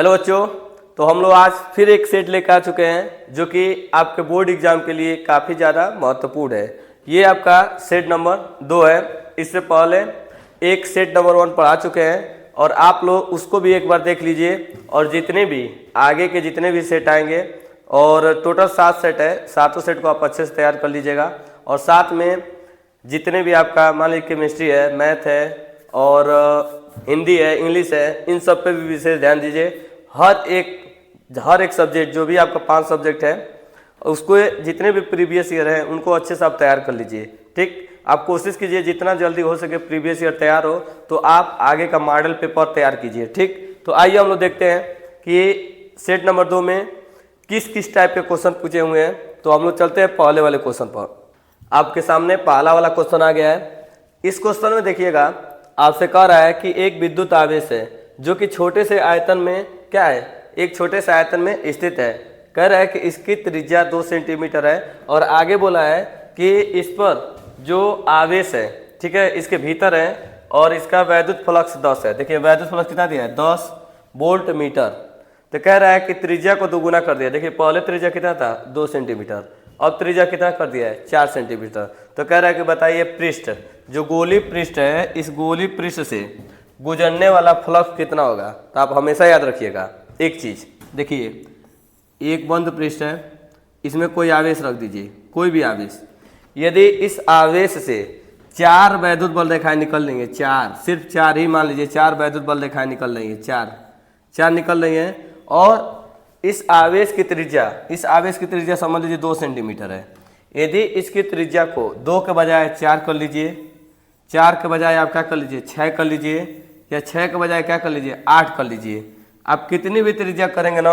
Hello बच्चों, तो हम लोग आज फिर एक सेट लेकर आ चुके हैं जो कि आपके बोर्ड एग्जाम के लिए काफ़ी ज़्यादा महत्वपूर्ण है। ये आपका सेट नंबर 2 है। इससे पहले एक सेट नंबर 1 पढ़ा चुके हैं और आप लोग उसको भी एक बार देख लीजिए। और जितने भी आगे के जितने भी सेट आएंगे, और टोटल 7 सेट है, सातों सेट को आप अच्छे से तैयार कर लीजिएगा। और साथ में जितने भी आपका मान लीजिए केमिस्ट्री है, मैथ है और हिंदी है, इंग्लिश है, इन सब पे भी विशेष ध्यान दीजिए। हर एक सब्जेक्ट जो भी आपका 5 सब्जेक्ट है उसको जितने भी प्रीवियस ईयर हैं उनको अच्छे से आप तैयार कर लीजिए। ठीक, आप कोशिश कीजिए जितना जल्दी हो सके प्रीवियस ईयर तैयार हो तो आप आगे का मॉडल पेपर तैयार कीजिए। ठीक, तो आइए हम लोग देखते हैं कि सेट नंबर 2 में किस किस टाइप के क्वेश्चन पूछे हुए हैं। तो हम लोग चलते हैं पहले वाले क्वेश्चन पर। आपके सामने पहला वाला क्वेश्चन आ गया है। इस क्वेश्चन में देखिएगा, आपसे कह रहा है कि एक विद्युत आवेश है जो कि छोटे से आयतन में क्या है, एक छोटे से आयतन में स्थित है। कह रहा है कि इसकी त्रिज्या 2 सेंटीमीटर है और आगे बोला है कि इस पर जो आवेश है, ठीक है, इसके भीतर है और इसका वैद्युत फ्लक्स 10 है। देखिए वैद्युत फ्लक्स कितना दिया है, 10 वोल्ट मीटर। तो कह रहा है कि त्रिज्या को दोगुना कर दिया। देखिए पहले त्रिज्या कितना था, 2 सेंटीमीटर, अब त्रिज्या कितना कर दिया है, 4 सेंटीमीटर। तो कह रहा है कि बताइए पृष्ठ, जो गोली पृष्ठ है, इस गोली पृष्ठ से गुजरने वाला फ्लक्स कितना होगा। तो आप हमेशा याद रखिएगा एक चीज, देखिए एक बंद पृष्ठ है, इसमें कोई आवेश रख दीजिए, कोई भी आवेश। यदि इस आवेश से 4 वैद्युत बल रेखाएं निकल लेंगे, 4, सिर्फ 4 ही मान लीजिए, 4 वैद्युत बल रेखाएं निकल रही हैं, 4 निकल रही हैं। और इस आवेश की त्रिज्या समझ लीजिए 2 सेंटीमीटर है। यदि इसकी त्रिज्या को 2 के बजाय 4 कर लीजिए, 4 के बजाय आप क्या कर लीजिए, 6 कर लीजिए, या 6 के बजाय क्या कर लीजिए, 8 कर लीजिए। आप कितनी भी त्रिज्या करेंगे ना,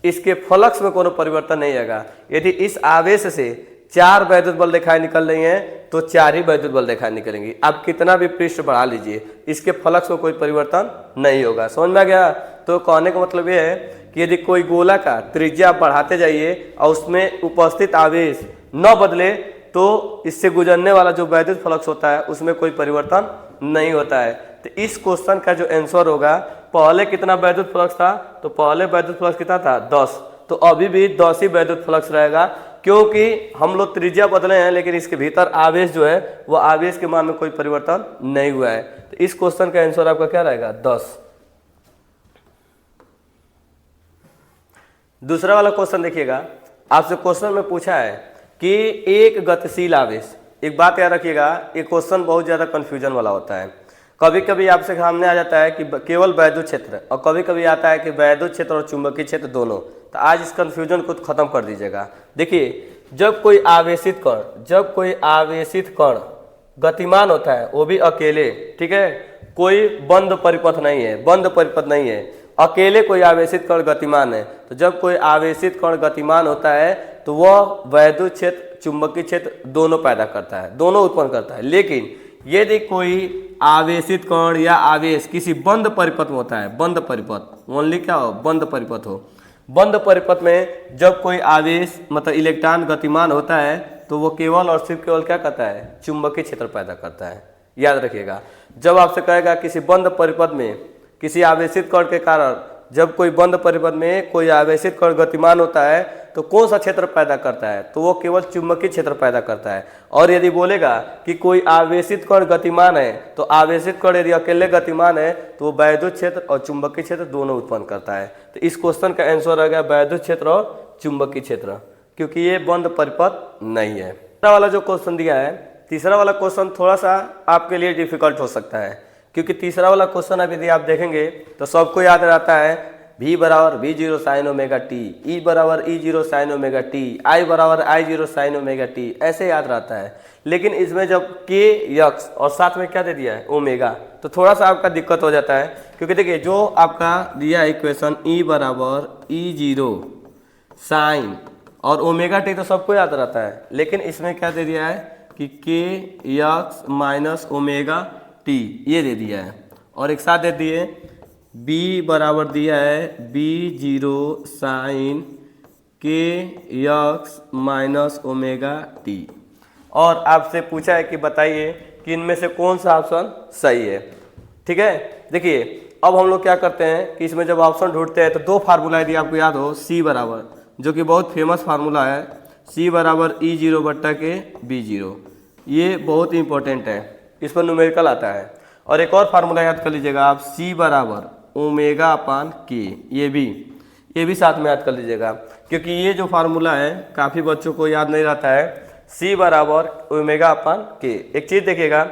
इसके फ्लक्स में कोई परिवर्तन नहीं आएगा। यदि इस आवेश से 4 वैद्युत बल रेखाएं निकल रही हैं तो 4 ही वैद्युत बल रेखाएं निकलेंगी। आप कितना भी पृष्ठ बढ़ा लीजिए, इसके फ्लक्स में कोई परिवर्तन नहीं होगा। समझ में आ गया। तो कहने का मतलब यह है कि यदि कोई गोला का त्रिज्या बढ़ाते जाइए और उसमें उपस्थित आवेश न बदले तो इससे गुजरने वाला जो वैद्युत फ्लक्स होता है उसमें कोई परिवर्तन नहीं होता है। तो इस क्वेश्चन का जो आंसर होगा, पहले कितना वैद्युत फ्लक्स था, तो पहले वैद्युत फ्लक्स कितना था, 10। तो अभी भी 10 ही वैद्युत फ्लक्स रहेगा, क्योंकि हम लोग त्रिज्या बदले हैं लेकिन इसके भीतर आवेश जो है वो आवेश के मान में कोई परिवर्तन नहीं हुआ है। तो इस क्वेश्चन का आंसर आपका क्या रहेगा, 10। दूसरा वाला क्वेश्चन देखिएगा, आपसे क्वेश्चन में पूछा है कि एक गतिशील आवेश, एक बात याद रखिएगा, ये क्वेश्चन बहुत ज़्यादा कन्फ्यूजन वाला होता है। कभी कभी आपसे सामने आ जाता है कि केवल वैद्युत क्षेत्र, और कभी कभी आता है कि वैद्युत क्षेत्र और चुंबकीय क्षेत्र दोनों। तो आज इस कन्फ्यूजन को खत्म कर दीजिएगा। देखिए जब कोई आवेशित कण गतिमान होता है, वो भी अकेले, ठीक है, कोई बंद परिपथ नहीं है, अकेले कोई आवेशित कण गतिमान है। तो जब कोई आवेशित कण गतिमान होता है तो वह वैद्युत क्षेत्र चुंबकीय क्षेत्र दोनों पैदा करता है, दोनों उत्पन्न करता है। लेकिन यदि कोई आवेशित कण या आवेश किसी बंद परिपथ में होता है, बंद परिपथ ओनली क्या हो, बंद परिपथ हो, बंद परिपथ में जब कोई आवेश मतलब इलेक्ट्रॉन गतिमान होता है तो वो केवल और सिर्फ केवल क्या करता है, चुंबकीय क्षेत्र पैदा करता है। याद रखिएगा, जब आपसे कहेगा किसी बंद परिपथ में किसी आवेशित कण के कारण, जब कोई बंद परिपथ में कोई आवेशित कण गतिमान होता है तो कौन सा क्षेत्र पैदा करता है, तो वो केवल चुंबकीय क्षेत्र पैदा करता है। और यदि बोलेगा कि कोई आवेशित कण गतिमान है, तो आवेशित कण यदि अकेले गतिमान है तो वो वैद्युत क्षेत्र और चुंबकीय क्षेत्र दोनों उत्पन्न करता है। तो इस क्वेश्चन का आंसर आ गया वैद्युत क्षेत्र और चुंबकीय क्षेत्र, क्योंकि ये बंद परिपथ नहीं है। तीसरा वाला जो क्वेश्चन दिया है, तीसरा वाला क्वेश्चन थोड़ा सा आपके लिए डिफिकल्ट हो सकता है, क्योंकि तीसरा वाला क्वेश्चन अब यदि आप देखेंगे तो सबको याद रहता है V बराबर V0 sine omega T, E बराबर E0 sine omega T, I बराबर I0 साइन ओमेगा टी, ऐसे याद रहता है। लेकिन इसमें जब K यक्स और साथ में क्या दे दिया है, ओमेगा, तो थोड़ा सा आपका दिक्कत हो जाता है। क्योंकि देखिए जो आपका दिया है इक्वेशन E बराबर E0 साइन और ओमेगा टी तो सबको याद रहता है, लेकिन इसमें क्या दे दिया है कि K x minus omega T, ये दे दिया है। और एक साथ दे दिए B बराबर दिया है B0 साइन के यक्स माइनस ओमेगा टी। और आपसे पूछा है कि बताइए कि इनमें से कौन सा ऑप्शन सही है। ठीक है, देखिए अब हम लोग क्या करते हैं कि इसमें जब ऑप्शन ढूंढते हैं तो दो फार्मूला यदि आपको याद हो, सी बराबर, जो कि बहुत फेमस फार्मूला है, सी बराबर E0 बट्टा के B0, ये बहुत ही इंपॉर्टेंट है, इस पर न्यूमेरिकल आता है। और एक और फार्मूला याद कर लीजिएगा आप, सी बराबर ओमेगा अपान के, ये भी साथ में याद कर लीजिएगा, क्योंकि ये जो फार्मूला है काफ़ी बच्चों को याद नहीं रहता है। सी बराबर ओमेगा अपान के, एक चीज़ देखिएगा,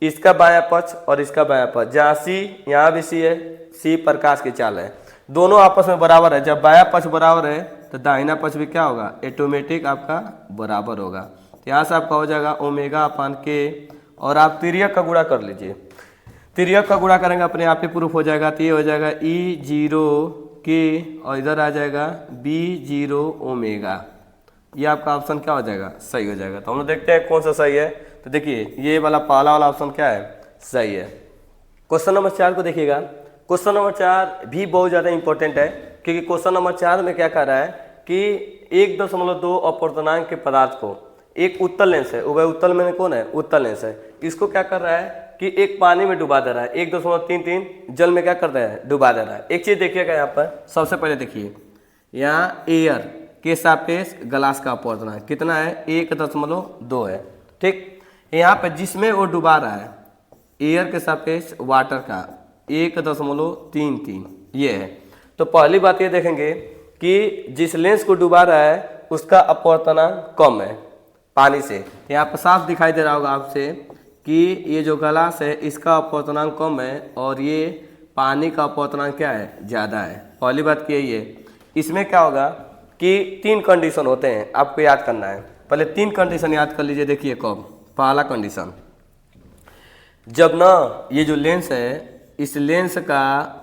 इसका बायां पक्ष और इसका बायां पक्ष, जहाँ सी यहाँ भी सी है, सी प्रकाश की चाल है, दोनों आपस में बराबर है। जब बायां पक्ष बराबर है तो दाहिना पक्ष भी क्या होगा, ऑटोमेटिक आपका बराबर होगा। तो यहाँ से आपका हो जाएगा ओमेगा अपान के, और आप तिर्यक का गुणा कर लीजिए, तिर्यक का गुणा करेंगे अपने आप ही प्रूफ हो जाएगा। तो ये हो जाएगा E0 के और इधर आ जाएगा B0 ओमेगा, ये आपका ऑप्शन क्या हो जाएगा, सही हो जाएगा। तो हम लोग देखते हैं कौन सा सही है। तो देखिए ये वाला पहला वाला ऑप्शन क्या है, सही है। क्वेश्चन नंबर 4 को देखिएगा। क्वेश्चन नंबर 4 भी बहुत ज़्यादा इंपॉर्टेंट है, क्योंकि क्वेश्चन नंबर 4 में क्या कर रहा है कि 1.2 अपवर्तनांक के पदार्थ को, एक उत्तल लेंस है, वह उत्तल में कौन है, उत्तल लेंस है, इसको क्या कर रहा है कि एक पानी में डुबा दे रहा है, 1.33 जल में क्या कर रहा है, डुबा दे रहा है। एक चीज़ देखिएगा यहाँ पर, सबसे पहले देखिए यहाँ एयर के सापेक्ष ग्लास का अपवर्तनांक कितना है, 1.2 है, ठीक। यहाँ पे जिसमें वो डुबा रहा है, एयर के सापेक्ष वाटर का 1.33 ये है। तो पहली बात ये देखेंगे कि जिस लेंस को डुबा रहा है उसका अपवर्तनांक कम है पानी से। यहाँ पर साफ दिखाई दे रहा होगा आपसे कि ये जो ग्लास है इसका अपवर्तनांक कम है और ये पानी का अपवर्तनांक क्या है, ज़्यादा है। पहली बात यही है। इसमें क्या होगा कि 3 कंडीशन होते हैं, आपको याद करना है। पहले 3 कंडीशन याद कर लीजिए। देखिए कब, पहला कंडीशन, जब ना ये जो लेंस है इस लेंस का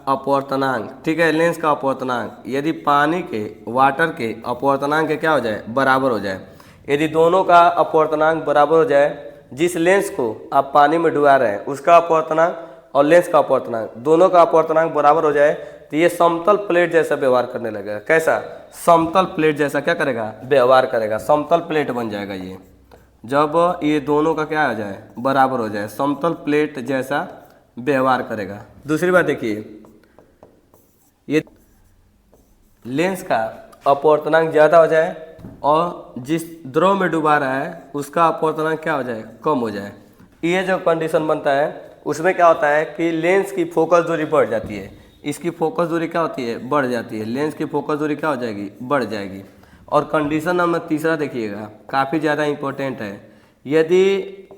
अपवर्तनांक, ठीक है, लेंस का अपवर्तनांक यदि पानी के, वाटर के अपवर्तनांक के क्या हो जाए, बराबर हो जाए। यदि दोनों का अपवर्तनांक बराबर हो जाए, जिस लेंस को आप पानी में डुबा रहे हैं उसका अपवर्तनांक और लेंस का अपवर्तनांक, दोनों का अपवर्तनांक बराबर हो जाए, तो ये समतल प्लेट जैसा व्यवहार करने लगेगा। कैसा, समतल प्लेट जैसा क्या करेगा, व्यवहार करेगा, समतल प्लेट बन जाएगा ये। जब ये दोनों का क्या हो जाए, बराबर हो जाए, समतल प्लेट जैसा व्यवहार करेगा। दूसरी बात देखिए, ये लेंस का अपवर्तनांक ज़्यादा हो जाए और जिस द्रव में डुबा रहा है उसका अपवर्तनांक क्या हो जाए, कम हो जाए। ये जो कंडीशन बनता है उसमें क्या होता है कि लेंस की फोकस दूरी बढ़ जाती है, इसकी फोकस दूरी क्या होती है, बढ़ जाती है, लेंस की फोकस दूरी क्या हो जाएगी, बढ़ जाएगी। और कंडीशन नंबर तीसरा देखिएगा, काफ़ी ज़्यादा इंपॉर्टेंट है। यदि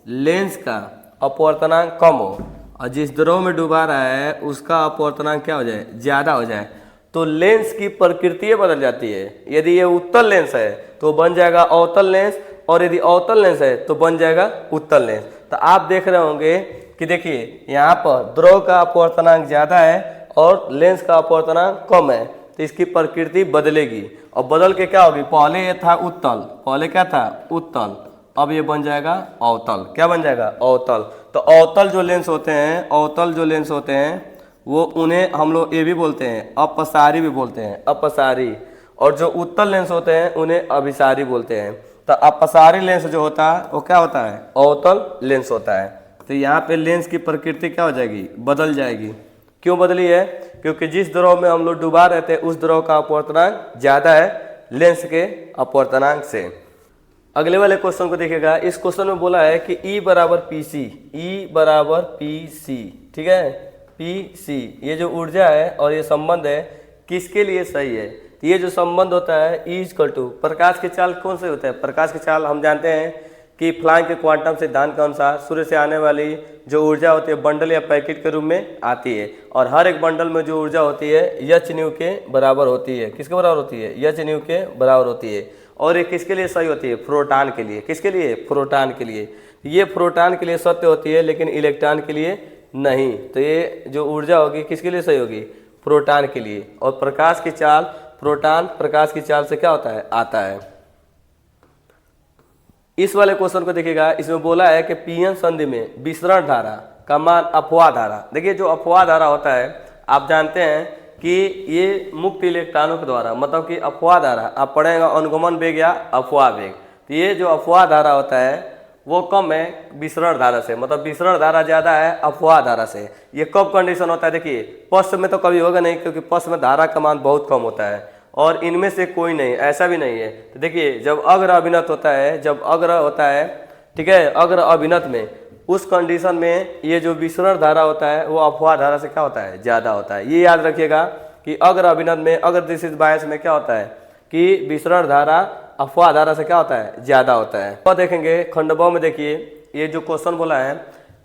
लेंस का अपवर्तनांक कम हो और जिस द्रव में डुबा रहा है उसका अपवर्तनांक क्या हो जाए, ज़्यादा हो जाए, तो लेंस की प्रकृति बदल जाती है। यदि ये उत्तल लेंस है तो बन जाएगा अवतल लेंस, और यदि अवतल लेंस है तो बन जाएगा उत्तल लेंस। तो आप देख रहे होंगे कि देखिए यहाँ पर द्रव का अपवर्तनांक ज़्यादा है और लेंस का अपवर्तनांक कम है, तो इसकी प्रकृति बदलेगी और बदल के क्या होगी, पहले ये था उत्तल, पहले क्या था, उत्तल, अब ये बन जाएगा अवतल। क्या बन जाएगा, अवतल। तो अवतल जो लेंस होते हैं, अवतल जो लेंस होते हैं वो उन्हें हम लोग ये भी बोलते हैं, अपसारी भी बोलते हैं, अपसारी। और जो उत्तल लेंस होते हैं उन्हें अभिसारी बोलते हैं। तो अपसारी लेंस जो होता है वो क्या होता है, अवतल लेंस होता है। तो यहाँ पे लेंस की प्रकृति क्या हो जाएगी, बदल जाएगी। क्यों बदली है, क्योंकि जिस द्रव में हम लोग डुबा रहे थे उस द्रव का अपवर्तनांक ज़्यादा है लेंस के अपवर्तनांक से। अगले वाले क्वेश्चन को देखिएगा। इस क्वेश्चन में बोला है कि E बराबर PC, E बराबर PC, ठीक है, PC ये जो ऊर्जा है और ये संबंध है किसके लिए सही है। तो ये जो संबंध होता है E इक्वल टू, प्रकाश की चाल कौन से होता है, प्रकाश की चाल हम जानते हैं कि प्लैंक के क्वांटम सिद्धांत के अनुसार सूर्य से आने वाली जो ऊर्जा होती है बंडल या पैकेट के रूप में आती है, और हर एक बंडल में जो ऊर्जा होती है एच न्यू के बराबर होती है। किसके बराबर होती है, एच न्यू के बराबर होती है। और ये किसके लिए सही होती है, प्रोटॉन के लिए। किसके लिए, प्रोटॉन के लिए। ये प्रोटॉन के लिए सत्य होती है लेकिन इलेक्ट्रॉन के लिए नहीं। तो ये जो ऊर्जा होगी किसके लिए सही होगी, प्रोटॉन के लिए। और प्रकाश की चाल, प्रोटॉन प्रकाश की चाल से क्या होता है, आता है। इस वाले क्वेश्चन को देखिएगा। इसमें बोला है कि पीएन संधि में विसरण धारा का मान अपवाह धारा। देखिए जो अपवाह धारा होता है आप जानते हैं कि ये मुक्त इलेक्ट्रॉनों के द्वारा, मतलब कि अपवाह धारा आप पढ़ेगा अनुगमन वेग या अपवाह वेग। तो ये जो अपवाह धारा होता है वो कम है विसरण धारा से, मतलब विसरण धारा ज़्यादा है अपवाह धारा से। ये कब कंडीशन होता है, देखिए पश्च में तो कभी होगा नहीं, क्योंकि पश्च में धारा का मान बहुत कम होता है और इनमें से कोई नहीं, ऐसा भी नहीं है। तो देखिए जब अग्र अभिनत होता है, जब अग्र होता है, ठीक है, अग्र अभिनत में, उस कंडीशन में ये जो विसरण धारा होता है वो अपवाह धारा से क्या होता है, ज़्यादा होता है। ये याद रखिएगा कि अग्र अभिनत में, अग्र दिशित बायस में क्या होता है कि विसरण धारा अपवाह धारा से क्या होता है, ज़्यादा होता है। तो देखेंगे खंड ब में, देखिए ये जो क्वेश्चन बोला है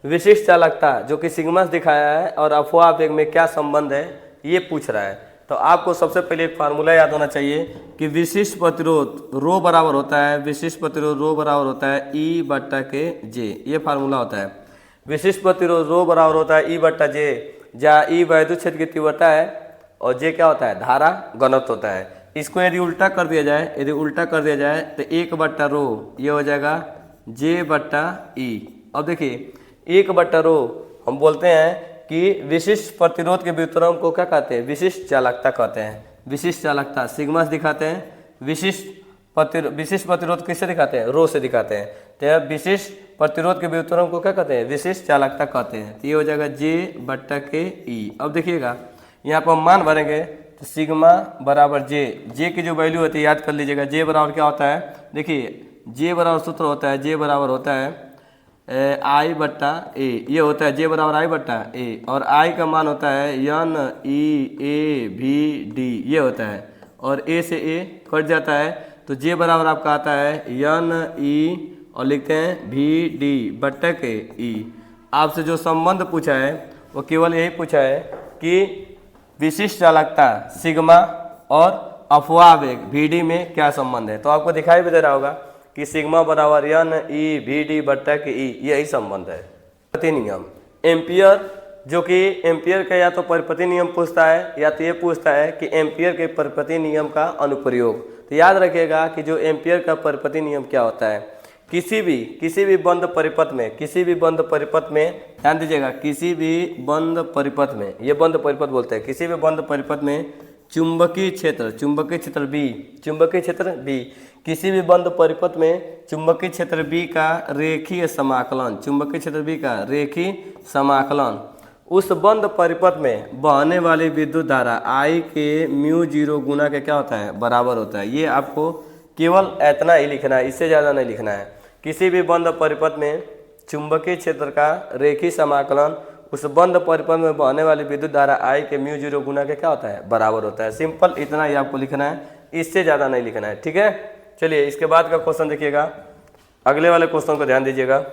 विशिष्ट चालकता जो कि सिग्मा से दिखाया है और अपवाह वेग में क्या संबंध है ये पूछ रहा है। तो आपको सबसे पहले एक फार्मूला याद होना चाहिए कि विशिष्ट प्रतिरोध रो बराबर होता है, विशिष्ट प्रतिरोध रो बराबर होता है ई बट्टा के जे, ये फार्मूला होता है। विशिष्ट प्रतिरोध रो बराबर होता है ई बट्टा जे, जहाँ ई वैद्युत क्षेत्र की तीव्रता है और जे क्या होता है, धारा घनत्व होता है। इसको यदि उल्टा कर दिया जाए, यदि उल्टा कर दिया जाए तो एक बट्टा रो ये हो जाएगा जे बट्टा ई। अब देखिए एक बट्टा रो हम बोलते हैं कि विशिष्ट प्रतिरोध के व्युत्क्रम को क्या कहते हैं, विशिष्ट चालकता कहते हैं। विशिष्ट चालकता सिग्मा से दिखाते हैं, विशिष्ट प्रतिरोध किससे दिखाते हैं, रो से दिखाते हैं। तो विशिष्ट प्रतिरोध के व्युत्क्रम को क्या कहते हैं, विशिष्ट चालकता कहते हैं। तो ये हो जाएगा जे बट्टा के ई। अब देखिएगा यहाँ पर हम मान भरेंगे तो सिग्मा बराबर जे, जे की जो वैल्यू होती है याद कर लीजिएगा। जे बराबर क्या होता है, देखिए जे बराबर सूत्र होता है, जे बराबर होता है आई बट्टा ए, ये होता है जे बराबर आई बट्टा ए, और आई का मान होता है एन ई ए भी डी, ये होता है, और ए से ए कट जाता है तो जे बराबर आपका आता है एन ई और लिखते हैं भी डी बट्टा के ई। आपसे जो संबंध पूछा है वो केवल यही पूछा है कि विशिष्ट चालकता सिग्मा और अपवाह वेग भी डी में क्या संबंध है। तो आपको दिखाई भी दे रहा होगा कि सिग्मा बराबर एन ई भी डी बट्टा के ई, यही संबंध है। परिपति नियम, एम्पियर जो कि एम्पियर का या तो परिपति नियम पूछता है या तो ये पूछता है कि एम्पियर के परिपति नियम का अनुप्रयोग। तो याद रखिएगा कि जो एम्पियर का परिपति नियम क्या होता है, किसी भी बंद परिपथ में, किसी भी बंद परिपथ में, ध्यान दीजिएगा, किसी भी बंद परिपथ में, ये बंद परिपथ बोलते हैं, किसी भी बंद परिपथ में चुंबकीय क्षेत्र बी, किसी भी बंद परिपथ में चुंबकीय क्षेत्र बी का रेखीय समाकलन, चुंबकीय क्षेत्र बी का रेखीय समाकलन उस बंद परिपथ में बहने वाली विद्युत धारा I के म्यू जीरो गुना के क्या होता है, बराबर होता है। ये आपको केवल इतना ही लिखना है, इससे ज़्यादा नहीं लिखना है। किसी भी बंद परिपथ में चुंबकीय क्षेत्र का रेखीय समाकलन उस बंद परिपथ में बहने वाली विद्युत धारा I के म्यू जीरो गुना के क्या होता है, बराबर होता है। सिंपल इतना ही आपको लिखना है, इससे ज़्यादा नहीं लिखना है, ठीक है। चलिए इसके बाद का क्वेश्चन देखिएगा, अगले वाले क्वेश्चन को ध्यान दीजिएगा।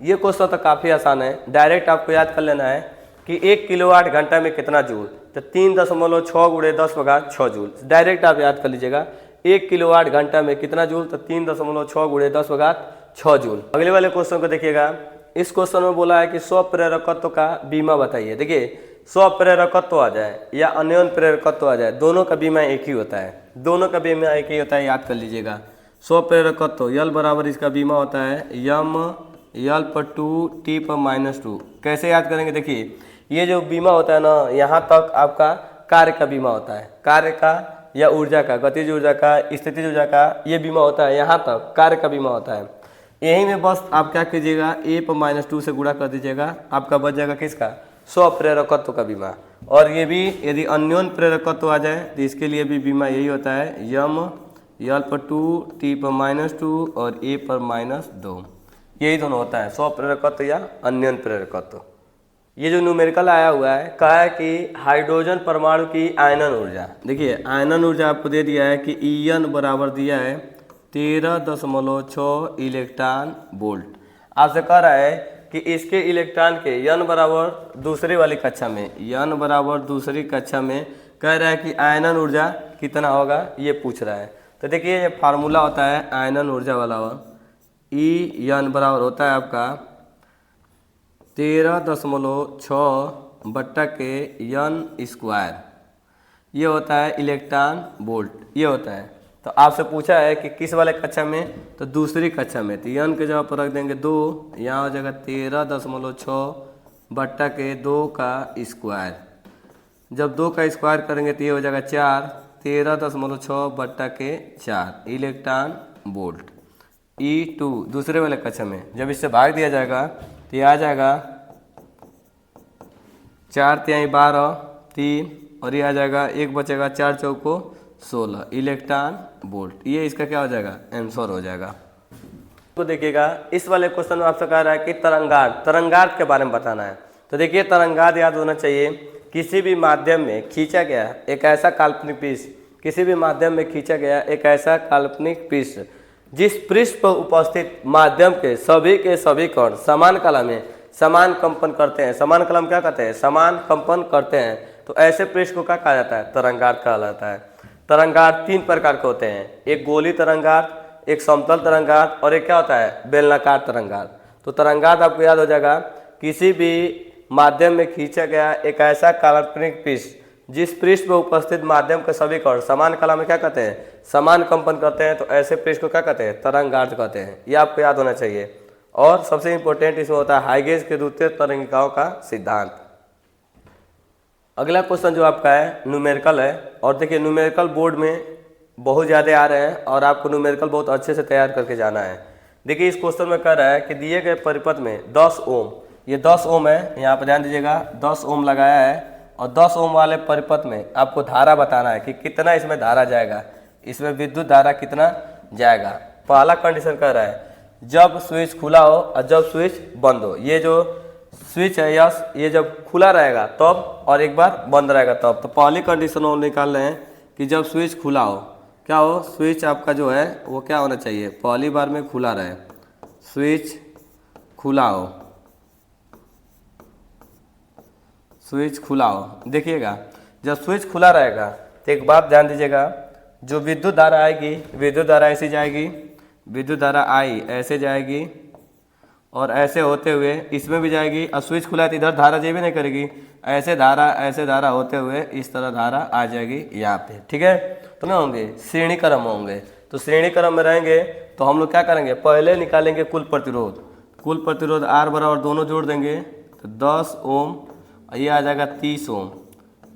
ये क्वेश्चन तो काफ़ी आसान है, डायरेक्ट आपको याद कर लेना है कि 1 किलोवाट घंटा में कितना जूल, तो 3.6 गुणे 10⁻6 जूल। डायरेक्ट आप याद कर लीजिएगा 1 किलोवाट घंटा में कितना जूल, तो 3.6 गुणे 10⁻6 जूल। अगले वाले क्वेश्चन को देखिएगा, इस क्वेश्चन में बोला है कि स्वप्रेरकत्व का बीमा बताइए। देखिए स्वप्रेरकत्व आ जाए या अन्योन्य प्रेरकत्व आ जाए, दोनों का बीमा एक ही होता है, दोनों का बीमा एक ही होता है, याद कर लीजिएगा। स्वप्रेरकत्व यल बराबर इसका बीमा होता है यम यल पर 2t/-2। कैसे याद करेंगे, देखिए ये जो बीमा होता है ना, यहाँ तक आपका कार्य का बीमा होता है, कार्य का या ऊर्जा का, गतिज ऊर्जा का, स्थितिज ऊर्जा का, ये बीमा होता है, यहाँ तक कार्य का बीमा होता है। यहीं में बस आप क्या कीजिएगा a/-2 से गुणा कर दीजिएगा, आपका बच जाएगा किसका, स्वप्रेरकत्व का बीमा। और ये भी यदि अन्योन्य प्रेरकत्व आ जाए तो इसके लिए भी बीमा यही होता है यम यल पर 2t/-2 और a/-2, यही दोनों होता है, स्वप्रेरकत्व या अन्योन्य प्रेरकत्व। ये जो न्यूमेरिकल आया हुआ है, कहा है कि हाइड्रोजन परमाणु की आयनन ऊर्जा, देखिए आयनन ऊर्जा आपको दे दिया है कि En बराबर दिया है 13.6 इलेक्ट्रॉन वोल्ट। आपसे कह रहा है कि इसके इलेक्ट्रॉन के n बराबर दूसरी वाली कक्षा में, n बराबर दूसरी कक्षा में कह रहा है कि आयनन ऊर्जा कितना होगा, ये पूछ रहा है। तो देखिए ये फार्मूला होता है आयनन ऊर्जा वाला, En बराबर होता है आपका 13.6 बट्टा के n², ये होता है इलेक्ट्रॉन वोल्ट, ये होता है। तो आपसे पूछा है कि किस वाले कक्षा में, तो दूसरी कक्षा में, तो n के जगह पर रख देंगे 2, यहाँ हो जाएगा 13.6 बट्टा के 2 का स्क्वायर। जब 2 का स्क्वायर करेंगे तो ये हो जाएगा 4, 13.6 बट्टा के 4 इलेक्ट्रॉन वोल्ट। E2 दूसरे वाले कक्षा में जब इससे भाग दिया जाएगा तो ये आ जाएगा 4×12 3 और ये आ जाएगा 1 बचेगा 4 चौको 16 इलेक्ट्रॉन वोल्ट। ये इसका क्या हो जाएगा आंसर हो जाएगा। तो देखिएगा इस वाले क्वेश्चन में आपसे कह रहा है कि तरंगार्थ के बारे में बताना है। तो देखिए तरंगार्थ याद होना चाहिए, किसी भी माध्यम में खींचा गया एक ऐसा काल्पनिक पृष्ठ, किसी भी माध्यम में खींचा गया एक ऐसा काल्पनिक पृष्ठ जिस पृष्ठ पर उपस्थित माध्यम के सभी कण समान कला में समान कंपन करते हैं। समान कला में क्या कहते हैं? समान कंपन करते हैं। तो ऐसे पृष्ठ को क्या कहा जाता है? तरंगार्थ कहा जाता है। तरंगार्थ 3 प्रकार के होते हैं, एक गोली तरंगार्थ, एक समतल तरंगार्थ और एक क्या होता है? बेलनाकार तरंगार्थ। तो तरंगार्थ आपको याद हो जाएगा, किसी भी माध्यम में खींचा गया एक ऐसा काल्पनिक पृष्ठ जिस पृष्ठ पर उपस्थित माध्यम के सभी कण समान कला में क्या कहते हैं? समान कंपन करते हैं। तो ऐसे पृष्ठ को क्या कहते हैं? तरंगार्थ कहते हैं। ये आपको याद होना चाहिए। और सबसे इंपॉर्टेंट इसमें होता है हाइगेंस के द्वितीय तरंगिकाओं का सिद्धांत। अगला क्वेश्चन जो आपका है न्यूमेरिकल है। और देखिए न्यूमेरिकल बोर्ड में बहुत ज़्यादा आ रहे हैं और आपको न्यूमेरिकल बहुत अच्छे से तैयार करके जाना है। देखिए इस क्वेश्चन में कह रहा है कि दिए गए परिपथ में 10 ओम, ये 10 ओम है, यहाँ पर ध्यान दीजिएगा 10 ओम लगाया है और 10 ओम वाले परिपथ में आपको धारा बताना है कि कितना इसमें धारा जाएगा, इसमें विद्युत धारा कितना जाएगा। पहला कंडीशन कह रहा है जब स्विच खुला हो और जब स्विच बंद हो। ये जो स्विच है यस, ये जब खुला रहेगा तब और एक बार बंद रहेगा तब। तो पहली कंडीशन हम निकाल रहे हैं कि जब स्विच खुला हो, क्या हो? स्विच आपका जो है वो क्या होना चाहिए? पहली बार में खुला रहे, स्विच खुला हो, स्विच खुला हो। देखिएगा जब स्विच खुला रहेगा तो एक बात ध्यान दीजिएगा, जो विद्युत धारा आएगी, विद्युत धारा ऐसी जाएगी, विद्युत धारा आई ऐसे जाएगी और ऐसे होते हुए इसमें भी जाएगी। और स्विच खुला है तो इधर धारा जे भी नहीं करेगी, ऐसे धारा होते हुए इस तरह धारा आ जाएगी यहाँ पे। ठीक है, तो ना होंगे श्रेणी क्रम होंगे। तो श्रेणी क्रम में रहेंगे तो हम लोग क्या करेंगे? पहले निकालेंगे कुल प्रतिरोध। कुल प्रतिरोध R बराबर दोनों जोड़ देंगे तो 10 ओम, ये आ जाएगा 30 ओम,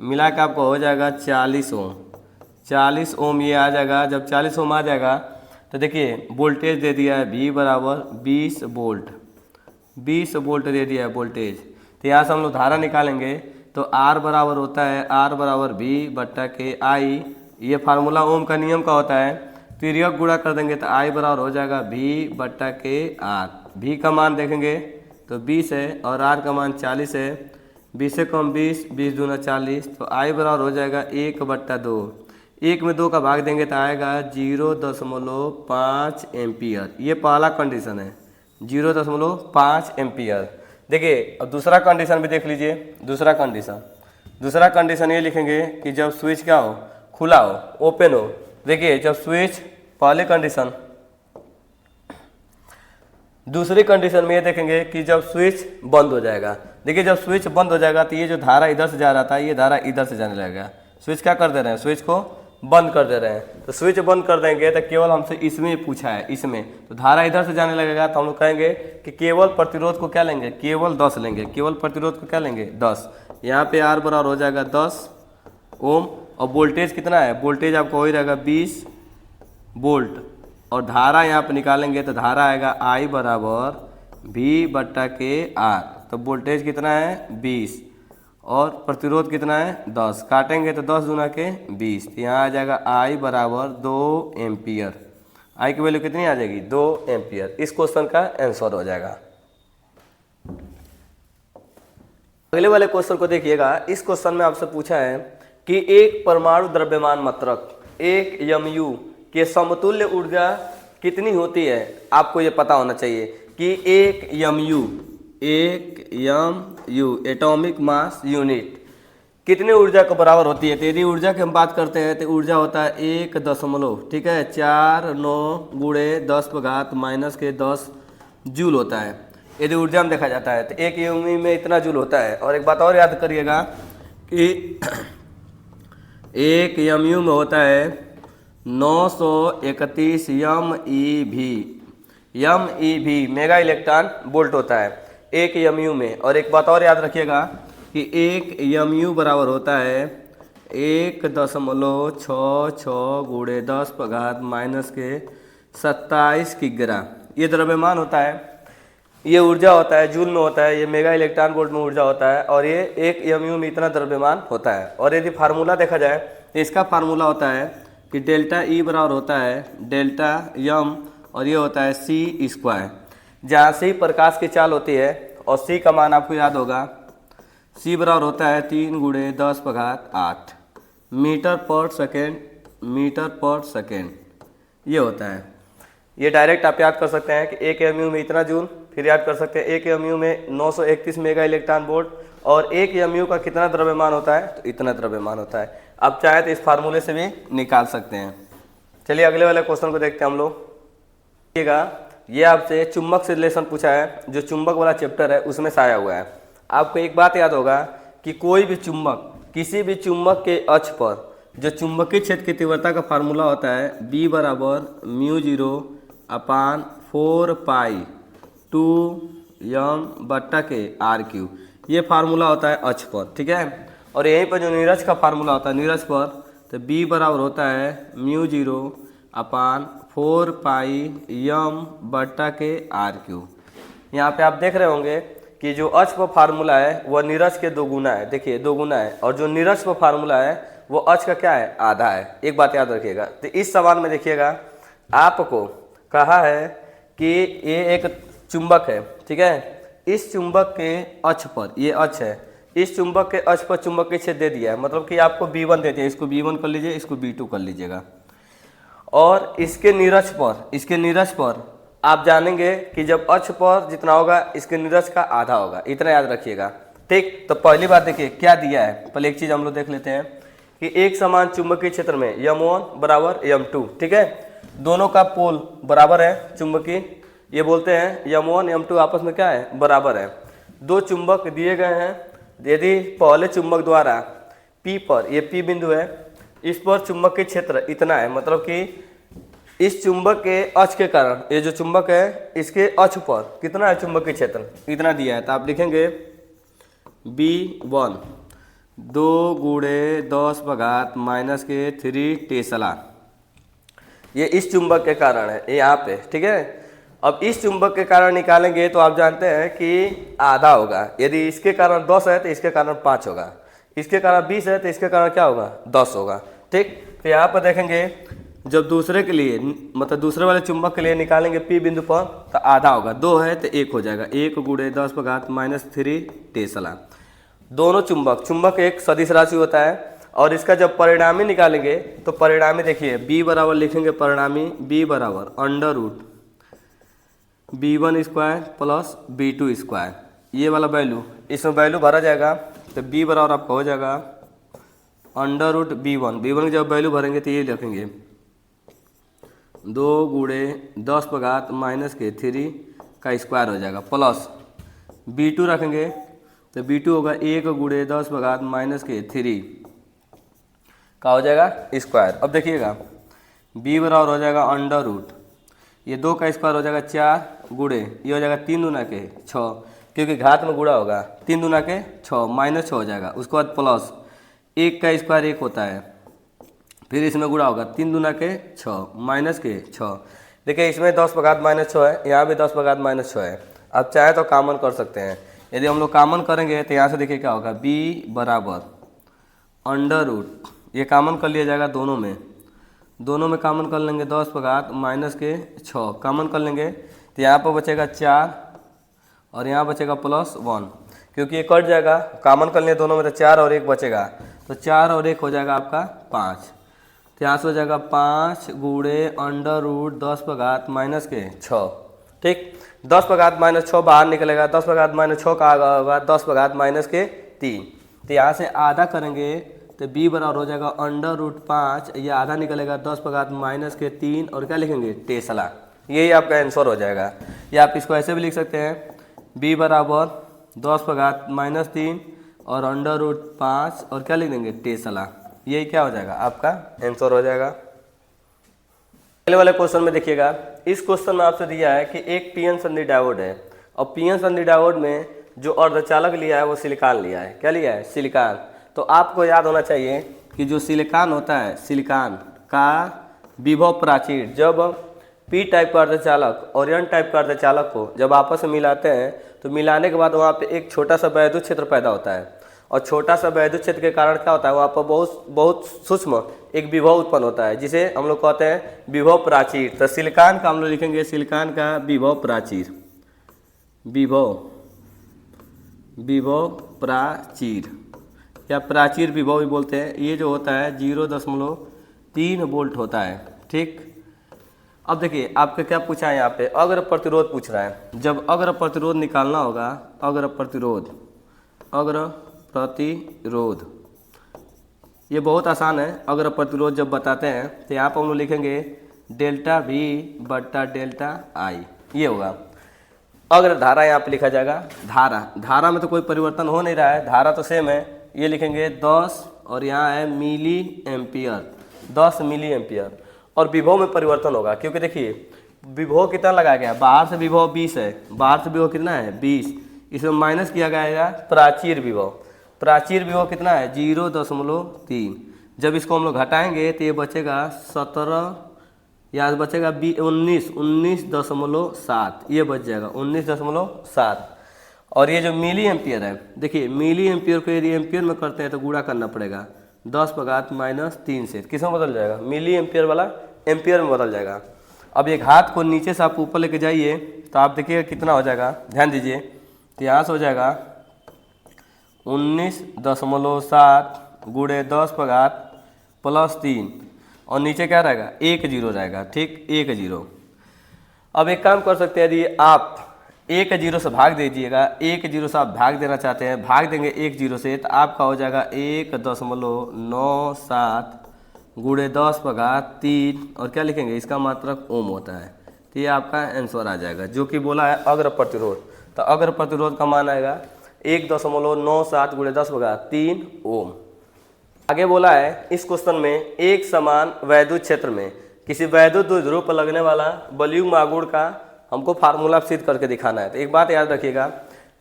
मिला के आपको हो जाएगा 40 ओम। 40 ओम ये आ जाएगा। जब 40 ओम आ जाएगा तो देखिए वोल्टेज दे दिया है V बराबर 20 वोल्ट, 20 वोल्ट दे दिया है वोल्टेज। तो यहाँ से हम लोग धारा निकालेंगे तो R बराबर होता है R बराबर V बट्टा के I। ये फार्मूला ओम का नियम का होता है, तिर्यक गुणा कर देंगे तो I बराबर हो जाएगा V बट्टा के R। V का मान देखेंगे तो 20 है और R का मान 40 है। 20 से कम 20, 20 दूना 40, तो I बराबर हो जाएगा 1/2। 1 में 2 का भाग देंगे तो आएगा 0.5 एम्पियर। ये पहला कंडीशन है, 0.5 एम्पियर। देखिए अब दूसरा कंडीशन भी देख लीजिए। दूसरा कंडीशन ये लिखेंगे कि जब स्विच क्या हो? खुला हो, ओपन हो। देखिए जब स्विच, पहले कंडीशन। दूसरी कंडीशन में ये देखेंगे कि जब स्विच बंद हो जाएगा। देखिए जब स्विच बंद हो जाएगा तो ये जो धारा इधर से जा रहा था ये धारा इधर से जाने लगेगा। स्विच क्या कर दे रहे हैं? स्विच को बंद कर दे रहे हैं। तो स्विच बंद कर देंगे तो केवल हमसे इसमें पूछा है, इसमें तो धारा इधर से जाने लगेगा। तो हम लोग कहेंगे कि केवल प्रतिरोध को क्या लेंगे? केवल 10 लेंगे। केवल प्रतिरोध को क्या लेंगे? 10। यहाँ पे R बराबर हो जाएगा 10 ओम और वोल्टेज कितना है? वोल्टेज आपको हो ही रहेगा 20 वोल्ट। और धारा यहाँ पे निकालेंगे तो धारा आएगा I बराबर V बट्टा के R। तो वोल्टेज कितना है? 20 और प्रतिरोध कितना है? 10। काटेंगे तो 10 दूना के 20, तो यहाँ आ जाएगा I बराबर 2 एम्पियर। I की वैल्यू कितनी आ जाएगी? 2 एम्पियर। इस क्वेश्चन का आंसर हो जाएगा। अगले वाले क्वेश्चन को देखिएगा। इस क्वेश्चन में आपसे पूछा है कि एक परमाणु द्रव्यमान मात्रक 1 mu के समतुल्य ऊर्जा कितनी होती है? आपको ये पता होना चाहिए कि 1 mu एटॉमिक मास यूनिट कितनी ऊर्जा के बराबर होती है। तो यदि ऊर्जा की हम बात करते हैं तो ऊर्जा होता है 1 दशमलव, ठीक है, 49 गुणे 10⁻⁻10 जूल होता है। यदि ऊर्जा में देखा जाता है तो 1 mu में इतना जूल होता है। और एक बात और याद करिएगा कि 1 mu में होता है 931 MeV मेगा इलेक्ट्रॉन वोल्ट होता है 1 mu में। और एक बात और याद रखिएगा कि 1 mu बराबर होता है 1.66 गुणे 10⁻⁻⁻ 27 किग्रा ये द्रव्यमान होता है, ये ऊर्जा होता है, जूल में होता है, ये मेगा इलेक्ट्रॉन वोल्ट में ऊर्जा होता है, और ये 1 mu में इतना द्रव्यमान होता है। और यदि फार्मूला देखा जाए तो इसका फार्मूला होता है कि डेल्टा ई बराबर होता है डेल्टा यम, और ये होता है सी स्क्वायर, जहाँ सी प्रकाश की चाल होती है और सी का मान आपको याद होगा, सी बराबर होता है 3 × 10⁸ मीटर पर सेकेंड ये होता है। ये डायरेक्ट आप याद कर सकते हैं कि 1 mu में इतना जूल, फिर याद कर सकते हैं 1 mu में 931 मेगा इलेक्ट्रॉन वोल्ट, और 1 mu का कितना द्रव्यमान होता है, तो इतना द्रव्यमान होता है। आप चाहे तो इस फार्मूले से भी निकाल सकते हैं। चलिए अगले वाले क्वेश्चन को देखते हैं हम लोग। देखिएगा, ये आपसे चुंबक से रिलेशन पूछा है, जो चुंबक वाला चैप्टर है उसमें से आया हुआ है। आपको एक बात याद होगा कि कोई भी चुंबक, किसी भी चुंबक के अक्ष पर जो चुंबकीय क्षेत्र की तीव्रता का फार्मूला होता है B बराबर μ0/4π2m/r³, ये फार्मूला होता है अक्ष पर, ठीक है। और यहीं पर जो नीरज का फार्मूला होता है नीरज पर, तो B बराबर होता है μ0/4πm/r³। यहाँ पे आप देख रहे होंगे कि जो अक्ष पर फार्मूला है वह नीरज के 2 गुना है, देखिए 2 गुना है, और जो नीरज पर फार्मूला है वो अक्ष का क्या है, आधा है। एक बात याद रखिएगा। तो इस सवाल में देखिएगा, आपको कहा है कि ये एक चुंबक है, ठीक है। इस चुंबक के अक्ष पर, ये अक्ष है, इस चुंबक के अक्ष पर चुंबकीय क्षेत्र दे दिया है, मतलब कि आपको B1 दे दिया, इसको B1 कर लीजिए, इसको B2 कर लीजिएगा। और इसके नीरज पर आप जानेंगे कि जब अक्ष पर जितना होगा इसके नीरज का आधा होगा, इतना याद रखिएगा, ठीक। तो पहली बात देखिए क्या दिया है, पहले एक चीज़ हम लोग देख लेते हैं कि एक समान चुंबकीय क्षेत्र में m1 बराबर m2, ठीक है। दोनों का पोल बराबर है चुंबकीय, ये बोलते हैं m1 m2 आपस में क्या है, बराबर है। 2 चुंबक दिए गए हैं, यदि पहले चुंबक द्वारा P पर, ये P बिंदु है, इस पर चुंबकीय क्षेत्र इतना है, मतलब कि इस चुंबक के अक्ष के कारण, ये जो चुंबक है इसके अक्ष पर कितना है चुंबकीय क्षेत्र, इतना दिया है। तो आप लिखेंगे B1 2 × 10⁻³ टेस्ला, ये इस चुंबक के कारण है, ये यहाँ पे, ठीक है। अब इस चुंबक के कारण निकालेंगे तो आप जानते हैं कि आधा होगा। यदि इसके कारण 10 है तो इसके कारण 5 होगा, इसके कारण 20 है तो इसके कारण क्या होगा, 10 होगा, ठीक। तो यहाँ पर देखेंगे जब दूसरे के लिए, मतलब दूसरे वाले चुंबक के लिए निकालेंगे P बिंदु पर, तो आधा होगा, 2 है तो 1 हो जाएगा, 1 × 10⁻³ टेस्ला। दोनों चुंबक एक सदिश राशि होता है, और इसका जब परिणामी निकालेंगे तो परिणामी देखिए B बराबर लिखेंगे, परिणामी B बराबर √B1² प्लस B2², ये वाला वैल्यू, इसमें वैल्यू भरा जाएगा, तो B बराबर आपका हो जाएगा √B1, B1 की जब वैल्यू भरेंगे तो ये लिखेंगे 2 × 10⁻³ का स्क्वायर हो जाएगा, प्लस B2 रखेंगे तो B2 होगा 1 × 10⁻³ का हो जाएगा स्क्वायर। अब देखिएगा B बराबर हो जाएगा √, ये 2 का स्क्वायर हो जाएगा 4 गुणे, ये हो जाएगा 3 दूना के 6, क्योंकि घात में गुणा होगा, 3 दूना के 6 -6 हो जाएगा। उसके बाद प्लस 1 का स्क्वायर 1 होता है, फिर इसमें गुणा होगा, 3 दूना के 6 -6। देखिए इसमें 10⁻⁻6 है, यहाँ भी 10⁻⁻6 है। आप चाहे तो कॉमन कर सकते हैं। यदि हम लोग कॉमन करेंगे तो यहाँ से देखिए क्या होगा, B बराबर √, ये कॉमन कर लिया जाएगा दोनों में कॉमन कर लेंगे, 10⁻⁻6 कॉमन कर लेंगे तो यहाँ पर बचेगा 4 और यहाँ बचेगा +1, क्योंकि ये कट जाएगा, कॉमन कर लेंगे दोनों में तो 4 और 1 बचेगा, तो 4 और 1 हो जाएगा आपका 5। तो यहाँ से हो जाएगा 5 × √10⁻⁻6, ठीक। 10⁻⁻6 बाहर निकलेगा, 10⁻⁻6 का आगे होगा 10⁻⁻3, तो यहाँ से आधा करेंगे तो B बराबर हो जाएगा √5, ये आधा निकलेगा 10⁻⁻3, और क्या लिखेंगे, टेस्ला। यही आपका आंसर हो जाएगा। या आप इसको ऐसे भी लिख सकते हैं, B बराबर 10⁻⁻3 और √5, और क्या लिख देंगे, टेस्ला। यही क्या हो जाएगा, आपका आंसर हो जाएगा। पहले वाले क्वेश्चन में देखिएगा, इस क्वेश्चन में आपसे दिया है कि एक पीएन संधि डायोड है, और पीएन संधि डायोड में जो अर्धचालक लिया है वो सिलिकॉन लिया है। क्या लिया है, सिलिकॉन। तो आपको याद होना चाहिए कि जो सिलिकॉन होता है, सिलिकॉन का विभव प्राचीर जब पी टाइप का अर्धचालक और एन टाइप का अर्धचालक को जब आपस में मिलाते हैं तो मिलाने के बाद वहाँ पे एक छोटा सा वैद्युत क्षेत्र पैदा होता है, और छोटा सा वैद्युत क्षेत्र के कारण क्या होता है, वहाँ पर बहुत सूक्ष्म एक विभव उत्पन्न होता है, जिसे हम लोग कहते हैं विभव प्राचीर। तो सिलिकॉन का हम लोग लिखेंगे सिलिकॉन का विभव प्राचीर, विभव प्राचीर या प्राचीर विभव भी बोलते हैं। ये जो होता है 0.3 वोल्ट होता है। ठीक, अब देखिए आपके क्या पूछा है यहाँ पे, अग्र प्रतिरोध पूछ रहा है। जब अग्र प्रतिरोध निकालना होगा, अग्र प्रतिरोध ये बहुत आसान है। अग्र प्रतिरोध जब बताते हैं तो यहाँ पर हम लोग लिखेंगे डेल्टा वी बट्टा डेल्टा आई, ये होगा। अग्र धारा यहाँ पे लिखा जाएगा, धारा में तो कोई परिवर्तन हो नहीं रहा है, धारा तो सेम है। ये लिखेंगे 10 और यहाँ है मिली एम्पियर, 10 मिली एम्पियर। और विभव में परिवर्तन होगा, क्योंकि देखिए विभव कितना लगाया गया, बाहर से विभव 20 है, बाहर से विभव कितना है 20, इसमें माइनस किया गया प्राचीर विभव। प्राचीर विभव कितना है 0.3। जब इसको हम लोग घटाएंगे तो ये बचेगा 17, यहाँ बचेगा 19.7, ये बच जाएगा 19.7। और ये जो मिली एम्पियर है, देखिए मिली एम्पियर को यदि एम्पियर में करते हैं तो गुणा करना पड़ेगा 10⁻³ से, किस में बदल जाएगा, मिली एम्पियर वाला एम्पियर में बदल जाएगा। अब एक हाथ को नीचे से आप ऊपर लेके जाइए तो आप देखिएगा कितना हो जाएगा, ध्यान दीजिए। तो यहाँ से हो जाएगा 19.7 गुणे 10⁻³ और नीचे क्या रहेगा 1 0 रहेगा। ठीक, 1 0। अब एक काम कर सकते हैं, यदि आप 1 0 से भाग दीजिएगा, 1 0 से आप भाग देना चाहते हैं, भाग देंगे 1 0 से तो आपका हो जाएगा 1.97 गुणे 10⁻³ और क्या लिखेंगे, इसका मात्रक ओम होता है। तो ये आपका आंसर आ जाएगा, जो कि बोला है अग्र प्रतिरोध। तो अग्र प्रतिरोध का मान आएगा 1.97 गुणे 10⁻³ ओम। आगे बोला है इस क्वेश्चन में एक समान वैद्युत क्षेत्र में किसी वैद्युत द्विध्रुव पर लगने वाला बलयुग्म आघूर्ण का हमको फार्मूला सिद्ध करके दिखाना है। तो एक बात याद रखिएगा,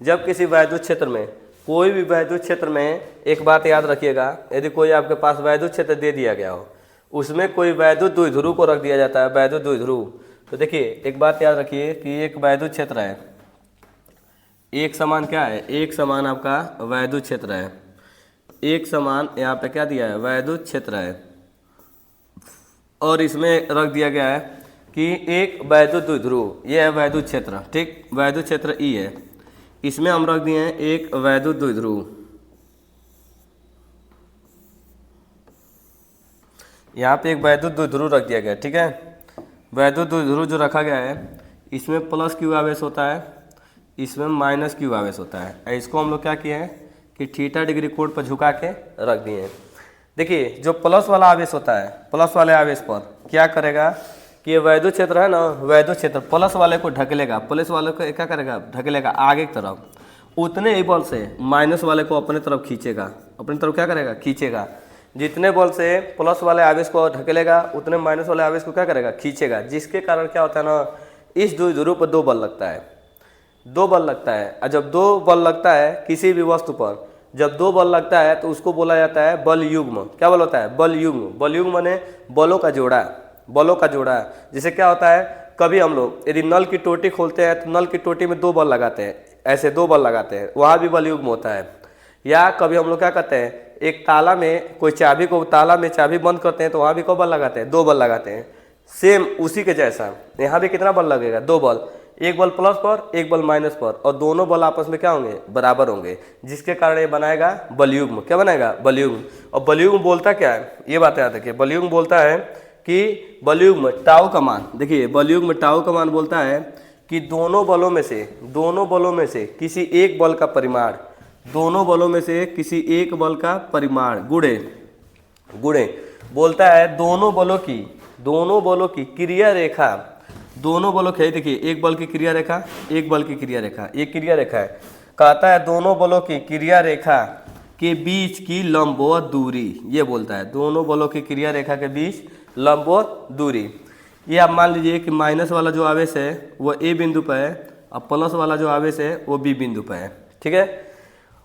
जब किसी वैद्युत क्षेत्र में, कोई भी वैद्युत क्षेत्र में, एक बात याद रखिएगा, यदि कोई आपके पास वैद्युत क्षेत्र दे दिया गया हो, उसमें कोई वैद्युत द्विध्रुव को रख दिया जाता है, वैद्युत द्विध्रुव। तो देखिए एक बात याद रखिए कि एक वैद्युत क्षेत्र है, एक समान क्या है, एक समान आपका वैद्युत क्षेत्र है, एक समान यहाँ पे क्या दिया है वैद्युत क्षेत्र है, और इसमें रख दिया गया है कि एक वैद्युत द्विध्रुव, ये है वैद्युत क्षेत्र। ठीक, वैद्युत क्षेत्र ई है, इसमें हम रख दिए हैं एक वैद्युत द्विध्रुव। यहाँ पे एक वैद्युत द्विध्रुव रख दिया गया। ठीक है, वैद्युत द्विध्रुव जो रखा गया है इसमें +Q आवेश होता है, इसमें -Q आवेश होता है। इसको हम लोग क्या किए हैं कि थीटा डिग्री कोण पर झुका के रख दिए हैं। देखिए जो प्लस वाला आवेश होता है, प्लस वाले आवेश पर क्या करेगा कि ये वैद्युत क्षेत्र है ना, वैद्युत क्षेत्र प्लस वाले को ढकेलेगा, प्लस वाले को क्या करेगा ढकेलेगा आगे की तरफ, उतने ही बल से माइनस वाले को अपने तरफ खींचेगा, अपनी तरफ क्या करेगा खींचेगा। जितने बल से प्लस वाले आवेश को ढकेलेगा उतने माइनस वाले आवेश को क्या करेगा खींचेगा, जिसके कारण क्या होता है ना, इस द्विध्रुव पर 2 बल लगता है, 2 बल लगता है। और जब 2 बल लगता है किसी भी वस्तु पर, जब 2 बल लगता है तो उसको बोला जाता है बल युग्म। क्या बल होता है, बल युग्म। बल युग्म माने बलों का जोड़ा, बलों का जोड़ा। जैसे क्या होता है, कभी हम लोग यदि नल की टोटी खोलते हैं तो नल की टोटी में 2 बल लगाते हैं, ऐसे 2 बल लगाते हैं, वहाँ भी बल युग्म होता है। या कभी हम लोग क्या करते हैं, एक ताला में कोई चाबी को, ताला में चाबी बंद करते हैं तो वहाँ भी को बल लगाते हैं, 2 बल लगाते हैं। सेम उसी के जैसा यहाँ भी कितना बल लगेगा, 2 बल, एक बल प्लस पर, एक बल माइनस पर, और दोनों बल आपस में क्या होंगे बराबर होंगे, जिसके कारण ये बनाएगा बलयुग्म। क्या बनाएगा बलयुग्म। और बलयुग्म बोलता क्या है, ये बात याद रखिए, बलयुग्म बोलता है कि बलयुग्म टाउ का मान, देखिए बलयुग्म टाउ का मान बोलता है कि दोनों बलों में से किसी एक बल का परिमाण, दोनों बलों में से किसी एक बल का परिमाण गुणे बोलता है दोनों बलों की क्रिया रेखा, दोनों बलों की, देखिए एक बल की क्रिया रेखा, एक बल की क्रिया रेखा, एक क्रिया रेखा है, कहता है दोनों बलों की क्रिया रेखा के बीच की लंबवत दूरी, ये बोलता है दोनों बलों की क्रिया रेखा के बीच लंबवत दूरी। ये आप मान लीजिए कि माइनस वाला जो आवेश है वो ए बिंदु पर है और प्लस वाला जो आवेश है वो बी बिंदु पर है। ठीक है,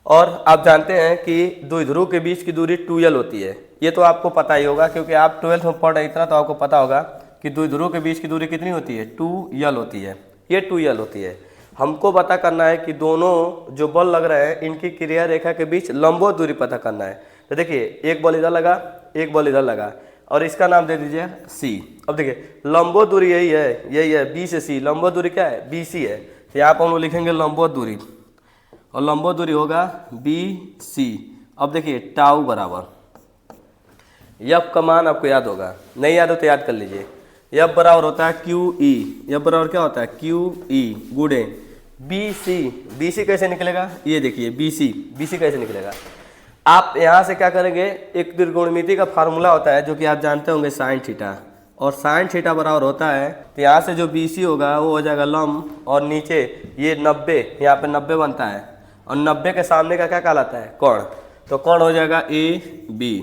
और आप जानते हैं कि द्विध्रुव के बीच की दूरी 2l होती है। ये तो आपको पता ही होगा क्योंकि आप 12th में पढ़ रहे, इतना तो आपको पता होगा कि द्विध्रुव के बीच की दूरी कितनी होती है, 2l होती है, ये 2l होती है। हमको पता करना है कि दोनों जो बल लग रहे हैं इनकी क्रिया रेखा के बीच लंबवत दूरी पता करना है। तो देखिए एक बल इधर लगा, एक बल इधर लगा और इसका नाम दे दीजिए C। अब देखिए लंबवत दूरी यही है B से C, लंबवत दूरी क्या है, BC है। तो यहाँ पर हम लोग लिखेंगे लंबवत दूरी और लंबवत दूरी होगा BC। अब देखिए टाउ बराबर यफ का मान आपको याद होगा, नहीं याद हो तो याद कर लीजिए। यफ बराबर होता है QE, यफ बराबर क्या होता है QE गुणे BC कैसे निकलेगा, ये देखिए BC कैसे निकलेगा। आप यहाँ से क्या करेंगे, एक त्रिकोणमिति का फार्मूला होता है जो कि आप जानते होंगे साइन थीटा, और साइन थीटा बराबर होता है तो यहाँ से जो BC होगा वो हो जाएगा लंब और नीचे ये 90, यहाँ पे 90 बनता है और 90 के सामने का क्या कहलाता है, कोण। तो कोण हो जाएगा AB।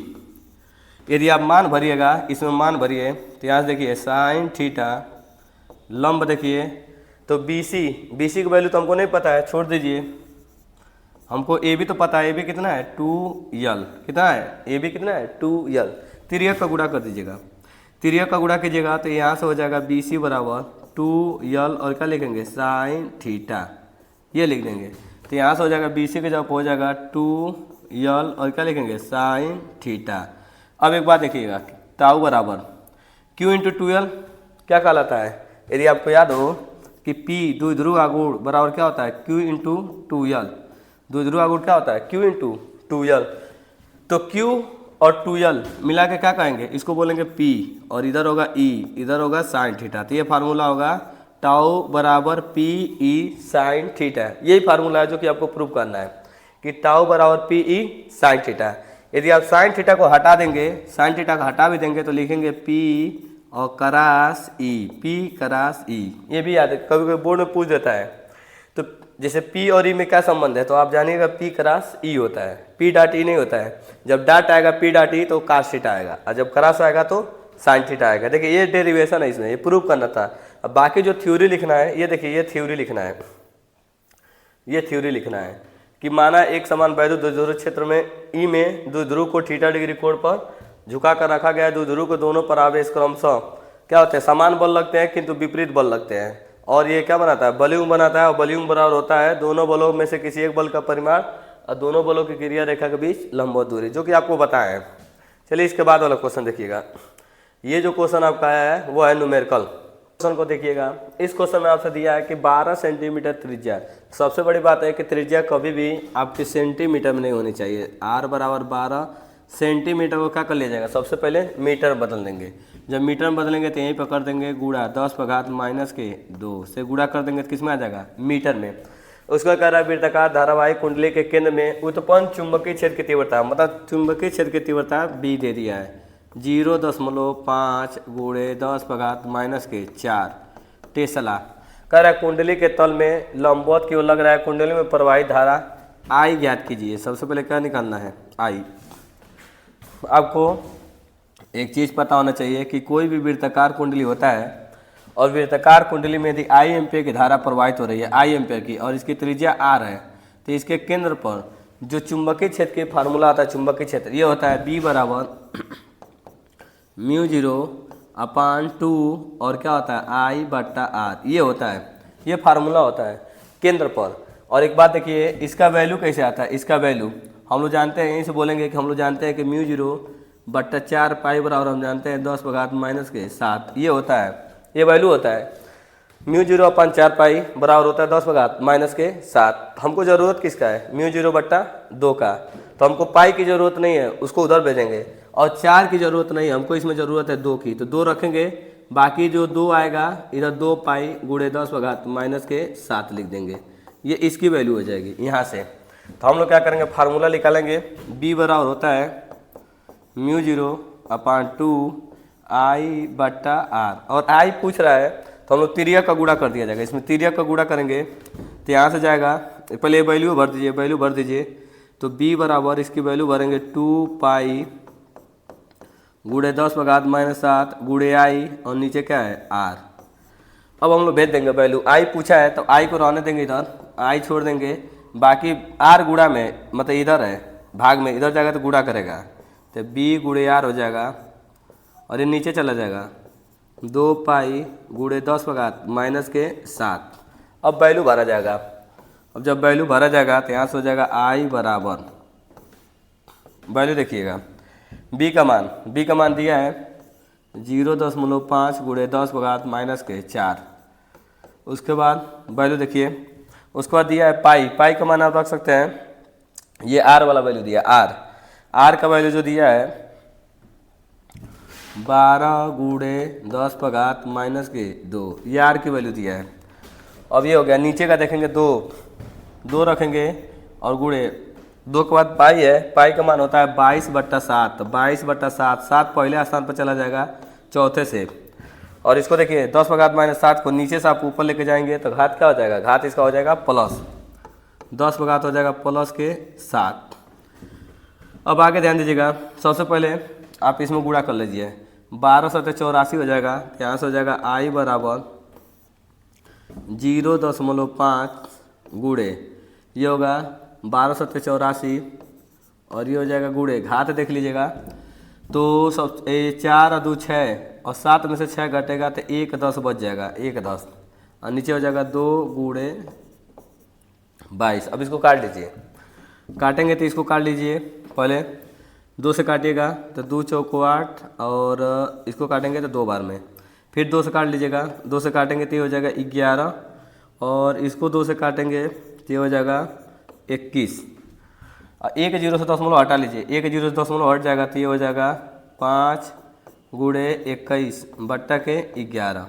यदि आप मान भरिएगा, इसमें मान भरिए तो यहाँ से देखिए साइन थीटा लंब देखिए तो BC की वैल्यू तो हमको नहीं पता है, छोड़ दीजिए। हमको AB तो पता है, AB कितना है 2l, कितना है AB कितना है 2l। तिर्यक का गुणा कर दीजिएगा, तिर्यक का गुणा कीजिएगा तो यहाँ से हो जाएगा BC बराबर 2l और क्या लिखेंगे साइन थीटा, ये लिख देंगे। तो यहाँ से हो जाएगा BC के जब हो जाएगा 2l और क्या लिखेंगे साइन थीटा। अब एक बात देखिएगा, टाउ बराबर Q इंटू 2l क्या कहलाता है, यदि आपको याद हो कि P द्विध्रुव आघूर्ण बराबर क्या होता है Q इंटू 2l, द्विध्रुव आघूर्ण क्या होता है Q इंटू 2l। तो Q और 2l मिला के क्या कहेंगे, इसको बोलेंगे P और इधर होगा E, इधर होगा साइन थीटा। तो ये फार्मूला होगा टाउ बराबर PE साइन थीटा। यही फार्मूला है जो कि आपको प्रूव करना है कि टाउ बराबर PE साइन थीटा। यदि आप साइन थीटा को हटा देंगे, साइन थीटा को हटा भी देंगे तो लिखेंगे P और करास E, P करास E। ये भी याद है, कभी कभी बोर्ड में पूछ देता है। तो जैसे P और E में क्या संबंध है तो आप जानिएगा P करास E होता है, P डॉट E नहीं होता है। जब डॉट आएगा P डॉट E तो कास थीटा आएगा और जब करास आएगा तो साइन थीटा आएगा। देखिए ये डेरिवेशन है, इसमें ये प्रूव करना था। अब बाकी जो थ्योरी लिखना है, ये देखिए ये थ्योरी लिखना है, ये थ्योरी लिखना है कि माना एक समान वैद्युत द्विध्रुव क्षेत्र में E में द्विध्रुव को थीटा डिग्री कोण पर झुका कर रखा गया है। द्विध्रुव के दोनों पर आवेश क्रमशः क्या होते हैं, समान बल लगते हैं किंतु विपरीत बल लगते हैं। और ये क्या बनाता है, बलयुग्म बनाता है और बलयुग्म बराबर होता है दोनों बलों में से किसी एक बल का परिमाण और दोनों बलों की क्रिया रेखा के बीच लंबवत दूरी, जो कि आपको बताया है। चलिए इसके बाद वाला क्वेश्चन देखिएगा। ये जो क्वेश्चन आपका आया है वो है न्यूमेरिकल। क्वेश्चन को देखिएगा, इस क्वेश्चन में आपसे दिया है कि 12 सेंटीमीटर त्रिज्या। सबसे बड़ी बात है कि त्रिज्या कभी भी आपके सेंटीमीटर में नहीं होनी चाहिए। r बराबर 12 सेंटीमीटर को क्या कर लिया जाएगा, सबसे पहले मीटर बदल देंगे। जब मीटर में बदलेंगे तो यहीं पर कर देंगे गुणा 10⁻⁻2 से गुणा कर देंगे तो किस में आ जाएगा, मीटर में। उसका कह रहा है वृत्ताकार धारावाहिक कुंडली के केंद्र में उत्पन्न चुंबकीय क्षेत्र की तीव्रता, मतलब चुंबकीय क्षेत्र की तीव्रता B दे दिया है 0.5 गुणे 10⁻⁻4 टेस्ला। कह रहा है कुंडली के तल में लंबवत की ओर लग रहा है, कुंडली में प्रवाहित धारा I ज्ञात कीजिए। सबसे पहले क्या निकालना है, I। आपको एक चीज़ पता होना चाहिए कि कोई भी वृत्ताकार कुंडली होता है और वृत्ताकार कुंडली में यदि I एम्पीयर की धारा प्रवाहित हो रही है, I एम्पीयर की, और इसकी त्रिज्या R है, तो इसके केंद्र पर जो चुंबकीय क्षेत्र की फार्मूला आता है, चुंबकीय क्षेत्र ये होता है B बराबर μ0/2 और क्या होता है I/R, ये होता है, ये फार्मूला होता है केंद्र पर। और एक बात देखिए, इसका वैल्यू कैसे आता है, इसका वैल्यू हम लोग जानते हैं, यहीं से बोलेंगे कि हम लोग जानते हैं कि μ0/4 पाई बराबर हम जानते हैं 10⁻⁻7, ये होता है, ये वैल्यू होता है। μ0/4 पाई बराबर होता है 10⁻⁻7। हमको ज़रूरत किसका है, μ0/2 का, तो हमको पाई की ज़रूरत नहीं है, उसको उधर भेजेंगे। और 4 की ज़रूरत नहीं है, हमको इसमें ज़रूरत है 2 की, तो 2 रखेंगे। बाकी जो 2 आएगा इधर 2 पाई गुणे 10⁻⁻7 लिख देंगे, ये इसकी वैल्यू हो जाएगी यहाँ से। तो हम लोग क्या करेंगे, फार्मूला निकालेंगे। B बराबर होता है μ0/2 I/R, और I पूछ रहा है तो हम लोग तिर्यक का गुणा कर दिया जाएगा। इसमें तिर्यक का गुणा करेंगे तो यहाँ से जाएगा, पहले वैल्यू भर दीजिए, वैल्यू भर दीजिए। तो B बराबर इसकी वैल्यू भरेंगे 2 पाई गुणे 10⁻⁻7 गुणे I और नीचे क्या है R। अब हम लोग भेज देंगे वैल्यू, I पूछा है तो I को रहने देंगे, इधर I छोड़ देंगे, बाकी R गुणा में, मतलब इधर है भाग में, इधर जाएगा तो गुणा करेगा तो B गुणे R हो जाएगा और ये नीचे चला जाएगा 2 पाई गुणे 10 का घात माइनस के 7। अब वैल्यू भरा जाएगा। अब जब वैल्यू भरा जाएगा तो यहाँ से हो जाएगा आई बराबर, वैल्यू देखिएगा बी का मान दिया है 0.5 गुणे 10 का घात माइनस के 4। उसके बाद वैल्यू देखिए, उसके बाद दिया है पाई का मान आप रख सकते हैं, ये आर वाला वैल्यू दिया आर का वैल्यू जो दिया है 12 गुणे 10 का घात माइनस के 2, ये आर की वैल्यू दिया है। अब ये हो गया, नीचे का देखेंगे 2 रखेंगे और गुणे 2 के बाद पाई है, पाई का मान होता है 22/7, 22/7, 7 पहले स्थान पर चला जाएगा चौथे से। और इसको देखिए 10 का घात माइनस 7 को नीचे से आप ऊपर लेके जाएंगे तो घात क्या हो जाएगा, घात इसका हो जाएगा प्लस 10 का घात हो जाएगा प्लस के 7। अब आगे ध्यान दीजिएगा, सबसे पहले आप इसमें गुणा कर लीजिए, 12 सत्ते 84 हो जाएगा, यहाँ से हो जाएगा आई बराबर 0.5 गुणे, ये होगा 12 सत्ते 84 और ये हो जाएगा गुणे, घात देख लीजिएगा तो सब 4 और 2 6 और 7 में से 6 घटेगा तो 1 10 बच जाएगा, 1 10 और नीचे हो जाएगा 2 गुणे 22। अब इसको काट लीजिए, काटेंगे तो इसको काट लीजिए, पहले 2 से काटिएगा तो 2 चौको 8 और इसको काटेंगे तो 2 बार में, फिर 2 से काट लीजिएगा, 2 से काटेंगे तो ये हो जाएगा 11 और इसको 2 से काटेंगे तो ये हो जाएगा 21 और 1 0 से 10 हटा लीजिए, 1 0 से 10 हट जाएगा तो ये हो जाएगा 5 गुणे 21 बट्टा के 11,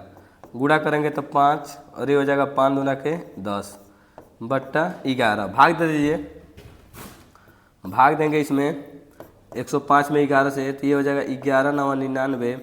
गुणा करेंगे तो 5 और ये हो जाएगा 5 दूना के 10 बट्टा 11, भाग दे दीजिए, भाग देंगे इसमें 105 में 11 से तो ये हो जाएगा 11 9 99।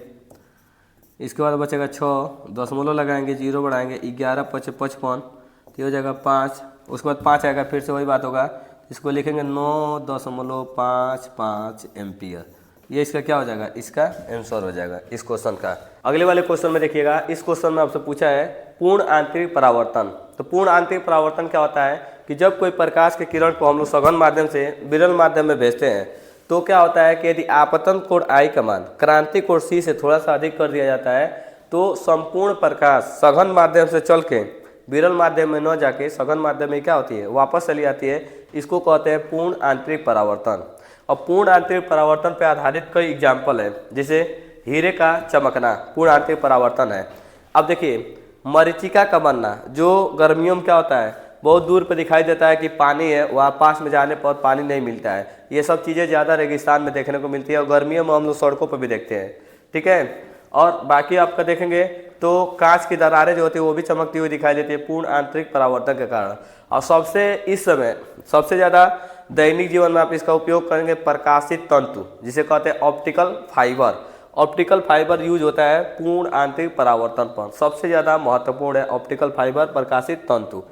इसके बाद बचेगा 6, दशमलव लगाएंगे, 0 बढ़ाएंगे, 11 5 55 तो ये हो जाएगा 5। उसके बाद 5 आएगा, फिर से वही बात होगा, इसको लिखेंगे 9.55 एम्पियर। ये इसका क्या हो जाएगा, इसका आंसर हो जाएगा इस क्वेश्चन का। अगले वाले क्वेश्चन में देखिएगा, इस क्वेश्चन में आपसे पूछा है पूर्ण आंतरिक परावर्तन। तो पूर्ण आंतरिक परावर्तन क्या होता है कि जब कोई प्रकाश के किरण को हम लोग सघन माध्यम से विरल माध्यम में भेजते हैं तो क्या होता है कि यदि आपतन कोण आई का मान क्रांति कोण सी से थोड़ा सा अधिक कर दिया जाता है तो संपूर्ण प्रकाश सघन माध्यम से चल के विरल माध्यम में न जाके सघन माध्यम में क्या होती है, वापस चली आती है। इसको कहते हैं पूर्ण आंतरिक परावर्तन। और पूर्ण आंतरिक परावर्तन पर आधारित कई एग्जाम्पल है, जैसे हीरे का चमकना पूर्ण आंतरिक परावर्तन है। अब देखिए मरीचिका का बनना, जो गर्मियों में क्या होता है बहुत दूर पे दिखाई देता है कि पानी है, वहाँ पास में जाने पर पानी नहीं मिलता है। ये सब चीज़ें ज़्यादा रेगिस्तान में देखने को मिलती है और गर्मियों में हम लोग सड़कों पर भी देखते हैं, ठीक है। और बाकी आपका देखेंगे तो कांच की दरारें जो होती है वो भी चमकती हुई दिखाई देती है पूर्ण आंतरिक परावर्तन के कारण। और सबसे इस समय सबसे ज़्यादा दैनिक जीवन में आप इसका उपयोग करेंगे प्रकाशित तंतु, जिसे कहते हैं optical fibre. Optical fibre use होता है पूर्ण आंतरिक परावर्तन पर, सबसे ज़्यादा महत्वपूर्ण है ऑप्टिकल फाइबर प्रकाशित तंतु।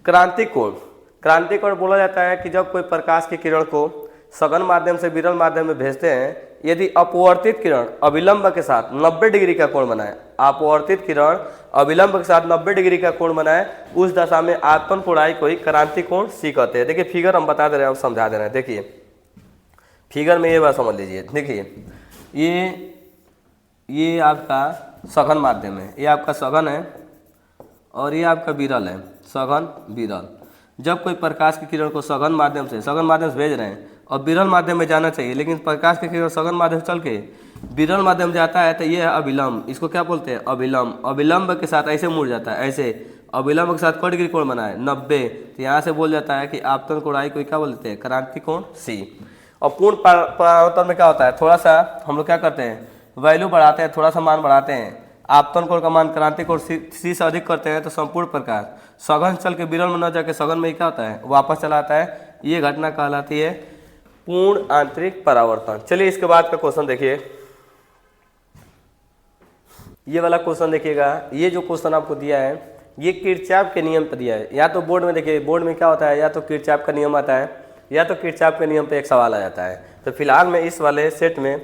क्रांति कोण बोला जाता है कि जब कोई प्रकाश की किरण को सघन माध्यम से विरल माध्यम में भेजते हैं, यदि अपवर्तित किरण अविलंब के साथ 90 डिग्री का कोण बनाए, अपवर्तित किरण अविलंब के साथ 90 डिग्री का कोण बनाए, उस दशा में आपतन कोणाई को ही क्रांति कोण सी कहते हैं। देखिए फिगर हम बता दे रहे हैं, हम समझा दे रहे हैं। देखिए फिगर में ये बात समझ लीजिए, देखिए ये आपका सघन माध्यम है, ये आपका सघन है और ये आपका विरल है, सघन विरल। जब कोई प्रकाश की किरण को सघन माध्यम से भेज रहे हैं और विरल माध्यम में जाना चाहिए, लेकिन प्रकाश की किरण सघन माध्यम से चल के विरल माध्यम जाता है तो ये है अविलंब। इसको क्या बोलते हैं, अविलंब। अविलंब के साथ ऐसे मुड़ जाता है, ऐसे अविलंब के साथ कौन डिग्री कोण बना है 90, तो यहाँ से बोल जाता है कि आपतन कोणाई को क्या बोलते हैं, क्रांति कोण सी। और पूर्ण परावर्तन में क्या होता है, थोड़ा सा हम लोग क्या करते हैं वैल्यू बढ़ाते हैं, थोड़ा सा मान बढ़ाते हैं, आपतन कोण का मान क्रांति कोण सी से अधिक करते हैं तो संपूर्ण प्रकाश सघन चल के विरल में न जाके सघन में क्या होता है वापस चला आता है। ये घटना कहलाती है पूर्ण आंतरिक परावर्तन। चलिए इसके बाद का क्वेश्चन देखिए, ये वाला क्वेश्चन देखिएगा। ये जो क्वेश्चन आपको दिया है ये किरचॉफ के नियम पर दिया है। या तो बोर्ड में देखिए, बोर्ड में क्या होता है, या तो किरचॉफ का नियम आता है या तो किरचॉफ के नियम पे एक सवाल आ जाता है। तो फिलहाल में इस वाले सेट में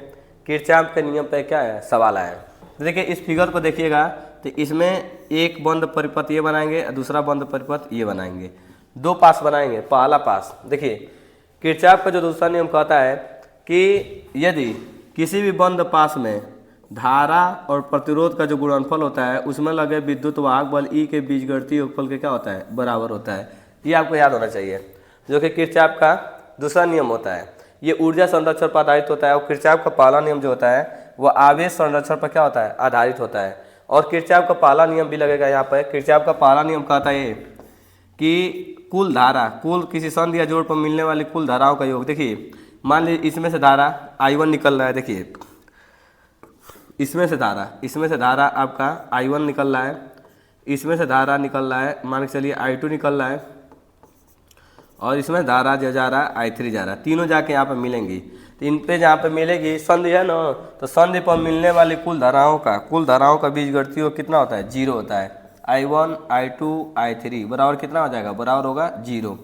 किरचॉफ के नियम पे क्या है सवाल आया है। तो देखिए इस फिगर को देखिएगा तो इसमें एक बंद परिपथ ये बनाएंगे और दूसरा बंद परिपथ ये बनाएंगे, दो पास बनाएंगे। पहला पास देखिए किरचॉफ का जो दूसरा नियम कहता है कि यदि किसी भी बंद पास में धारा और प्रतिरोध का जो गुणनफल होता है उसमें लगे विद्युत वाहक बल ई के बीजगणितीय योगफल के क्या होता है, बराबर होता है। ये आपको याद होना चाहिए, जो कि किरचॉफ का दूसरा नियम होता है। ये ऊर्जा संरक्षण पर आधारित होता है और किरचॉफ का पहला नियम जो होता है वह आवेश संरक्षण पर क्या होता है, आधारित होता है। और किरचॉफ का पहला नियम भी लगेगा यहाँ पर। किरचॉफ का पहला नियम कहता है ये कि कुल धारा, कुल किसी संधि या जोड़ पर मिलने वाली कुल धाराओं का योग। देखिए मान लीजिए इसमें से धारा I1 निकल रहा है, देखिए इसमें से धारा आपका I1 निकल रहा है, इसमें से धारा निकल रहा है मान के चलिए I2 निकल रहा है, और इसमें धारा जो जा रहा है I3 जा रहा है। तीनों जाके यहाँ पर मिलेंगी, तो इन पे जहाँ पे मिलेगी संधि है ना, तो संधि पर मिलने वाली कुल धाराओं का बीजगणितीय योग कितना होता है, 0 होता है। I1 I2 I3 बराबर कितना हो जाएगा, बराबर होगा 0,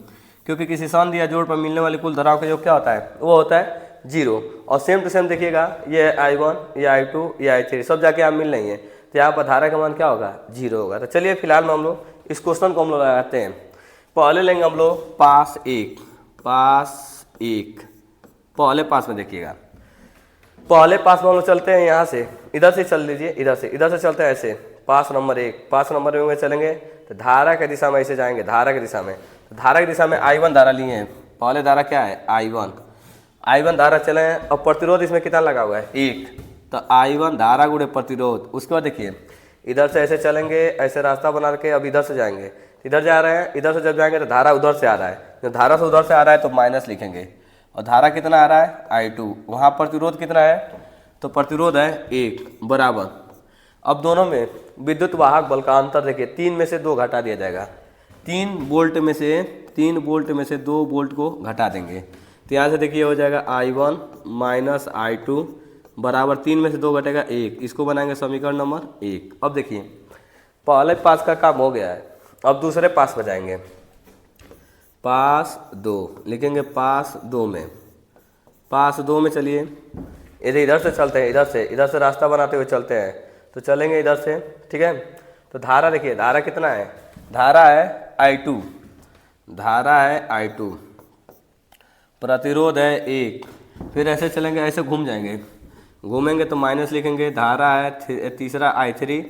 क्योंकि किसी संधि या जोड़ पर मिलने वाली कुल धाराओं का योग क्या होता है, वो होता है 0। और सेम टू सेम देखिएगा, ये I1 ये I2 ये I3 सब जाके आप मिल रही हैं, तो यहाँ पर धारा का मान क्या होगा, 0 होगा। तो चलिए फिलहाल में हम लोग इस क्वेश्चन को हम लोग लगाते हैं। पहले लेंगे हम लोग पास एक, पहले पास में देखिएगा, पहले पास में हम लोग चलते हैं यहाँ से, इधर से चल लीजिए, इधर से चलते हैं ऐसे। पास नंबर 1 में चलेंगे तो धारा की दिशा में ऐसे जाएंगे, धारा की दिशा में, तो धारा की दिशा में I1 धारा लिए हैं। पहले धारा क्या है, I1 धारा चले हैं, और प्रतिरोध इसमें कितना लगा हुआ है, 1, तो I1 धारा गुणे प्रतिरोध। उसके बाद देखिए इधर से ऐसे चलेंगे, ऐसे रास्ता बना के अब इधर से जाएंगे, इधर जा रहे हैं, इधर से जब जाएंगे तो धारा उधर से आ रहा है, जब धारा से उधर से आ रहा है तो माइनस लिखेंगे, और धारा कितना आ रहा है I2, वहाँ प्रतिरोध कितना है, तो प्रतिरोध है 1 बराबर। अब दोनों में विद्युत वाहक बल का अंतर देखिए, 3 में से 2 घटा दिया जाएगा, 3 वोल्ट में से 2 वोल्ट को घटा देंगे, तो यहाँ से देखिए हो जाएगा I1 माइनस I2 बराबर 3 में से 2 घटेगा 1, इसको बनाएंगे समीकरण नंबर 1। अब देखिए पहले पास का काम हो गया है, अब दूसरे पास में जाएंगे, पास 2 लिखेंगे, पास 2 में चलिए, इधर से चलते हैं, इधर से रास्ता बनाते हुए चलते हैं, तो चलेंगे इधर से, ठीक है। तो धारा देखिए, धारा कितना है, धारा है I2, प्रतिरोध है 1, फिर ऐसे चलेंगे, ऐसे घूमेंगे तो माइनस लिखेंगे, धारा है तीसरा I3,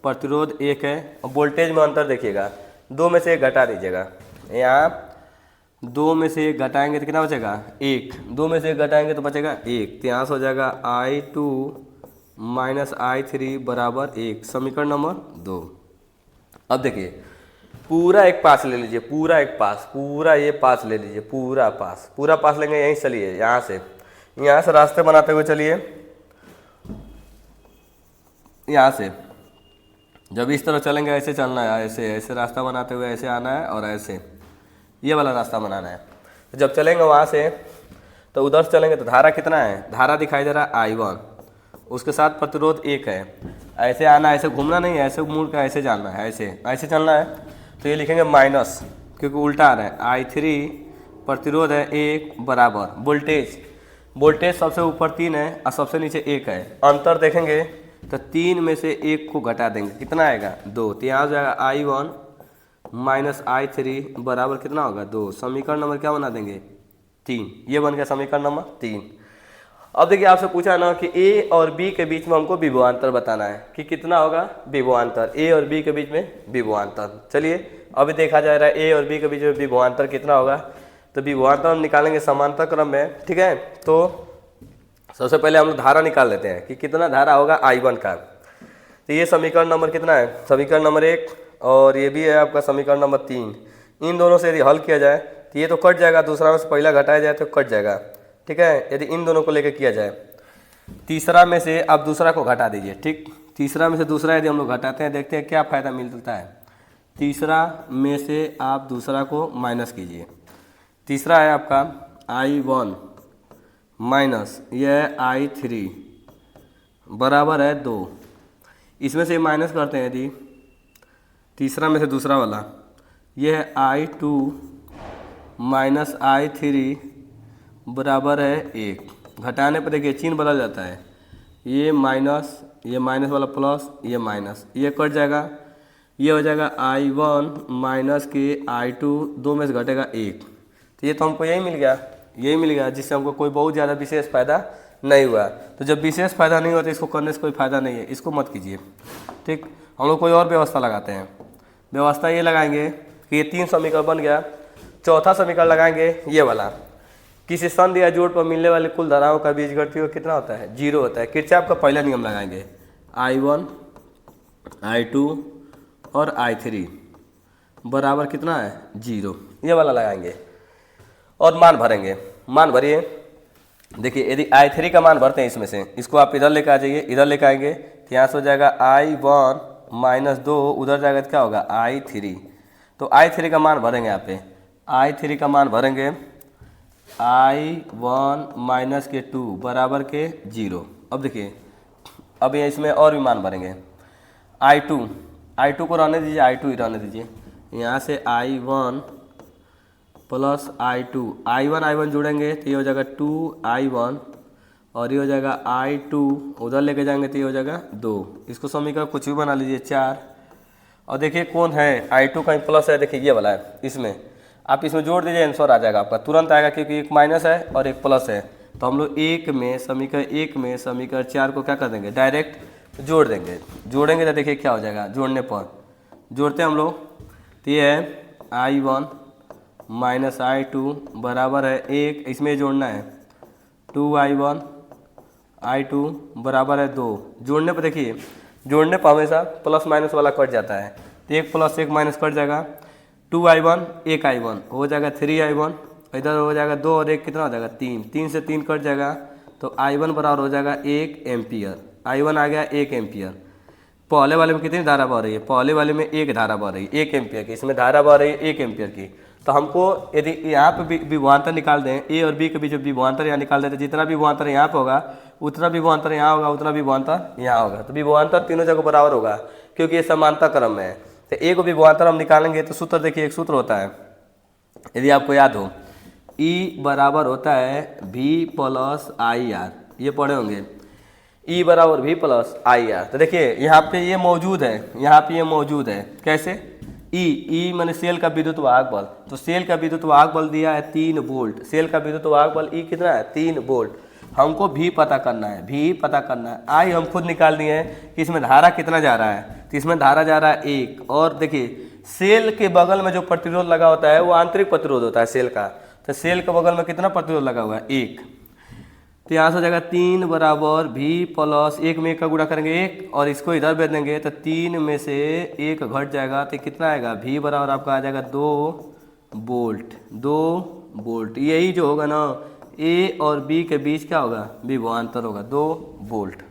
प्रतिरोध 1 है, और वोल्टेज में अंतर देखिएगा, 2 में से 1 घटा दीजिएगा, यहाँ 2 में से 1 घटाएंगे तो कितना बचेगा, 1, 2 में से 1 घटाएंगे तो बचेगा 1, तो यहाँ से हो जाएगा I2 माइनस I3 बराबर 1, समीकरण नंबर 2। अब देखिए पूरा एक पास ले लीजिए, पूरा ये पास ले लीजिए, पूरा पास लेंगे, यहीं चलिए, यहाँ से रास्ते बनाते हुए चलिए, यहाँ से जब इस तरह चलेंगे ऐसे चलना है, ऐसे रास्ता बनाते हुए ऐसे आना है, और ऐसे ये वाला रास्ता बनाना है। तो जब चलेंगे वहाँ से तो उधर से चलेंगे तो धारा कितना है, धारा दिखाई दे रहा है I1, उसके साथ प्रतिरोध 1 है, ऐसे आना, ऐसे घूमना नहीं है, ऐसे मुड़ कर ऐसे जाना है, ऐसे चलना है, तो ये लिखेंगे माइनस, क्योंकि उल्टा आ रहा है, I3 प्रतिरोध है 1 बराबर वोल्टेज सबसे ऊपर 3 है और सबसे नीचे 1 है, अंतर देखेंगे तो 3 में से 1 को घटा देंगे, कितना आएगा 2, तो यहाँ हो जाएगा I1 माइनस I3 बराबर कितना होगा 2, समीकरण नंबर क्या बना देंगे 3, ये बन गया समीकरण नंबर 3। अब देखिए आपसे पूछा ना कि A और B के बीच में हमको विभवांतर बताना है कि कितना होगा विभवांतर, A और B के बीच में विभवांतर। चलिए अभी देखा जा रहा है A और B के बीच में विभवांतर कितना होगा, तो विभवांतर हम निकालेंगे समांतर क्रम में, ठीक है। तो सबसे पहले हम लोग धारा निकाल लेते हैं कि कितना धारा होगा I1 का, तो ये समीकरण नंबर कितना है, समीकरण नंबर 1, और ये भी है आपका समीकरण नंबर 3। इन दोनों से यदि हल किया जाए तो ये तो कट जाएगा, दूसरा में से पहला घटाया जाए तो कट जाएगा, ठीक है। यदि इन दोनों को लेकर किया जाए, तीसरा में से आप दूसरा को घटा दीजिए, ठीक, तीसरा में से दूसरा यदि हम लोग घटाते हैं, देखते हैं क्या फ़ायदा मिलता है। तीसरा में से आप दूसरा को माइनस कीजिए, तीसरा है आपका I1 माइनस यह I3 बराबर है 2, इसमें से माइनस करते हैं यदि, तीसरा में से दूसरा वाला यह है I2 माइनस I3 बराबर है 1, घटाने पर देखिए चिन्ह बदल जाता है, ये माइनस वाला प्लस, ये माइनस, ये कट जाएगा, ये हो जाएगा I1 माइनस के I2, 2 में से घटेगा 1, तो ये तो हमको यही मिल गया जिससे हमको कोई बहुत ज़्यादा विशेष फायदा नहीं हुआ। तो जब विशेष फायदा नहीं होता इसको करने से कोई फायदा नहीं है, इसको मत कीजिए। ठीक, हम लोग कोई और व्यवस्था लगाते हैं। व्यवस्था ये लगाएंगे कि ये 3 समीकरण बन गया। चौथा समीकरण लगाएंगे ये वाला, किसी संधि या जोड़ पर मिलने वाली कुल धाराओं का बीजगणितीय कितना होता है, 0 होता है। किरचॉफ का पहला नियम लगाएंगे, I1 I2 और I3 बराबर कितना है 0, ये वाला लगाएंगे और मान भरेंगे। मान भरिए, देखिए यदि I3 का मान भरते हैं इसमें से, इसको आप इधर लेकर आ जाइए, इधर लेकर आएंगे तो यहाँ से हो जाएगा I1 माइनस 2, उधर जाएगा तो क्या होगा I3। तो I3 का मान भरेंगे यहाँ पे, I3 का मान भरेंगे I1 माइनस के 2 बराबर के 0। अब देखिए, अब ये इसमें और भी मान भरेंगे। I2 को रहने दीजिए, I2 ही रहने दीजिए। यहाँ से I1 प्लस I1 जोड़ेंगे तो ये हो जाएगा 2I1 और ये हो जाएगा I2, उधर लेके जाएंगे तो ये हो जाएगा 2। इसको समीकरण कुछ भी बना लीजिए 4। और देखिए कौन है I2 का प्लस है, देखिए ये वाला है, इसमें आप इसमें जोड़ दीजिए, आंसर आ जाएगा आपका, तुरंत आएगा क्योंकि एक माइनस है और एक प्लस है। तो हम लोग समीकरण 1 में समीकरण 4 को क्या कर देंगे, डायरेक्ट जोड़ देंगे। जोड़ेंगे तो देखिए क्या हो जाएगा, जोड़ने पर जोड़ते हैं हम लोग तो ये है I1 माइनस I2 बराबर है 1, इसमें जोड़ना है 2I1 I2 बराबर है 2। जोड़ने पर देखिए, जोड़ने पर हमेशा प्लस माइनस वाला कट जाता है, तो 1 प्लस 1 माइनस कट जाएगा, 2I1 1I1 हो जाएगा 3I1, इधर हो जाएगा 2 और 1 कितना हो जाएगा 3, 3 से 3 कट जाएगा तो I1 बराबर हो जाएगा 1 एम्पियर। I1 आ गया 1 एम्पियर। पहले वाले में कितनी धारा बह रही है, पहले वाले में 1 धारा बह रही है 1 एम्पियर की, इसमें धारा बह रही है 1 एम्पियर की। तो हमको यदि यहाँ पे विभवांतर निकाल दें, ए और बी के बीच विभवांतर यहाँ निकाल दें, तो जितना विभवांतर यहाँ पे होगा उतना विभवांतर यहाँ होगा, उतना विभवांतर यहाँ होगा। तो विभवांतर तीनों जगह बराबर होगा क्योंकि ये समानता क्रम में है। तो ए को विभवांतर हम निकालेंगे तो सूत्र देखिए, एक सूत्र होता है यदि आपको याद हो, E बराबर होता है V प्लस IR, ये पढ़े होंगे, E बराबर V प्लस IR। तो देखिए यहाँ पे ये मौजूद है, यहाँ पे ये मौजूद है, कैसे E मैंने सेल का विद्युत वाहक बल, तो सेल का विद्युत वाहक बल दिया है 3 वोल्ट, सेल का विद्युत वाहक बल E कितना है 3 वोल्ट। हमको V पता करना है, V पता करना है। I हम खुद निकाल दिए हैं कि इसमें धारा कितना जा रहा है, तो इसमें धारा जा रहा है 1। और देखिए सेल के बगल में जो प्रतिरोध लगा होता है वो आंतरिक प्रतिरोध होता है सेल का, तो सेल के बगल में कितना प्रतिरोध लगा हुआ है 1। तो यहाँ से हो जाएगा 3 बराबर V प्लस 1 में 1 का गुणा करेंगे 1 और इसको इधर भेज देंगे तो 3 में से 1 घट जाएगा तो कितना आएगा, V बराबर आपका आ जाएगा 2 वोल्ट। 2 वोल्ट यही जो होगा ना A और B के बीच क्या होगा, विभवांतर होगा 2 वोल्ट।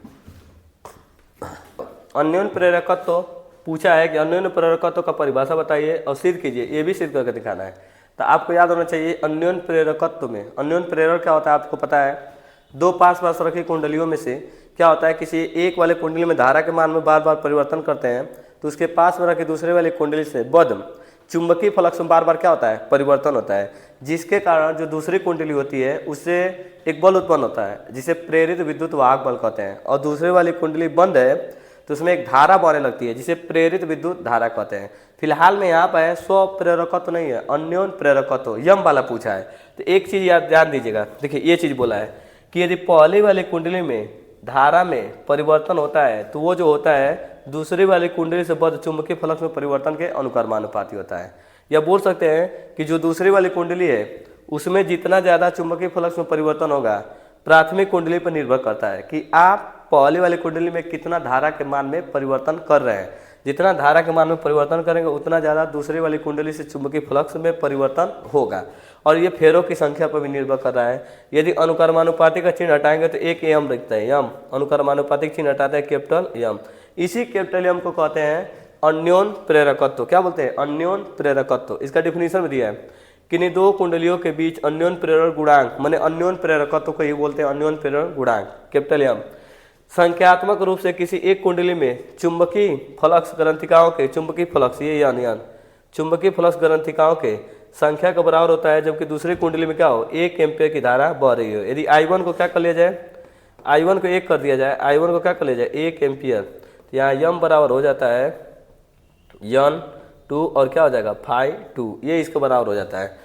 अन्योन्य प्रेरकत्व तो पूछा है कि अन्योन्य प्रेरकत्व का परिभाषा बताइए और सिद्ध कीजिए, ये भी सिद्ध करके दिखाना है। तो आपको याद होना चाहिए अन्योन्य प्रेरकत्व में, अन्योन्य प्रेरक क्या होता है आपको पता है, 2 पास रखी कुंडलियों में से क्या होता है, किसी एक वाले कुंडली में धारा के मान में बार बार परिवर्तन करते हैं तो उसके पास में रखी दूसरे वाली कुंडली से बद्ध चुंबकीय फ्लक्स में बार बार क्या होता है, परिवर्तन होता है, जिसके कारण जो दूसरी कुंडली होती है उससे एक बल उत्पन्न होता है जिसे प्रेरित विद्युत वाहक बल कहते हैं। और दूसरे वाली कुंडली बंद है तो उसमें एक धारा बहने लगती है जिसे प्रेरित विद्युत धारा कहते हैं। फिलहाल में यहाँ पर स्व प्रेरकत्व नहीं है, अन्योन्य प्रेरकत्व यम वाला पूछा है। तो एक चीज़ याद ध्यान दीजिएगा, देखिए ये चीज़ बोला है कि यदि पहले वाली कुंडली में धारा में परिवर्तन होता है तो वो जो होता है दूसरी वाली कुंडली से बद्ध चुंबकीय फ्लक्स में परिवर्तन के अनुकर्मानुपाती होता है। या बोल सकते हैं कि जो दूसरी वाली कुंडली है उसमें जितना ज़्यादा चुंबकीय फ्लक्स में परिवर्तन होगा प्राथमिक कुंडली पर निर्भर करता है कि आप पहले वाली कुंडली में कितना धारा के मान में परिवर्तन कर रहे हैं। जितना धारा के मान में परिवर्तन करेंगे उतना ज़्यादा दूसरी वाली कुंडली से चुंबकीय फ्लक्स में परिवर्तन होगा। और ये फेरों की संख्या पर भी निर्भर कर रहा है। यदि अनुकर्मानुपाती का चिन्ह हटाएंगे तो एक यम दिखता है, यम अनुकर्मानुपाती चिन्ह हटाते हैं कैपिटल यम। इसी कैपिटल यम को कहते हैं अन्योन्य प्रेरकत्व। क्या बोलते हैं, अन्योन्य प्रेरकत्व। इसका डिफिनीशन भी दिया है, किन्हीं 2 कुंडलियों के बीच अन्योन्य प्रेरण गुणांक, माने अन्योन्य प्रेरकत्व को ही बोलते हैं अन्योन्य प्रेरण गुणांक, कैपिटल यम। संख्यात्मक रूप से किसी एक कुंडली में चुंबकीय फ्लक्स ग्रंथिकाओं के, चुंबकीय फ्लक्स ये यान चुंबकीय फ्लक्स ग्रंथिकाओं के संख्या का बराबर होता है, जबकि दूसरी कुंडली में क्या हो 1 एम्पियर की धारा बह रही हो। यदि I1 को क्या कर लिया जाए, I1 को 1 कर दिया जाए, I1 को क्या कर लिया जाए 1 एम्पियर, तो यहाँ यम बराबर हो जाता है यन 2 और क्या हो जाएगा फाई 2, ये इसको बराबर हो जाता है।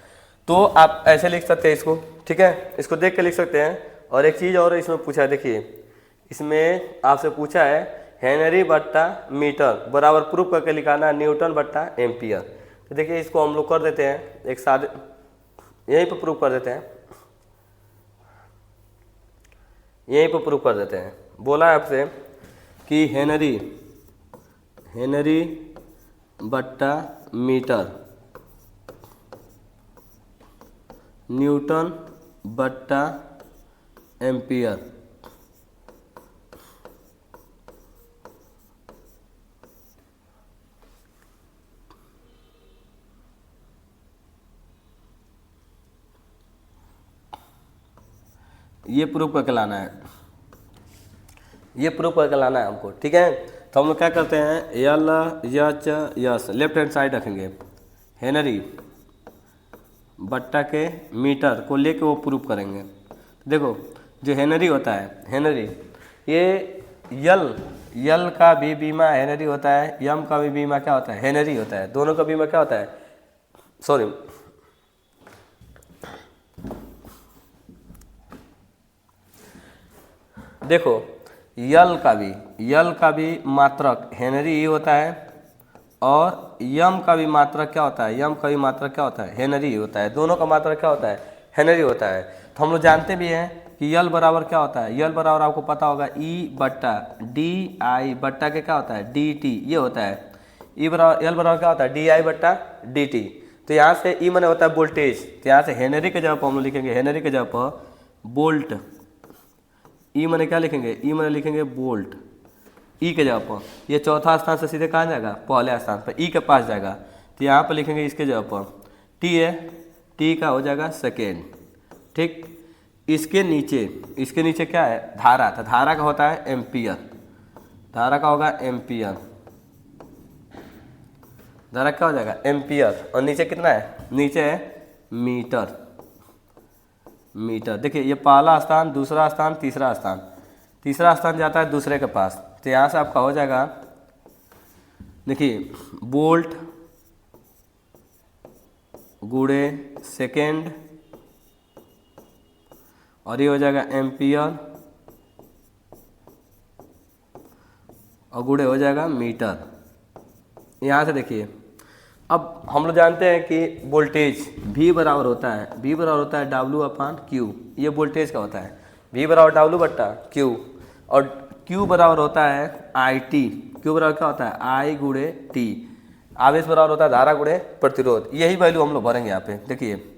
तो आप ऐसे लिख सकते हैं इसको, ठीक है, इसको देख के लिख सकते हैं और एक चीज़ और इसमें पूछा है, देखिए इसमें आपसे पूछा है हेनरी बट्टा मीटर बराबर प्रूफ करके लिखाना है न्यूटन बट्टा एम्पियर। तो देखिए इसको हम लोग कर देते हैं एक सादे, यहीं पर प्रूफ कर देते हैं, यहीं पर प्रूफ कर देते हैं। बोला है आपसे कि हेनरी बट्टा मीटर न्यूटन बट्टा एम्पियर। ये प्रूफ करके लाना है, ये प्रूफ करके लाना है हमको, ठीक है। तो हम लोग क्या करते हैं, L H S left hand side रखेंगे, हेनरी बट्टा के मीटर को लेके वो प्रूफ करेंगे। देखो जो हेनरी होता है, हेनरी ये यल का भी बीमा हेनरी होता है, यम का भी बीमा क्या होता है, हेनरी होता है। दोनों का बीमा क्या होता है, सॉरी देखो यल का भी मात्रक हेनरी ही होता है और यम का भी मात्रक क्या होता है, यम का भी मात्रक क्या होता है, हेनरी होता है। दोनों का मात्रक क्या होता है, हेनरी होता है। तो हम लोग जानते भी हैं कि यल बराबर क्या होता है, यल बराबर आपको पता होगा ई बट्टा डी आई बट्टा के क्या होता है, डी टी, ये होता है। ई बराबर यल बराबर क्या होता है, डी आई बट्टा डी टी। तो यहाँ से ई माने होता है वोल्टेज, तो यहाँ से हेनरी के जगह पर हम लोग लिखेंगे, हेनरी के जगह पर वोल्ट। ई माने क्या लिखेंगे, ई माने लिखेंगे वोल्ट, ई के जगह पर। ये चौथा स्थान से सीधे कहाँ जाएगा, पहले स्थान पर, ई के पास जाएगा। तो यहाँ पर लिखेंगे इसके जगह पर टी है, टी का हो जाएगा सेकेंड, ठीक। इसके नीचे क्या है, धारा। तो धारा का होता है एम्पियर, धारा का होगा एम्पियर, धारा क्या हो जाएगा एम्पियर। और नीचे कितना है, नीचे है मीटर, मीटर। देखिए ये पहला स्थान, दूसरा स्थान, तीसरा स्थान, तीसरा स्थान जाता है दूसरे के पास। तो यहाँ से आपका हो जाएगा, देखिए वोल्ट गुणे सेकेंड, और ये हो जाएगा एम्पियर, और गुणे हो जाएगा मीटर। यहाँ से देखिए अब हम लोग जानते हैं कि वोल्टेज V बराबर होता है, V बराबर होता है W/Q। ये वोल्टेज का होता है, V बराबर W/Q, और Q बराबर होता है IT। Q बराबर क्या होता है, I गुणे T। आवेश बराबर होता है धारा गुणे प्रतिरोध। यही वैल्यू हम लोग भरेंगे यहाँ पे। देखिए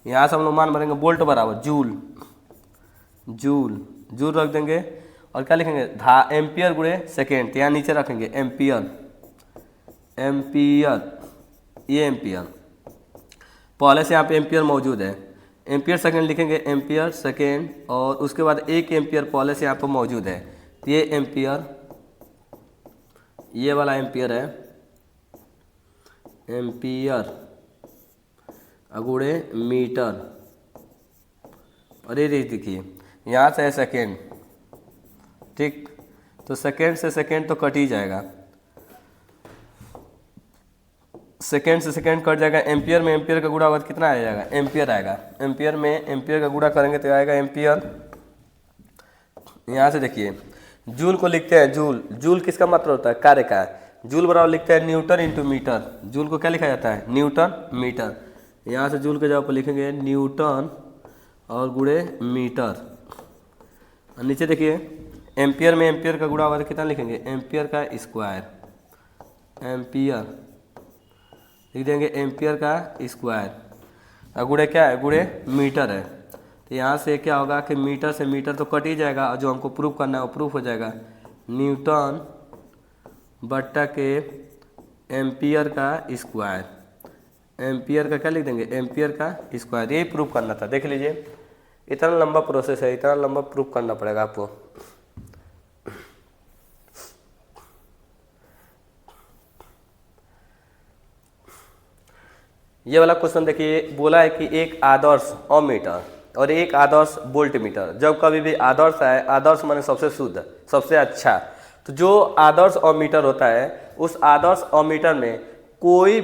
यहाँ से हम लोग मान भरेंगे वोल्ट बराबर जूल रख देंगे, और क्या लिखेंगे, एम्पियर गुणे सेकेंड। यहाँ नीचे रखेंगे एम्पियर, ये एम्पियर, पहले से यहाँ पे एम्पियर मौजूद है। एम्पियर सेकेंड लिखेंगे, एम्पियर सेकेंड, और उसके बाद 1 एम्पियर पहले से यहाँ पर मौजूद है। तो ये एम्पियर, ये वाला एम्पियर है, एम्पियर गुणे मीटर, और ये देखिए यहाँ से है सेकेंड, ठीक। तो सेकेंड से सेकेंड तो कट ही जाएगा, सेकेंड से सेकेंड कट जाएगा। एम्पियर में एम्पियर का गुणा होगा तो कितना आ जाएगा, एम्पियर आएगा। एम्पियर में एम्पियर का गुणा करेंगे तो आएगा एम्पियर। यहाँ से देखिए जूल को लिखते हैं, जूल किसका मात्रा होता है, कार्य का। जूल बराबर लिखते हैं न्यूटन इंटू मीटर। जूल को क्या लिखा जाता है, न्यूटन मीटर। यहाँ से जूल के जगह पर लिखेंगे न्यूटन और गुणे मीटर। और नीचे देखिए एम्पियर में एम्पियर का गुणा होगा तो कितना लिखेंगे, एम्पियर का स्क्वायर, एम्पियर लिख देंगे, एम्पियर का स्क्वायर, और गुणे क्या है, गुणे मीटर है। तो यहाँ से क्या होगा कि मीटर से मीटर तो कट ही जाएगा, और जो हमको प्रूफ करना है वो प्रूफ हो जाएगा न्यूटन बट्टा के एम्पियर का स्क्वायर। एम्पियर का क्या लिख देंगे, एम्पियर का स्क्वायर। यही प्रूफ करना था। देख लीजिए इतना लंबा प्रोसेस है, इतना लंबा प्रूफ करना पड़ेगा आपको। ये वाला क्वेश्चन देखिए, बोला है कि एक आदर्श अमीटर और एक आदर्श वोल्टमीटर, जब कभी भी आदर्श आए, आदर्श माने सबसे शुद्ध, सबसे अच्छा, तो जो आदर्श अमीटर होता है उस आदर्श अमीटर में कोई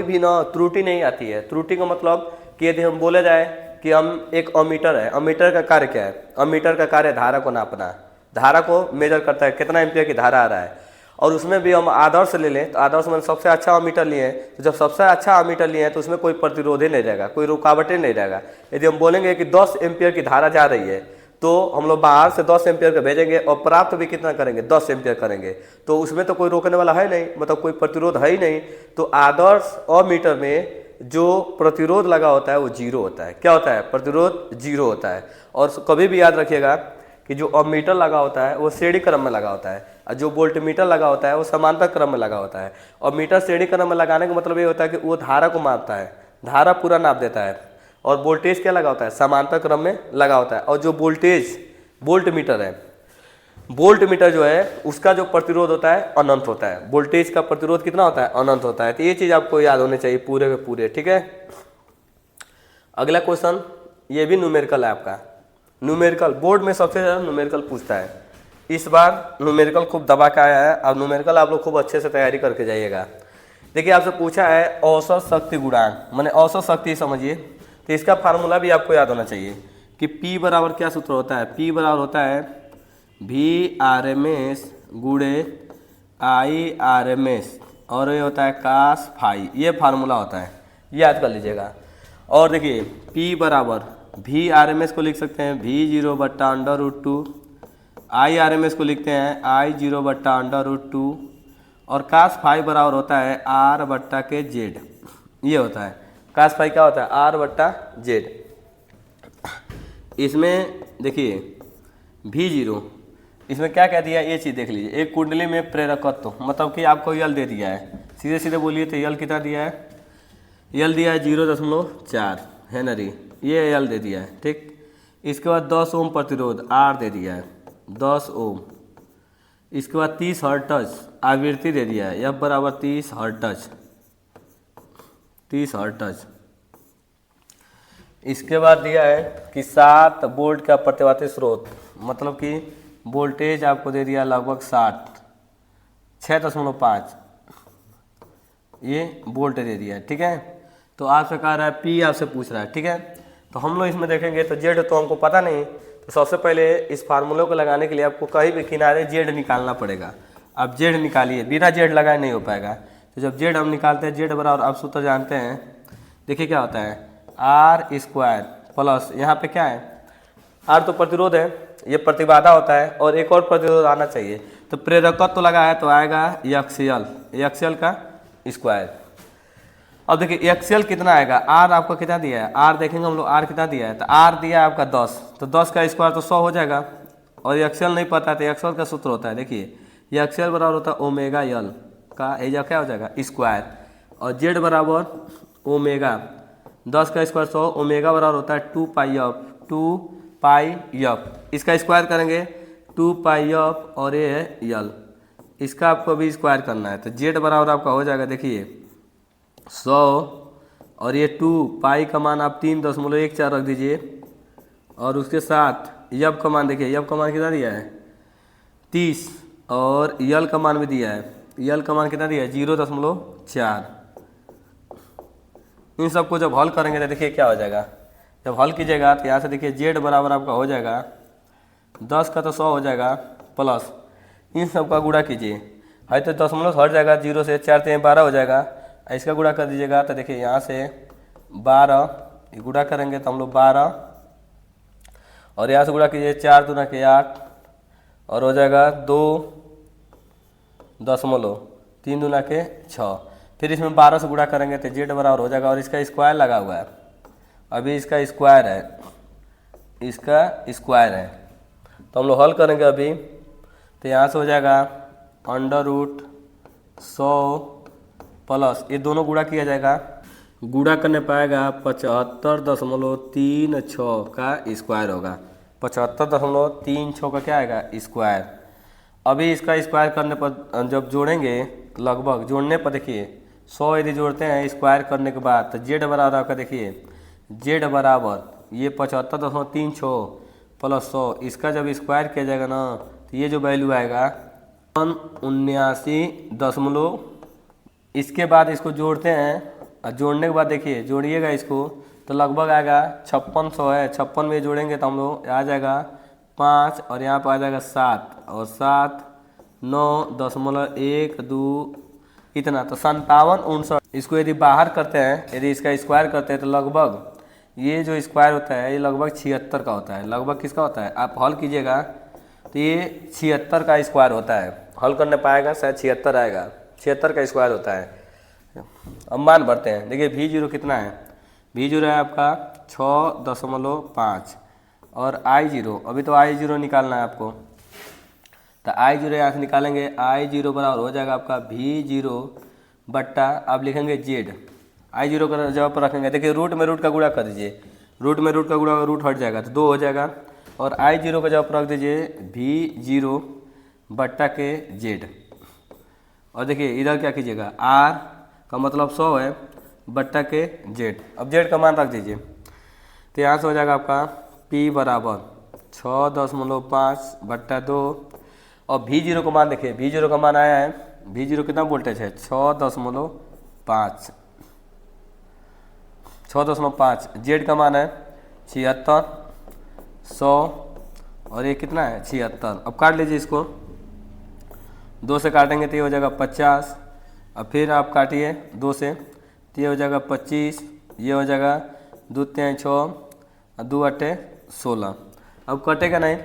भी ना त्रुटि नहीं आती है। त्रुटि का मतलब कि यदि हम बोले जाए कि हम एक अमीटर है, अमीटर का कार्य क्या है? अमीटर का कार्य धारा को नापना, धारा को मेजर करता है कितना एम्पियर की धारा आ रहा है। और उसमें भी हम आदर्श ले लें तो आदर्श में सबसे अच्छा अमीटर लिए हैं, तो जब सबसे अच्छा अमीटर लिए हैं तो उसमें कोई प्रतिरोध ही नहीं रहेगा, कोई रुकावटें नहीं रहेगा। यदि हम बोलेंगे कि 10 एम्पियर की धारा जा रही है तो हम लोग बाहर से 10 एम्पियर का भेजेंगे और प्राप्त भी कितना करेंगे? 10 एम्पियर करेंगे, तो उसमें तो कोई रोकने वाला है नहीं, मतलब कोई प्रतिरोध है ही नहीं। तो आदर्श अमीटर में जो प्रतिरोध लगा होता है वो जीरो होता है। क्या होता है? प्रतिरोध जीरो होता है। और कभी भी याद रखिएगा कि जो अमीटर लगा होता है वो श्रेणी क्रम में लगा होता है और जो वोल्टमीटर लगा होता है वो समांतर क्रम में लगा होता है। और मीटर श्रेणी क्रम में लगाने का मतलब ये होता है कि वो धारा को मापता है, धारा पूरा नाप देता है। और वोल्टेज क्या लगा होता है? समांतर क्रम में लगा होता है। और जो वोल्टेज वोल्टमीटर है, वोल्टमीटर जो है उसका जो प्रतिरोध होता है अनंत होता है। वोल्टेज का प्रतिरोध कितना होता है? अनंत होता है। तो ये चीज़ आपको याद होने चाहिए पूरे के पूरे, ठीक है। अगला क्वेश्चन, ये भी न्यूमेरिकल है आपका। न्यूमेरिकल बोर्ड में सबसे ज़्यादा न्यूमेरिकल पूछता है। इस बार न्यूमेरिकल खूब दबा के आया है। अब न्यूमेरिकल आप लोग खूब अच्छे से तैयारी करके जाइएगा। देखिए आपसे पूछा है औसत शक्ति गुणांक, माने औसत शक्ति समझिए। तो इसका फार्मूला भी आपको याद होना चाहिए कि P बराबर क्या सूत्र होता है? P बराबर होता है VRMS गुणे IRMS और ये होता है कास फाई, ये फार्मूला होता है, याद कर लीजिएगा। और देखिए P बराबर VRMS को लिख सकते हैं V0/√2, IRMS को लिखते हैं I0/√2 और कास फाई बराबर होता है R/Z। ये होता है कास फाई क्या होता है? R/Z। इसमें देखिए V0, इसमें क्या कह दिया ये चीज़ देख लीजिए। एक कुंडली में प्रेरकत्व, मतलब कि आपको यल दे दिया है, सीधे सीधे बोलिए तो यल कितना दिया है? यल दिया है 0.4 हेनरी, ये यल दे दिया है, ठीक। इसके बाद 10 ओम प्रतिरोध R दे दिया है 10 ओम। इसके बाद 30 हर्ट्ज आवृत्ति दे दिया है, F बराबर 30 हर्ट्ज, 30 हर्ट्ज। इसके बाद दिया है कि 7 वोल्ट का प्रतिवादी स्रोत, मतलब कि वोल्टेज आपको दे दिया लगभग 6.5 ये वोल्ट दे दिया है, ठीक है। तो आपसे कह रहा है P आपसे पूछ रहा है, ठीक है। तो हम लोग इसमें देखेंगे तो Z तो हमको पता नहीं, तो सबसे पहले इस फार्मूले को लगाने के लिए आपको कहीं भी किनारे Z निकालना पड़ेगा। अब Z निकालिए, बिना Z लगाए नहीं हो पाएगा। तो जब Z हम निकालते हैं Z बराबर, आप सूत्र जानते हैं, देखिए क्या होता है R² प्लस यहाँ पे क्या है? R तो प्रतिरोध है, ये प्रतिबाधा होता है और एक और प्रतिरोध आना चाहिए। तो प्रेरकत्व तो लगा है तो आएगा XL का स्क्वायर। अब देखिए XL कितना आएगा? R आपको कितना दिया है? R देखेंगे हम लोग, R कितना दिया है? तो R दिया है आपका 10, तो 10 का स्क्वायर तो 100 हो जाएगा। और XL नहीं पता है तो XL का सूत्र होता है, देखिए ये XL बराबर होता है ओमेगा L का एजा क्या हो जाएगा? स्क्वायर। और Z बराबर ओमेगा 10 का स्क्वायर 100, ओमेगा बराबर होता है 2 पाई एफ। इसका स्क्वायर करेंगे 2 पाई एफ और ये है L, इसका आपको अभी स्क्वायर करना है। तो Z बराबर आपका हो जाएगा, देखिए 100 और ये 2 पाई का मान आप 3.14 रख दीजिए और उसके साथ यब का मान, देखिए यब का मान कितना दिया है? 30 और यल का मान भी दिया है, यल का मान कितना दिया है? 0.4। इन सबको जब हल करेंगे तो देखिए क्या हो जाएगा। जब हल कीजिएगा तो यहाँ से देखिए Z बराबर आपका हो जाएगा 10 का तो 100 हो जाएगा प्लस इन सब का गुणा कीजिए, है तो दशमलव हट जाएगा, 0 से 4 3 12 हो जाएगा। इसका गुणा कर दीजिएगा तो देखिए यहाँ से 12 गुणा करेंगे तो हम लोग 12 और यहाँ से गुणा कीजिए 4 दूना के 8 और हो जाएगा 2.3 दूना के 6। फिर इसमें 12 से गुणा करेंगे तो Z बराबर हो जाएगा और इसका स्क्वायर लगा हुआ है, अभी इसका स्क्वायर है, इसका स्क्वायर है। तो हम लोग हल करेंगे अभी, तो यहाँ से हो जाएगा √100 प्लस ये दोनों गुणा किया जाएगा, गुणा करने पाएगा 75.36 का स्क्वायर होगा, 75.36 का क्या आएगा? स्क्वायर। अभी इसका स्क्वायर करने पर जब जोड़ेंगे लगभग जोड़ने पर देखिए 100 यदि जोड़ते हैं स्क्वायर करने के बाद तो Z बराबर आपका देखिए Z बराबर ये 75.36 प्लस 100, इसका जब स्क्वायर किया जाएगा ना तो ये जो वैल्यू आएगा 79 इसके बाद इसको जोड़ते हैं और जोड़ने के बाद देखिए जोड़िएगा इसको तो लगभग आएगा 5600 है, 56 में जोड़ेंगे तो हम लोग आ जाएगा 5 और यहाँ पर आ जाएगा 7 और 7 9.12 इतना, तो 5759। इसको यदि बाहर करते हैं, यदि इसका स्क्वायर करते हैं तो लगभग ये जो स्क्वायर होता है ये लगभग 76 का होता है। लगभग किसका होता है, आप हल कीजिएगा तो ये 76 का स्क्वायर होता है। हल करने पाएगा शायद 76 आएगा, 76 का स्क्वायर होता है। अब मान भरते हैं, देखिए V0 कितना है, V0 है आपका 6.5 और I0, अभी तो I0 निकालना है आपको, तो I0 यहाँ से निकालेंगे, I0 बराबर हो जाएगा आपका V0 बट्टा आप लिखेंगे Z। I0 का जगह पर रखेंगे, देखिए रूट में रूट का गुणा कर दीजिए, रूट में रूट का गुणा, रूट हट जाएगा तो 2 हो जाएगा, और I0 का जगह पर रख दीजिए V0 बट्टा के Z। और देखिए इधर क्या कीजिएगा, R का मतलब 100 है बट्टा के Z। अब Z का मान रख दीजिए, तो यहाँ से हो जाएगा आपका P बराबर 6.5 बट्टा 2, और V0 का मान देखिए, V0 का मान आया है, V0 कितना वोल्टेज है 6.5, 6.5। Z का मान है 76, 100 और ये कितना है 76। अब काट लीजिए इसको, 2 से काटेंगे तो ये हो जाएगा 50, अब फिर आप काटिए 2 से तो ये हो जाएगा 25, ये हो जाएगा 2 3 6 और 2 8 16। अब कटेगा नहीं,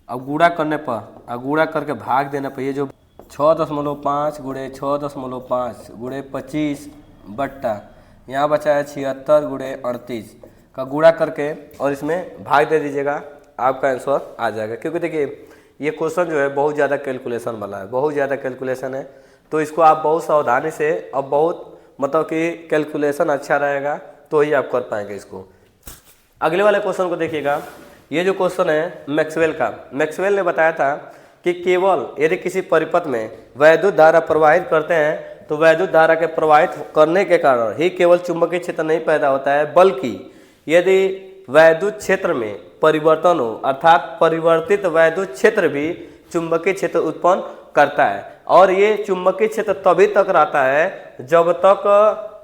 अब गुणा करने पर, अब गुणा करके भाग देने पर ये जो 6.5 गुणे 6.5 गुणे 25 बट्टा यहाँ बचा है 76 गुणे 38 का गुणा करके और इसमें भाग दे दीजिएगा, आपका आंसर आ जाएगा। क्योंकि देखिए ये क्वेश्चन जो है बहुत ज़्यादा कैलकुलेशन वाला है, बहुत ज़्यादा कैलकुलेशन है, तो इसको आप बहुत सावधानी से, अब बहुत मतलब कि कैलकुलेशन अच्छा रहेगा तो ही आप कर पाएंगे इसको। अगले वाले क्वेश्चन को देखिएगा, ये जो क्वेश्चन है मैक्सवेल का, मैक्सवेल ने बताया था कि केवल यदि किसी परिपथ में वैद्युत धारा प्रवाहित करते हैं तो वैद्युत धारा के प्रवाहित करने के कारण ही केवल चुंबकीय क्षेत्र नहीं पैदा होता है, बल्कि यदि वैद्युत क्षेत्र में परिवर्तन हो, अर्थात परिवर्तित वैद्युत क्षेत्र भी चुंबकीय क्षेत्र उत्पन्न करता है। और ये चुंबकीय क्षेत्र तभी तक रहता है जब तक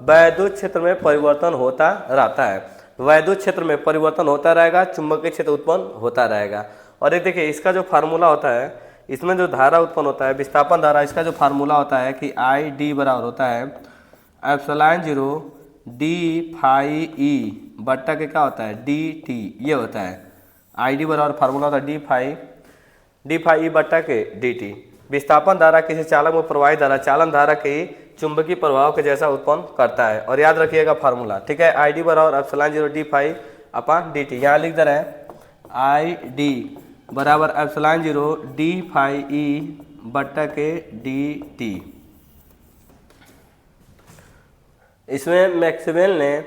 वैद्युत क्षेत्र में परिवर्तन होता रहता है। वैद्युत क्षेत्र में परिवर्तन होता रहेगा, चुंबकीय क्षेत्र उत्पन्न होता रहेगा। और एक देखिए इसका जो फार्मूला होता है, इसमें जो धारा उत्पन्न होता है, विस्थापन धारा, इसका जो फार्मूला होता है कि ID बराबर होता है ε0 d फाई ई बट्टा के क्या होता है dt, ये होता है ID बराबर फार्मूला होता है d फाई ई बट्टा के dt। विस्थापन धारा किसी चालक में प्रवाहित धारा चालन धारा के चुंबकीय प्रभाव के जैसा उत्पन्न करता है। और याद रखिएगा फार्मूला, ठीक है, ID बराबर ε0 d फाई अपॉन dt। यहाँ लिख दे रहे हैं ID बराबर ε0 d फाई ई बट्टा के dt। इसमें मैक्सवेल ने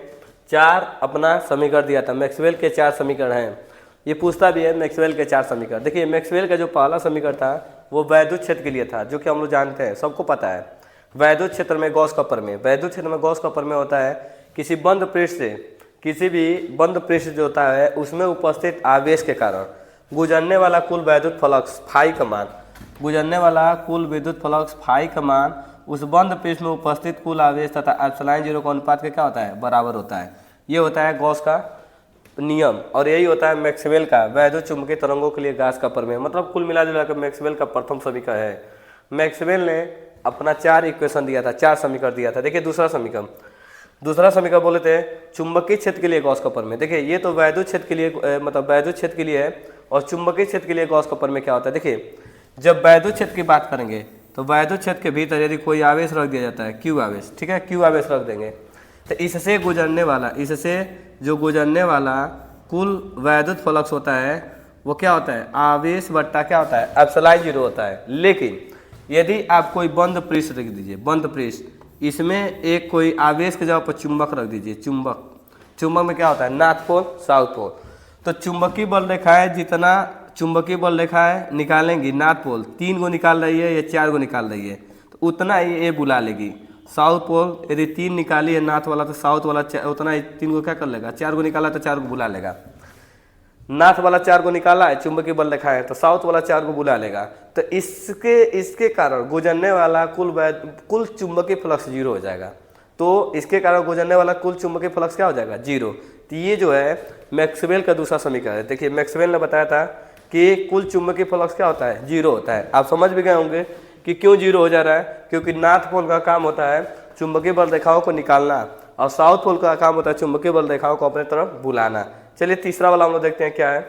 4 अपना समीकरण दिया था, मैक्सवेल के 4 समीकरण हैं, ये पूछता भी है मैक्सवेल के 4 समीकरण। देखिए मैक्सवेल का जो पहला समीकरण था वो वैद्युत क्षेत्र के लिए था, जो कि हम लोग जानते हैं, सबको पता है। वैद्युत क्षेत्र में गॉस का प्रमेय, वैद्युत क्षेत्र में गॉस का प्रमेय होता है किसी बंद पृष्ठ से, किसी भी बंद पृष्ठ जो होता है उसमें उपस्थित आवेश के कारण गुजरने वाला कुल वैद्युत फ्लक्स फाई का मान, गुजरने वाला कुल विद्युत फ्लक्स फाई का मान उस बंद पृष्ठ में उपस्थित कुल आवेश तथा ε0 का अनुपात के क्या होता है, बराबर होता है। ये होता है गॉस का नियम, और यही होता है मैक्सवेल का वैद्युत चुंबकीय तरंगों के लिए गॉस का प्रमेय। मतलब कुल मिला जुला कर मैक्सवेल का प्रथम समीकरण है। मैक्सवेल ने अपना 4 इक्वेशन दिया था, 4 समीकरण दिया था। देखिए दूसरा समीकरण बोले थे चुंबकीय क्षेत्र के लिए गॉस का प्रमेय। देखिए ये तो वैद्युत क्षेत्र के लिए, मतलब वैद्युत क्षेत्र के लिए है, और चुंबकीय क्षेत्र के लिए गॉस का प्रमेय क्या होता है। देखिए जब वैद्युत क्षेत्र की बात करेंगे तो वैद्युत क्षेत्र के भीतर यदि कोई आवेश रख दिया जाता है, क्यू आवेश, ठीक है, क्यू आवेश रख देंगे, तो इससे जो गुजरने वाला कुल वैद्युत फ्लक्स होता है वो क्या होता है, आवेश बट्टा क्या होता है, ε0 होता है। लेकिन यदि आप कोई बंद पृष्ठ रख दीजिए, बंद पृष्ठ, इसमें एक कोई आवेश के जगह पर चुंबक रख दीजिए, चुंबक में क्या होता है, नॉर्थ पोल साउथ पोल, तो चुंबकीय बल रेखाएं, जितना चुंबकीय बल रेखाएं निकालेंगी नॉर्थ पोल, 3 गो निकाल रही है या 4 गो निकाल रही है, तो उतना ही ये बुला लेगी। साउथ पोल यदि 3 निकाली है नॉर्थ वाला, तो साउथ वाला उतना ही 3 गो क्या कर लेगा, 4 गो निकाला तो 4 गो बुला लेगा। नॉर्थ वाला 4 गो निकाला है, चुंबकीय बल रेखा है, तो साउथ वाला 4 गो बुला लेगा। तो इसके कारण गुजरने वाला कुल चुंबकीय फ्लक्स 0 हो जाएगा। तो इसके कारण गुजरने वाला कुल चुंबकीय फ्लक्स क्या हो जाएगा, जीरो। तो ये जो है मैक्सवेल का दूसरा समीकरण है। देखिए मैक्सवेल ने बताया था कि कुल चुंबकीय फ्लक्स क्या होता है, जीरो होता है। आप समझ भी गए होंगे कि क्यों जीरो हो जा रहा है, क्योंकि नॉर्थ पोल का काम होता है चुंबकीय बल रेखाओं को निकालना और साउथ पोल का काम होता है चुंबकीय बल रेखाओं को अपने तरफ बुलाना। चलिए तीसरा वाला हम लोग देखते हैं क्या है,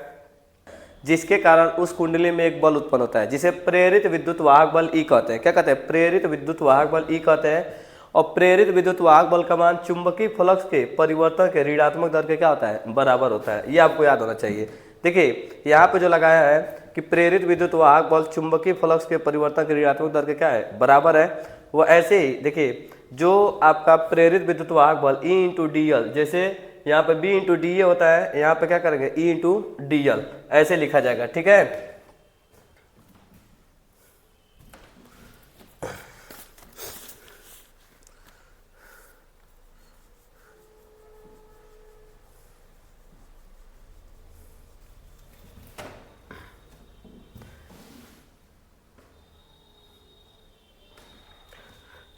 जिसके कारण उस कुंडली में एक बल उत्पन्न होता है जिसे प्रेरित विद्युत वाहक बल ई कहते हैं। क्या कहते हैं, प्रेरित विद्युत वाहक बल ई कहते हैं। और प्रेरित विद्युत वाहक बल का मान चुंबकीय फ्लक्स के परिवर्तन के ऋणात्मक दर के क्या होता है, बराबर होता है। ये आपको याद होना चाहिए। देखिए यहाँ पे जो लगाया है कि प्रेरित विद्युत वाहक बल चुंबकीय फ्लक्स के परिवर्तन के ऋणात्मक दर के क्या है, बराबर है। वो ऐसे ही देखिए जो आपका प्रेरित विद्युत वाहक बल ई इंटू डी एल, जैसे यहाँ पे बी इंटू डी ए होता है, यहाँ पे क्या करेंगे ई इंटू डी एल, ऐसे लिखा जाएगा। ठीक है,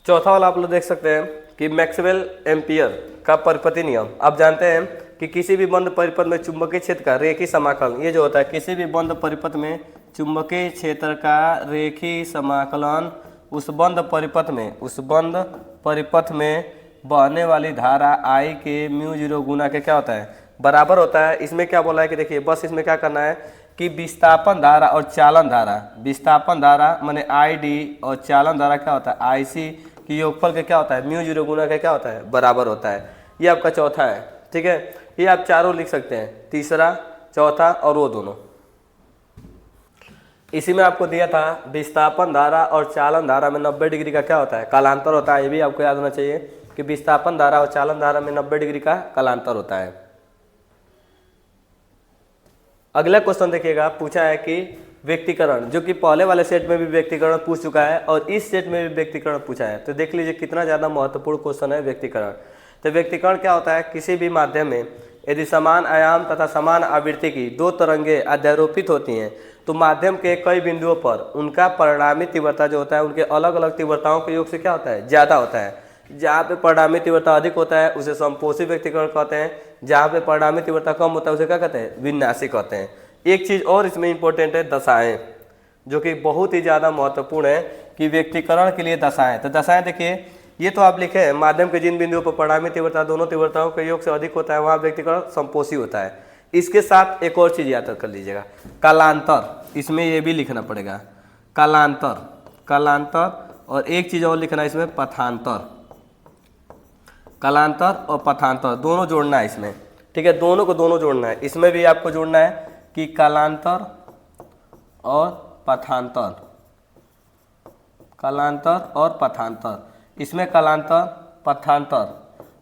चौथा वाला आप लोग देख सकते हैं कि मैक्सवेल एम्पियर का परिपथी नियम। आप जानते हैं कि किसी भी बंद परिपथ में चुंबकीय क्षेत्र का रेखीय समाकलन, ये जो होता है किसी भी बंद परिपथ में चुंबकीय क्षेत्र का रेखीय समाकलन उस बंद परिपथ में बहने वाली धारा I के म्यू जीरो गुना के क्या होता है, बराबर होता है। इसमें क्या बोला है कि देखिए बस इसमें क्या करना है कि विस्थापन धारा और चालन धारा, विस्थापन धारा माने ID और चालन धारा क्या होता है IC की योगफल के क्या होता है, म्यू जीरो गुना के क्या होता है, बराबर होता है। ये आपका चौथा है। ठीक है, ये आप चारों लिख सकते हैं, तीसरा, चौथा और वो दोनों। इसी में आपको दिया था विस्थापन धारा और चालन धारा में 90 डिग्री का क्या होता है, कालांतर होता है। ये भी आपको याद होना चाहिए कि विस्थापन धारा और चालन धारा में 90 डिग्री का कालांतर होता है। अगला क्वेश्चन देखिएगा, पूछा है कि व्यक्तिकरण, जो कि पहले वाले सेट में भी व्यक्तिकरण पूछ चुका है और इस सेट में भी व्यक्तिकरण पूछा है। तो देख लीजिए कितना ज़्यादा महत्वपूर्ण क्वेश्चन है व्यक्तिकरण। तो व्यक्तिकरण क्या होता है, किसी भी माध्यम में यदि समान आयाम तथा समान आवृत्ति की दो तरंगें अध्यारोपित होती हैं तो माध्यम के कई बिंदुओं पर उनका परिणामी तीव्रता जो होता है उनके अलग अलग तीव्रताओं के योग से क्या होता है, ज़्यादा होता है। जहाँ पे परिणामी तीव्रता अधिक होता है उसे समपोषी व्यक्तिकरण कहते हैं, जहाँ पे परिणामी तीव्रता कम होता है उसे क्या कहते हैं, विन्यासी कहते हैं। एक चीज़ और इसमें इंपॉर्टेंट है, दशाएं, जो कि बहुत ही ज़्यादा महत्वपूर्ण है कि व्यक्तिकरण के लिए दशाएं। तो दशाएं देखिए, ये तो आप लिखे हैं माध्यम के जिन बिंदुओं पर परिणामी तीव्रता दोनों तीव्रताओं के योग से अधिक होता है वहाँ व्यक्तिकरण समपोषी होता है। इसके साथ एक और चीज़ याद कर लीजिएगा, कालांतर, इसमें ये भी लिखना पड़ेगा, कालांतर और एक चीज़ और लिखना है इसमें, पथांतर। कालांतर और पथांतर दोनों जोड़ना है इसमें। ठीक है, दोनों को दोनों जोड़ना है। इसमें भी आपको जोड़ना है कि कालांतर और पथांतर, कालांतर और पथांतर। इसमें कालांतर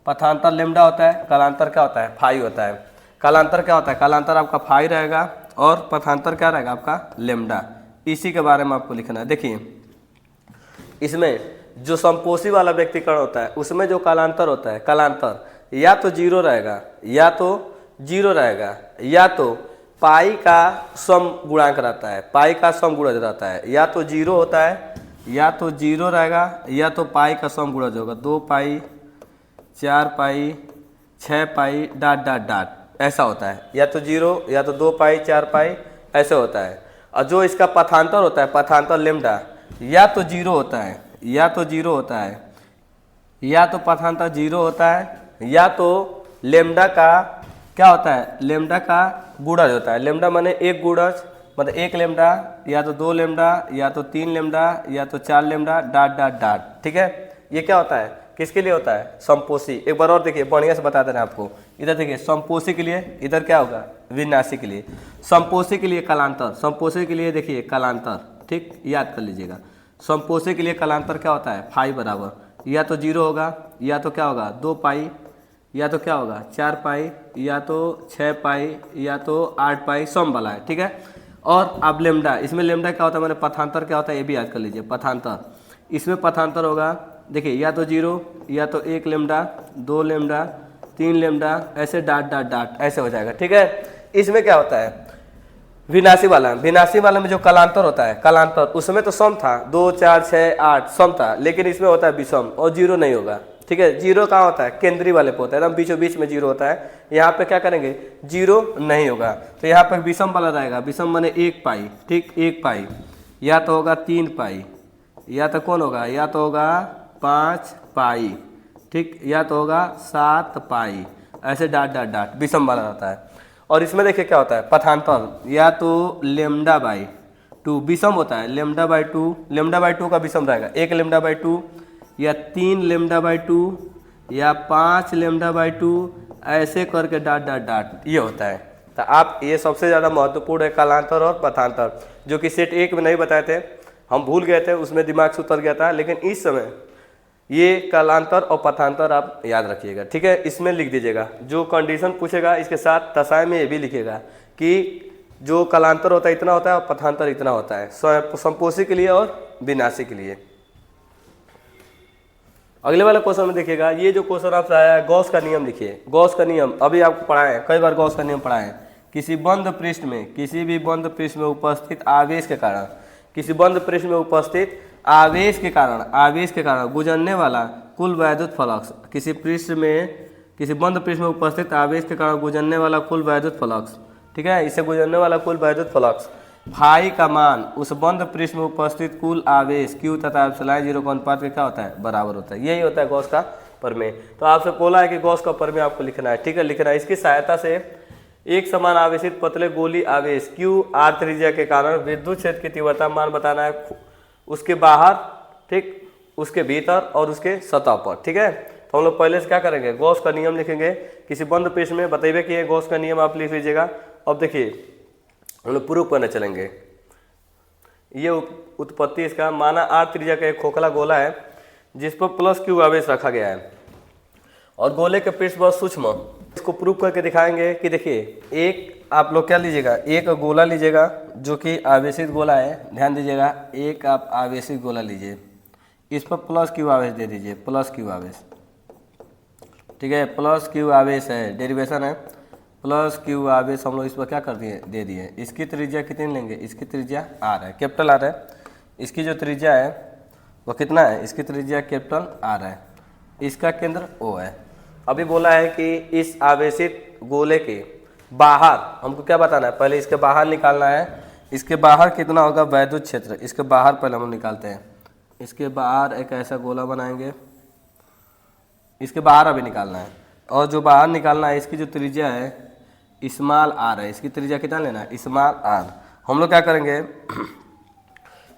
पथांतर लेमडा होता है, कालांतर क्या होता है, फाई होता है। कालांतर क्या होता है, कालांतर आपका फाई रहेगा और पथांतर क्या रहेगा आपका लेमडा। इसी के बारे में आपको लिखना है। देखिए इसमें जो समपोषी वाला व्यक्तिकरण होता है उसमें जो कालांतर होता है, कालांतर या तो जीरो रहेगा या तो पाई का सम गुणांक रहता है, पाई का सम गुणज रहता है, या तो जीरो होता है या तो जीरो रहेगा या तो पाई का सम गुणज होगा, 2 पाई 4 पाई 6 पाई डाट डाट डाट ऐसा होता है, या तो जीरो या तो 2 पाई 4 पाई ऐसे होता है। और जो इसका पथांतर होता है, पथांतर लेमडा, या तो जीरो होता है या तो पथांतर जीरो होता है या तो लेमडा का क्या होता है, लेमडा का गुणज होता है। लेमडा माने एक गुणज, मतलब एक लेमडा या तो 2 लेमडा या तो 3 लेमडा या तो 4 लेमडा डाट डाट डाट। ठीक है, ये क्या होता है, किसके लिए होता है, समपोषी। एक बार और देखिए, बढ़िया से बता दे रहे हैं आपको। इधर देखिए समपोषी के लिए, इधर क्या होगा, विन्यासी के लिए। समपोषी के लिए कालांतर, समपोषी के लिए देखिए कालांतर, ठीक याद कर लीजिएगा। समपोषी के लिए कालांतर क्या होता है, फाई बराबर या तो जीरो होगा या तो क्या होगा 2 पाई या तो क्या होगा 4 पाई या तो 6 पाई या तो 8 पाई, सम वाला है। ठीक है, और अब लेमडा, इसमें लेमडा क्या होता है, मैंने पथांतर क्या होता है ये भी याद कर लीजिए। पथांतर, इसमें पथांतर होगा देखिए या तो जीरो या तो 1 लेमडा 2 लेमडा 3 लेमडा ऐसे डाट डाट डाट ऐसे हो जाएगा। ठीक है, इसमें क्या होता है, विनाशी वाला में जो कालांतर होता है, कालांतर उसमें तो सम था 2 4 6 8 सम था, लेकिन इसमें होता है विषम और जीरो नहीं होगा। ठीक है। जीरो कहाँ होता है, केंद्रीय वाले पे होता है, एकदम बीचों बीच में जीरो होता है। यहाँ पे क्या करेंगे, जीरो नहीं होगा, तो यहाँ पे विषम वाला रहेगा, विषम बने 1 पाई, ठीक 1 पाई, या तो होगा 3 पाई, या तो कौन होगा, या तो होगा 5 पाई, ठीक, या तो होगा 7 पाई, ऐसे डाट डाट डाट विषम वाला रहता है। और इसमें देखिए क्या होता है, पथांतर, या तो लेमडा बाई 2 विषम होता है, लेमडा बाई 2 का विषम रहेगा, 1 लेमडा बाई 2 या 3 लेमडा बाई 2 या 5 लेमडा बाई 2, ऐसे करके डाट डाट डाट ये होता है। तो आप ये सबसे ज़्यादा महत्वपूर्ण है कालांतर और पथांतर, जो कि सेट 1 में नहीं बताए थे, हम भूल गए थे, उसमें दिमाग से उतर गया था, लेकिन इस समय ये कालांतर और पथांतर आप याद रखिएगा, ठीक है। इसमें लिख दीजिएगा, जो कंडीशन पूछेगा इसके साथ दशाएं में ये भी लिखिएगा कि जो कालांतर होता है इतना होता है और पथांतर इतना होता है, संपोषी के लिए और विनाशी के लिए। अगले वाले क्वेश्चन में देखिएगा, ये जो क्वेश्चन आपसे आया है, गॉस का नियम लिखिए। गॉस का नियम अभी आपको पढ़ाए हैं, कई बार गॉस का नियम पढ़ाए हैं। किसी बंद पृष्ठ में, किसी भी बंद पृष्ठ में उपस्थित आवेश के कारण, किसी बंद पृष्ठ में उपस्थित आवेश के कारण गुजरने वाला कुल वैद्युत फ्लक्स, किसी बंद पृष्ठ में उपस्थित आवेश के कारण गुजरने वाला कुल वैद्युत फ्लक्स, ठीक है, इससे गुजरने वाला कुल वैद्युत फ्लक्स फाई का मान उस बंद पृष्ठ में उपस्थित कुल आवेश Q तथा एप्सिलॉन 0 का अनुपात के क्या होता है, बराबर होता है। यही होता है गॉस का प्रमेय। तो आपसे बोला है कि गॉस का प्रमेय आपको लिखना है, ठीक है, लिखना है। इसकी सहायता से एक समान आवेशित पतले गोली आवेश Q r त्रिज्या के कारण विद्युत क्षेत्र की तीव्रता मान बताना है, उसके बाहर, ठीक, उसके भीतर और उसके सतह पर, ठीक है। तो हम लोग पहले से क्या करेंगे, गॉस का नियम लिखेंगे। किसी बंद पृष्ठ में बताइए कि ये गॉस का नियम आप लिख लीजिएगा। अब देखिए हम लोग प्रूफ करने चलेंगे। ये उत्पत्ति इसका, माना r त्रिज्या का एक खोखला गोला है जिस पर प्लस Q आवेश रखा गया है और गोले के पृष्ठ बहुत सूक्ष्म, इसको प्रूफ करके दिखाएंगे कि देखिए, एक आप लोग क्या लीजिएगा, एक गोला लीजिएगा जो कि आवेशित गोला है, ध्यान दीजिएगा, एक आप आवेशित गोला लीजिए, इस पर प्लस Q आवेश दे दीजिए, प्लस Q आवेश, ठीक है, प्लस Q आवेश है, डेरिवेशन है, प्लस Q आवेश हम लोग इस पर क्या कर दिए, दे दिए। इसकी त्रिज्या कितनी लेंगे, इसकी त्रिज्या R है, कैपिटल R है। इसकी जो त्रिज्या है वो कितना है, इसकी त्रिज्या कैपिटल R है, इसका केंद्र O है। अभी बोला है कि इस आवेशित गोले के बाहर हमको क्या बताना है, पहले इसके बाहर निकालना है। इसके बाहर कितना होगा वैद्युत क्षेत्र, इसके बाहर पहले हम निकालते हैं। इसके बाहर एक ऐसा गोला बनाएंगे, इसके बाहर अभी निकालना है, और जो बाहर निकालना है इसकी जो त्रिज्या है स्मॉल r है, इसकी त्रिज्या कितना लेना है, स्मॉल r। हम लोग क्या करेंगे,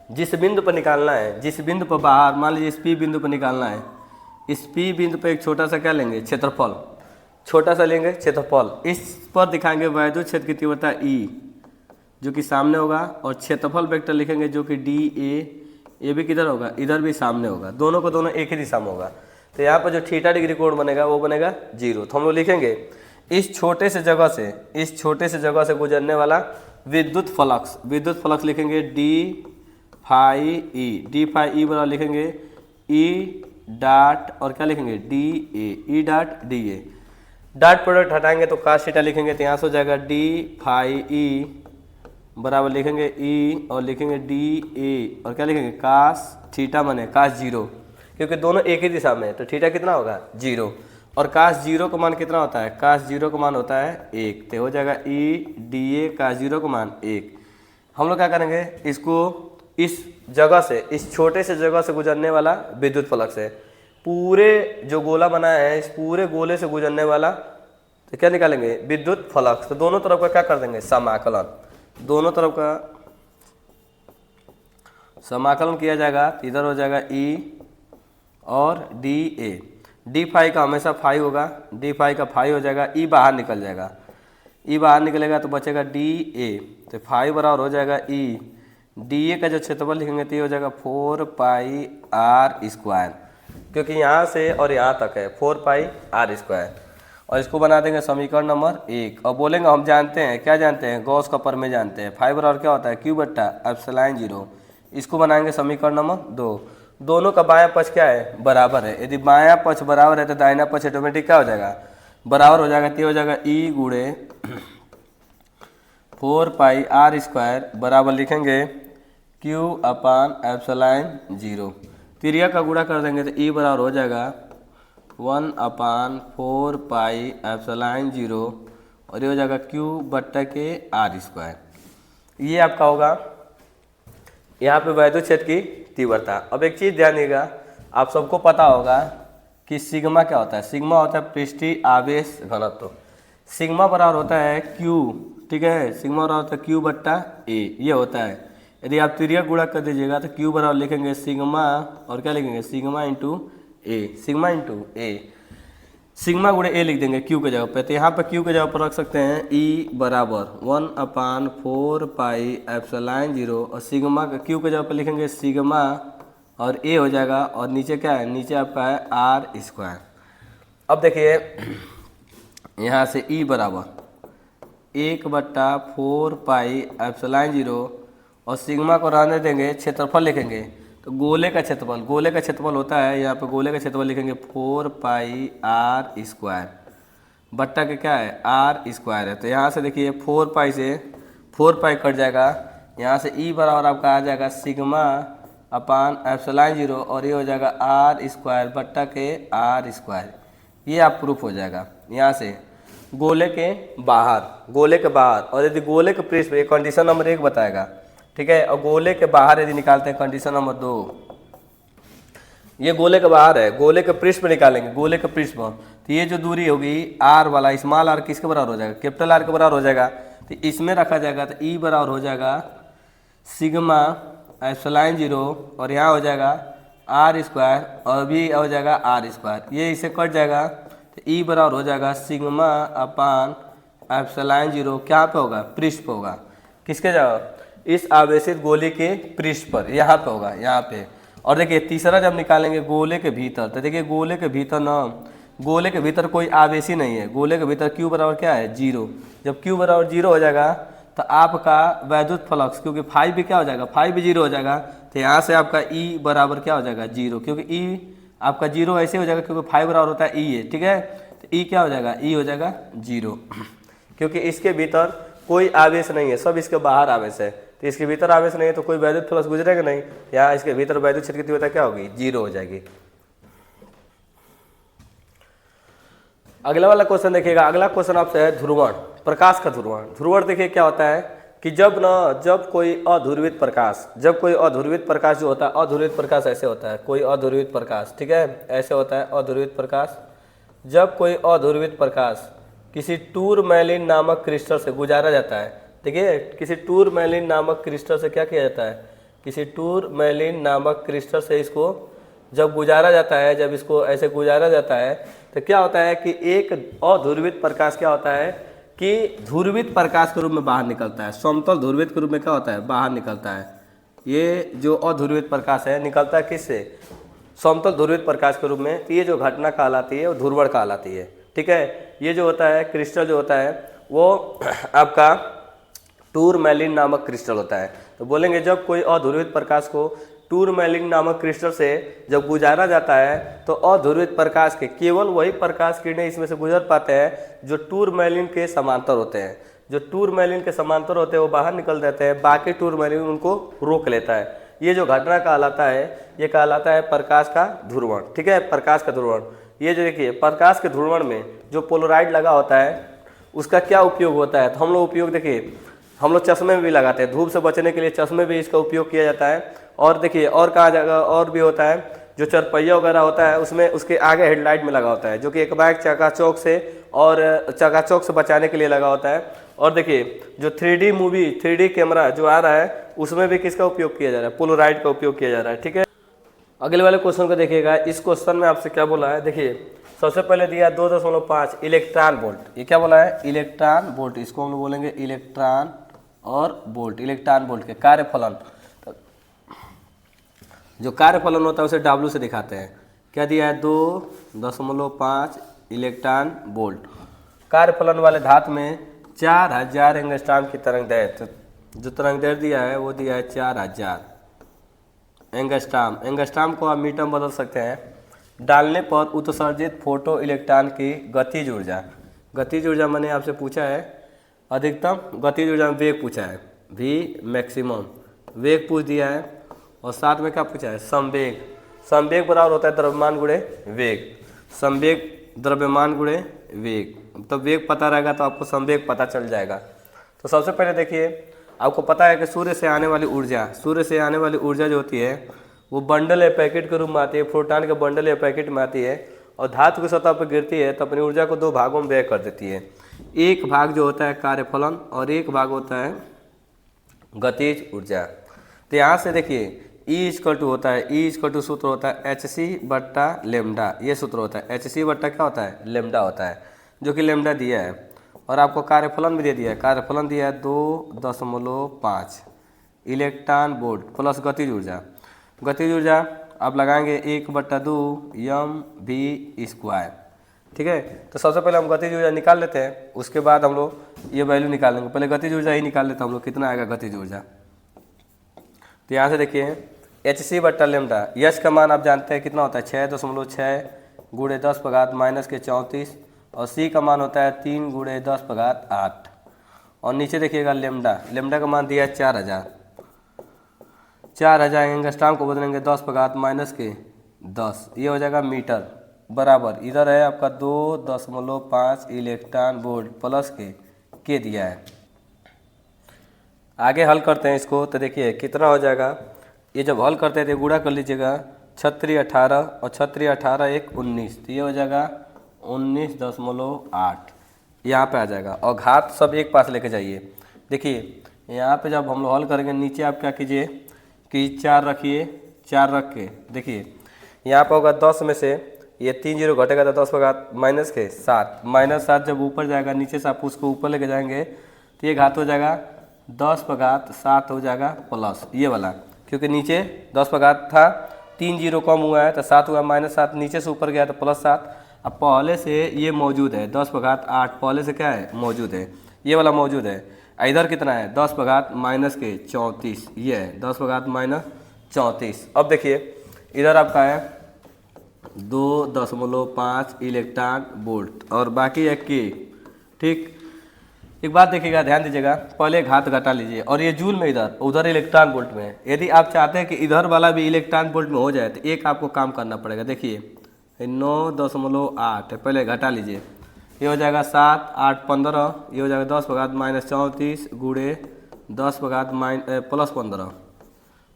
जिस बिंदु पर निकालना है, जिस बिंदु पर बाहर, मान लीजिए इस P बिंदु पर निकालना है, इस P बिंदु पर एक छोटा सा क्या लेंगे, क्षेत्रफल, छोटा सा लेंगे क्षेत्रफल। इस पर दिखाएंगे वैद्युत क्षेत्र की तीव्रता E जो कि सामने होगा, और क्षेत्रफल वेक्टर लिखेंगे जो कि DA, ये भी किधर होगा, इधर भी सामने होगा, दोनों को दोनों एक ही दिशा में होगा। तो यहाँ पर जो थीटा डिग्री कोण बनेगा वो बनेगा 0। तो हम लोग लिखेंगे इस छोटे से जगह से गुजरने वाला विद्युत फ्लक्स लिखेंगे D फाई ई बराबर लिखेंगे E डॉट और क्या लिखेंगे DA, E dot DA, dot product हटाएंगे तो कास थीटा लिखेंगे, तो यहाँ से हो जाएगा D फाई E बराबर लिखेंगे E और लिखेंगे DA और क्या लिखेंगे कास थीटा बने कास 0, क्योंकि दोनों एक ही दिशा में है, तो थीटा कितना होगा 0। और कास 0 का मान कितना होता है, कास 0 का मान होता है 1, तो हो जाएगा E DA कास 0 का मान 1। हम लोग क्या करेंगे, इसको इस जगह से, इस छोटे से जगह से गुजरने वाला विद्युत फ्लक्स है, पूरे जो गोला बनाया है इस पूरे गोले से गुजरने वाला, तो क्या निकालेंगे विद्युत फ्लक्स। तो दोनों तरफ का क्या कर देंगे समाकलन, दोनों तरफ का समाकलन किया जाएगा, इधर हो जाएगा E और DA, D फाई का हमेशा फाई होगा, D फाई का फाई हो जाएगा, E बाहर निकल जाएगा, E बाहर निकलेगा तो बचेगा DA, तो फाई बराबर हो जाएगा E, DA का जो क्षेत्रफल लिखेंगे तो ये हो जाएगा 4 पाई R स्क्वायर, क्योंकि यहाँ से और यहाँ तक है 4 पाई R स्क्वायर। और इसको बना देंगे समीकरण नंबर 1 और बोलेंगे हम जानते हैं, क्या जानते हैं, गॉस का प्रमेय जानते हैं, फाई बराबर क्या होता है Q बट्टा एप्सिलॉन 0। इसको बनाएंगे समीकरण नंबर 2। दोनों का बायां पक्ष क्या है, बराबर है। यदि बायां पक्ष बराबर है तो दाहिना पक्ष ऑटोमेटिक क्या हो जाएगा, बराबर हो जाएगा। तो हो जाएगा E गुणे 4 पाई R स्क्वायर बराबर लिखेंगे Q अपान एप्सिलॉन 0। त्रिज्या का गुणा कर देंगे तो E बराबर हो जाएगा 1/4 पाई एप्सिलॉन 0 और ये हो जाएगा Q बट्टा के R स्क्वायर। ये आपका होगा यहाँ पे वैद्युत क्षेत्र की तीव्रता। अब एक चीज़ ध्यान दीजिएगा, आप सबको पता होगा कि सिग्मा क्या होता है। सिग्मा होता है पृष्ठीय आवेश घनत्व। सिग्मा बराबर होता है Q, ठीक है, सिग्मा बराबर होता है Q बट्टा A, ये होता है। यदि आप तिर्यक गुणा कर दीजिएगा तो Q बराबर लिखेंगे सिग्मा और क्या लिखेंगे sigma into A, sigma into A, sigma गुणे A लिख देंगे Q के जगह पे। तो यहाँ पे Q के जगह पर रख सकते हैं E बराबर 1/4 पाई एप्सिलॉन 0 और सिग्मा का Q के जगह पे लिखेंगे सिग्मा और A हो जाएगा और नीचे क्या है, नीचे आपका है R स्क्वायर। अब देखिए यहाँ से E बराबर 1/4 पाई एप्सिलॉन 0 और सिग्मा को रहने देंगे, क्षेत्रफल लिखेंगे तो गोले का क्षेत्रफल, गोले का क्षेत्रफल होता है यहाँ पे, गोले का क्षेत्रफल लिखेंगे 4 पाई R स्क्वायर बट्टा के क्या है R स्क्वायर है। तो यहाँ से देखिए 4 पाई से 4 पाई कट जाएगा, यहाँ से E बराबर आपका आ जाएगा सिग्मा अपान एप्सिलॉन 0 और ये हो जाएगा R स्क्वायर बट्टा के R स्क्वायर। ये आप प्रूफ हो जाएगा यहाँ से गोले के बाहर, गोले के बाहर। और यदि गोले के पृष्ठ पे कंडीशन नंबर 1 बताएगा, ठीक है, और गोले के बाहर यदि निकालते हैं कंडीशन नंबर 2, ये गोले के बाहर है, गोले के पृष्ठ पे निकालेंगे, गोले के पृष्ठ पर, तो ये जो दूरी होगी R वाला, स्मॉल r किसके बराबर हो जाएगा, कैपिटल R के बराबर हो जाएगा। तो इसमें रखा जाएगा तो E बराबर हो जाएगा सिग्मा एप्सिलॉन 0 और यहाँ हो जाएगा R स्क्वायर और भी हो जाएगा R स्क्वायर, ये इसे कट जाएगा तो E बराबर हो जाएगा सिग्मा अपान एप्सिलॉन 0 क्या पे होगा, पृष्ठ पे होगा, किसके जगह, इस आवेशित गोले के पृष्ठ पर, यहाँ पे होगा, यहाँ पे। और देखिए तीसरा जब निकालेंगे गोले के भीतर, तो देखिए गोले के भीतर ना, गोले के भीतर कोई आवेश ही नहीं है, गोले के भीतर Q बराबर क्या है 0। जब Q बराबर 0 हो जाएगा तो आपका वैद्युत फ्लक्स, क्योंकि फाई भी क्या हो जाएगा, फाई भी 0 हो जाएगा, तो यहाँ से आपका E बराबर क्या हो जाएगा 0, क्योंकि E आपका 0 ऐसे हो जाएगा क्योंकि फाई बराबर होता है E है, ठीक है। तो E क्या हो जाएगा, E हो जाएगा 0, क्योंकि इसके भीतर कोई आवेश नहीं है, सब इसके बाहर आवेश है। तो इसके भीतर आवेश नहीं है तो कोई वैद्युत फ्लक्स गुजरेगा नहीं, यहाँ इसके भीतर वैद्युत क्षेत्र की तीव्रता क्या होगी 0 हो जाएगी। अगला वाला क्वेश्चन देखिएगा, अगला क्वेश्चन आपसे है ध्रुवण, प्रकाश का ध्रुवण। ध्रुवण देखिए क्या होता है कि जब कोई अध्रुवित प्रकाश, जब कोई अध्रुवित प्रकाश जो होता है, अध्रुवित प्रकाश ऐसे होता है, कोई अध्रुवित प्रकाश, ठीक है, ऐसे होता है अध्रुवित प्रकाश। जब कोई अध्रुवित प्रकाश किसी टूरमैलिन नामक क्रिस्टल से गुजारा जाता है, देखिए किसी टूरमैलिन नामक क्रिस्टल से क्या किया जाता है, किसी टूरमैलिन नामक क्रिस्टल से इसको जब गुजारा जाता है, जब इसको ऐसे गुजारा जाता है तो क्या होता है कि एक अध्रुवित प्रकाश क्या होता है कि ध्रुवित प्रकाश के रूप में बाहर निकलता है, समतल ध्रुवित के रूप में क्या होता है बाहर निकलता है। ये जो अध्रुवित प्रकाश है निकलता है किससे, समतल ध्रुवित प्रकाश के रूप में। तो ये जो घटना कहलाती है वो ध्रुवण कहलाती है, ठीक है। ये जो होता है क्रिस्टल जो होता है वो आपका टूरमैलिन नामक क्रिस्टल होता है। तो बोलेंगे जब कोई अध्रुवित प्रकाश को टूरमैलिन नामक क्रिस्टल से जब गुजारा जाता है तो अध्रुवित प्रकाश के केवल वही प्रकाश किरणें इसमें से गुजर पाते हैं जो टूरमैलिन के समांतर होते हैं, जो टूरमैलिन के समांतर होते हैं वो बाहर निकल जाते हैं, बाकी टूरमैलिन उनको रोक लेता है। ये जो घटना कहलाता है ये कहलाता है प्रकाश का ध्रुवण, ठीक है, प्रकाश का ध्रुवण। ये जो देखिए प्रकाश के ध्रुवण में जो पोलराइड लगा होता है उसका क्या उपयोग होता है, तो हम लोग उपयोग देखिए हम लोग चश्मे में भी लगाते हैं, धूप से बचने के लिए चश्मे भी इसका उपयोग किया जाता है। और देखिए और कहाँ जगह और भी होता है, जो चरपहिया वगैरह होता है उसमें उसके आगे हेडलाइट में लगा होता है, जो कि एक बैग चकाचौक से और चकाचौक से बचाने के लिए लगा होता है। और देखिए जो 3D मूवी 3D कैमरा जो आ रहा है उसमें भी किसका उपयोग किया जा रहा है, पोलराइड का उपयोग किया जा रहा है, ठीक है। अगले वाले क्वेश्चन को देखिएगा, इस क्वेश्चन में आपसे क्या बोला है, देखिए सबसे पहले दिया 2.5 इलेक्ट्रॉन वोल्ट। ये क्या बोला है, इलेक्ट्रॉन वोल्ट, इसको हम लोग बोलेंगे इलेक्ट्रॉन और वोल्ट, इलेक्ट्रॉन वोल्ट के कार्यफलन। जो कार्यफलन होता है उसे W से दिखाते हैं। क्या दिया है 2.5 इलेक्ट्रॉन वोल्ट। कार्यफलन वाले धातु में 4000 एंगस्ट्रॉम की तरंग दैर्ध्य, जो तरंग दैर्ध्य दिया है वो दिया है 4000 एंगस्ट्रॉम। एंगस्ट्रॉम को आप मीटर में बदल सकते हैं। डालने पर उत्सर्जित फोटो इलेक्ट्रॉन की गतिज ऊर्जा, गतिज ऊर्जा मैंने आपसे पूछा है अधिकतम गतिज ऊर्जा में वेग पूछा है, V मैक्सिमम वेग पूछ दिया है। और साथ में क्या पूछा है, संवेग। संवेग बराबर होता है द्रव्यमान गुणे वेग। संवेग द्रव्यमान गुणे वेग, तो वेग पता रहेगा तो आपको संवेग पता चल जाएगा। तो सबसे पहले देखिए, आपको पता है कि सूर्य से आने वाली ऊर्जा जो होती है वो बंडल या पैकेट के रूप में आती है, प्रोटॉन के बंडल या पैकेट में आती है और धातु की सतह पर गिरती है तो अपनी ऊर्जा को 2 भागों में व्यय कर देती है। एक भाग जो होता है कार्यफलन और एक भाग होता है गतिज ऊर्जा। तो यहाँ से देखिए E सूत्र होता है hc/λ, ये सूत्र होता है hc/ क्या होता है, लेमडा होता है, जो कि लेमडा दिया है। और आपको कार्यफलन भी दे दिया है, कार्यफलन दिया है 2.5 इलेक्ट्रॉन वोल्ट प्लस गतिज ऊर्जा आप लगाएंगे 1/2 mv²। ठीक है, तो सबसे पहले हम गतिज ऊर्जा निकाल लेते हैं, उसके बाद हम लोग ये वैल्यू निकालेंगे। पहले गतिज ऊर्जा ही निकाल लेते हैं हम लोग, कितना आएगा गतिज ऊर्जा। तो यहाँ से देखिए hc/λ, यश का मान आप जानते हैं कितना होता है 6.6 × 10⁻⁻34 और सी का मान होता है 3 × 10⁸ और नीचे देखिएगा लेमडा का मान दिया है 4000 एंगस्ट्रॉम को बदलेंगे 10⁻⁻10, ये हो जाएगा मीटर बराबर, इधर है आपका 2.5 इलेक्ट्रॉन वोल्ट प्लस के दिया है। आगे हल करते हैं इसको, तो देखिए कितना हो जाएगा। ये जब हल करते हैं तो गुणा कर लीजिएगा 36 18 और 36 18 1 19, तो ये हो जाएगा 19.8 यहाँ पे आ जाएगा। और घात सब एक पास लेके जाइए। देखिए यहाँ पे जब हम लोग हल करेंगे, नीचे आप क्या कीजिए कि 4 रखिए, 4 रख के देखिए यहाँ पे होगा 10 में से ये 3 जीरो घटेगा तो 10⁻⁻7 -7 जब ऊपर जाएगा, नीचे से आप उसको ऊपर लेके जाएंगे तो ये घात हो जाएगा 10⁻7 हो जाएगा प्लस ये वाला, क्योंकि नीचे 10 था, 3 जीरो कम हुआ है तो 7 हुआ, -7 नीचे से ऊपर गया तो +7। अब पहले से ये मौजूद है 10⁻8, पहले से क्या है मौजूद है, ये वाला मौजूद है। इधर कितना है 10⁻⁻34, ये है 10⁻⁻34। अब देखिए इधर आपका है 2.5 इलेक्ट्रॉन वोल्ट और बाकी है के। ठीक, एक बात देखिएगा, ध्यान दीजिएगा, पहले घात घटा लीजिए और ये जूल में इधर, उधर इलेक्ट्रॉन वोल्ट में है। यदि आप चाहते हैं कि इधर वाला भी इलेक्ट्रॉन वोल्ट में हो जाए तो एक आपको काम करना पड़ेगा। देखिए 9.8 पहले घटा लीजिए, ये हो जाएगा 7 8 15, ये हो जाएगा 10⁻⁻34 गुणे 10⁻+15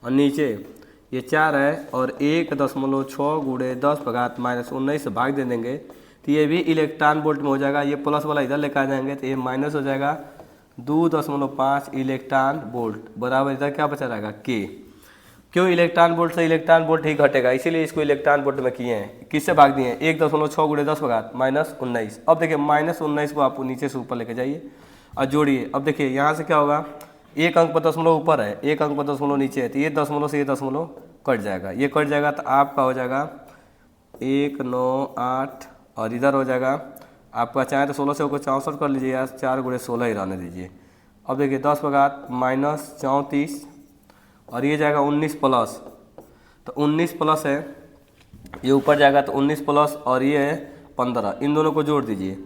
और नीचे ये 4 है और 1.6 गुणे 10⁻⁻19 से भाग दे देंगे तो ये भी इलेक्ट्रॉन वोल्ट में हो जाएगा। ये प्लस वाला इधर लेकर आ जाएंगे तो ये माइनस हो जाएगा 2.5 इलेक्ट्रॉन वोल्ट बराबर इधर क्या बचा रहेगा के। क्यों इलेक्ट्रॉन वोल्ट से इलेक्ट्रॉन वोल्ट ही घटेगा, इसीलिए इसको इलेक्ट्रॉन वोल्ट में किए हैं। किससे भाग दिए हैं 1.6 गुणे 10⁻⁻19। अब देखिए -19 को आप नीचे से ऊपर लेके जाइए और जोड़िए। अब देखिए यहाँ से क्या होगा, एक अंक पर दशमलव ऊपर है, एक अंक पर दशमलव नीचे है, तो ये दशमलव से ये दशमलव कट जाएगा, ये कट जाएगा तो आपका हो जाएगा 198 और इधर हो जाएगा आपका, चाहे तो 16 से होकर 64 कर लीजिए या 4 गुणे 16 ही रहने दीजिए। अब देखिए 10⁻−34 और ये जाएगा 19 प्लस, तो 19 प्लस है, ये ऊपर जाएगा तो 19 प्लस और ये है 15, इन दोनों को जोड़ दीजिए।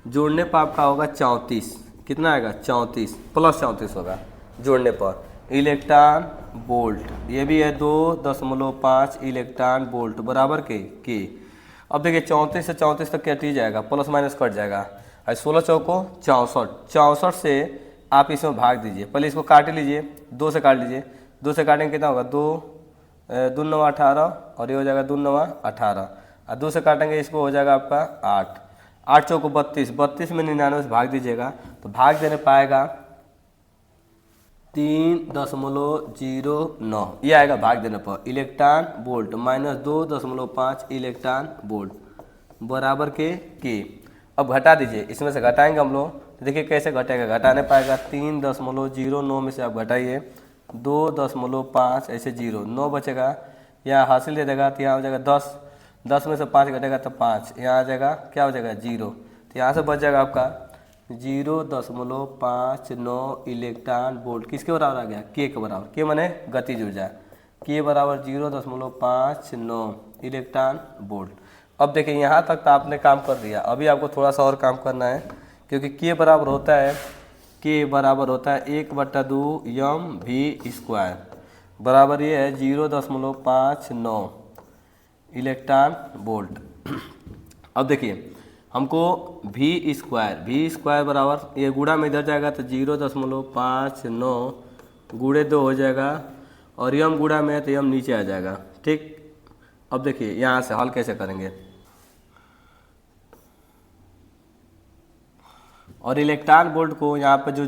जोड़ने पर आपका होगा 34, कितना आएगा 34 प्लस 34 होगा जोड़ने पर इलेक्ट्रॉन वोल्ट। ये भी है 2.5 इलेक्ट्रॉन वोल्ट बराबर के। अब देखिए 34 से 34 तक कट ही जाएगा, प्लस माइनस कट जाएगा। और 16 चौको 64 से आप इसमें भाग दीजिए। पहले इसको काट लीजिए, 2 से काट लीजिए, 2 से काटेंगे कितना होगा 2 9 18 और ये हो जाएगा 2 9 18 और 2 से काटेंगे इसको हो जाएगा आपका 8 चौको 32 में 99 से भाग दीजिएगा तो भाग देने पाएगा 3.09, ये आएगा भाग देने पर इलेक्ट्रॉन वोल्ट -2.5 इलेक्ट्रॉन वोल्ट बराबर के। अब घटा दीजिए, इसमें से घटाएंगे हम लोग तो देखिए कैसे घटेगा, घटाने पाएगा 3.09 में से आप घटाइए 2.5 ऐसे 0 9 बचेगा, यहाँ हासिल दे देगा तो यहाँ हो जाएगा 10 में से 5 घटेगा तो 5, यहाँ आ जाएगा क्या हो जाएगा 0, तो यहाँ से बच जाएगा आपका 0.59 इलेक्ट्रॉन वोल्ट। किसके बराबर आ गया के के बराबर, के माने गतिज ऊर्जा, के बराबर 0.59 इलेक्ट्रॉन वोल्ट। अब देखिए यहाँ तक तो आपने काम कर दिया, अभी आपको थोड़ा सा और काम करना है, क्योंकि के बराबर होता है 1/2 mv² बराबर ये है 0.59 इलेक्ट्रॉन वोल्ट। अब देखिए हमको v² बराबर, ये गुणा में इधर जाएगा तो 0.59 गुणे 2 हो जाएगा, और यम गुणा में है तो यम नीचे आ जाएगा। ठीक, अब देखिए यहाँ से हल कैसे करेंगे। और इलेक्ट्रॉन वोल्ट को यहाँ पे जो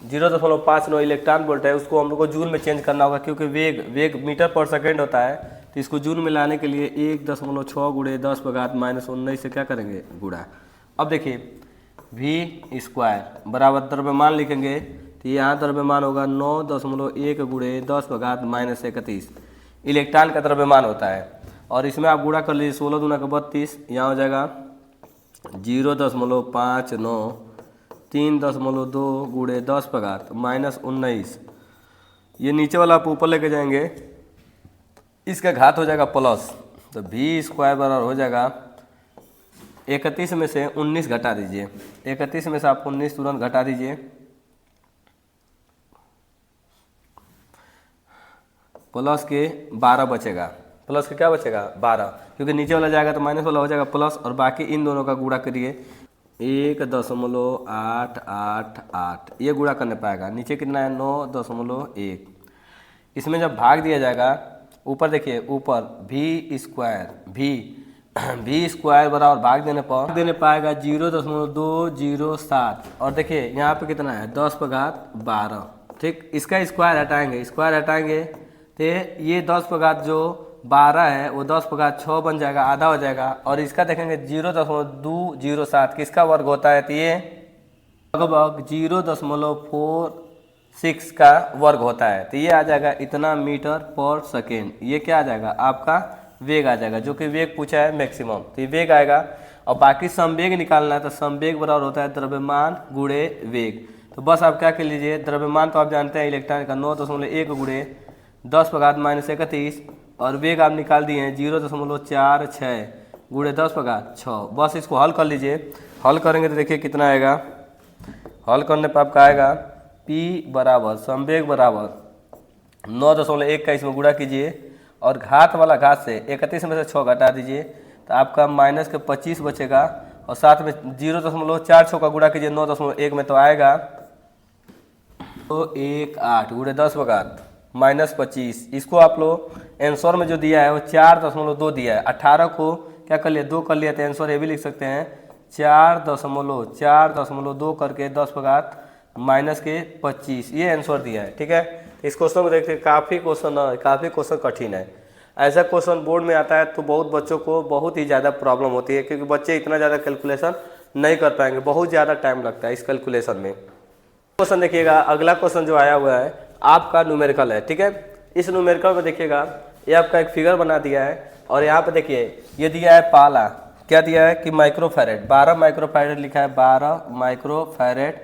0.59 इलेक्ट्रॉन वोल्ट है उसको हम लोग को जूल में चेंज करना होगा, क्योंकि वेग मीटर पर सेकेंड होता है, तो इसको जूल में लाने के लिए 1.6 गुणे 10⁻⁻19 से क्या करेंगे, गुणा। अब देखिए v² बराबर द्रव्यमान लिखेंगे तो यहाँ द्रव्यमान होगा 9.1 गुणे 10⁻31 इलेक्ट्रॉन का द्रव्यमान होता है। और इसमें आप गुणा कर लीजिए, 16 दूना का 32, यहाँ हो जाएगा 0.59 3.2 गुणे 10⁻⁻19। ये नीचे वाला आप ऊपर लेके जाएंगे, इसका घात हो जाएगा प्लस, तो v² बराबर हो जाएगा 31 में से 19 घटा दीजिए, 31 में से आप 19 तुरंत घटा दीजिए, प्लस के 12 बचेगा, प्लस के क्या बचेगा 12, क्योंकि नीचे वाला जाएगा तो माइनस वाला हो जाएगा प्लस, और बाकी इन दोनों का गुणा करिए 1.888, ये गुणा करने पाएगा, नीचे कितना है 9.1। इसमें जब भाग दिया जाएगा, ऊपर देखिए ऊपर v² बराबर भाग देने पाएगा 0.207, और देखिए यहाँ पे कितना है 10⁻12। ठीक, इसका स्क्वायर हटाएंगे तो ये 10⁻12 है वो 10⁻6 बन जाएगा, आधा हो जाएगा। और इसका देखेंगे 0.207 किसका वर्ग होता है, तो ये लगभग 0.46 का वर्ग होता है, तो ये आ जाएगा इतना मीटर पर सेकेंड। ये क्या आ जाएगा, आपका वेग आ जाएगा, जो कि वेग पूछा है मैक्सिमम, तो ये वेग आएगा। और बाकी संवेग निकालना है, तो संवेग बराबर होता है द्रव्यमान गुणे वेग। तो बस आप क्या कर लीजिए, द्रव्यमान तो आप जानते हैं इलेक्ट्रॉन का 9.1 गुणे 10⁻31, और वेग आप निकाल दिए हैं 0.46 गुणे 10⁻6। बस इसको हल कर लीजिए, हल करेंगे तो देखिए कितना आएगा, हल करने पर आपका आएगा P बराबर संवेग बराबर 9.1 का इसमें गुणा कीजिए, और घात वाला घात से 31 में से 6 घटा दीजिए, तो आपका माइनस के 25 बचेगा, और साथ में 0.46 का गुणा कीजिए 9.1 में, तो आएगा 218 गुणे 10⁻−25। इसको आप लोग आंसर में जो दिया है वो 4.2 दिया है, 18 को क्या कर लिया 2 कर लिया, तो आंसर ये भी लिख सकते हैं 4.2 करके 10⁻−25, ये आंसर दिया है। ठीक है, इस क्वेश्चन को देखते हैं, काफ़ी क्वेश्चन कठिन है। ऐसा क्वेश्चन बोर्ड में आता है तो बहुत बच्चों को बहुत ही ज़्यादा प्रॉब्लम होती है, क्योंकि बच्चे इतना ज़्यादा कैलकुलेशन नहीं कर पाएंगे, बहुत ज़्यादा टाइम लगता है इस कैलकुलेशन में। क्वेश्चन देखिएगा, अगला क्वेश्चन जो आया हुआ है आपका न्यूमेरिकल है। ठीक है, इस न्यूमेरिकल में देखिएगा ये आपका एक फिगर बना दिया है, और यहाँ पे देखिए ये दिया है पाला, क्या दिया है कि माइक्रोफैरेड, 12 माइक्रोफैरेड लिखा है, 12 माइक्रोफैरेड,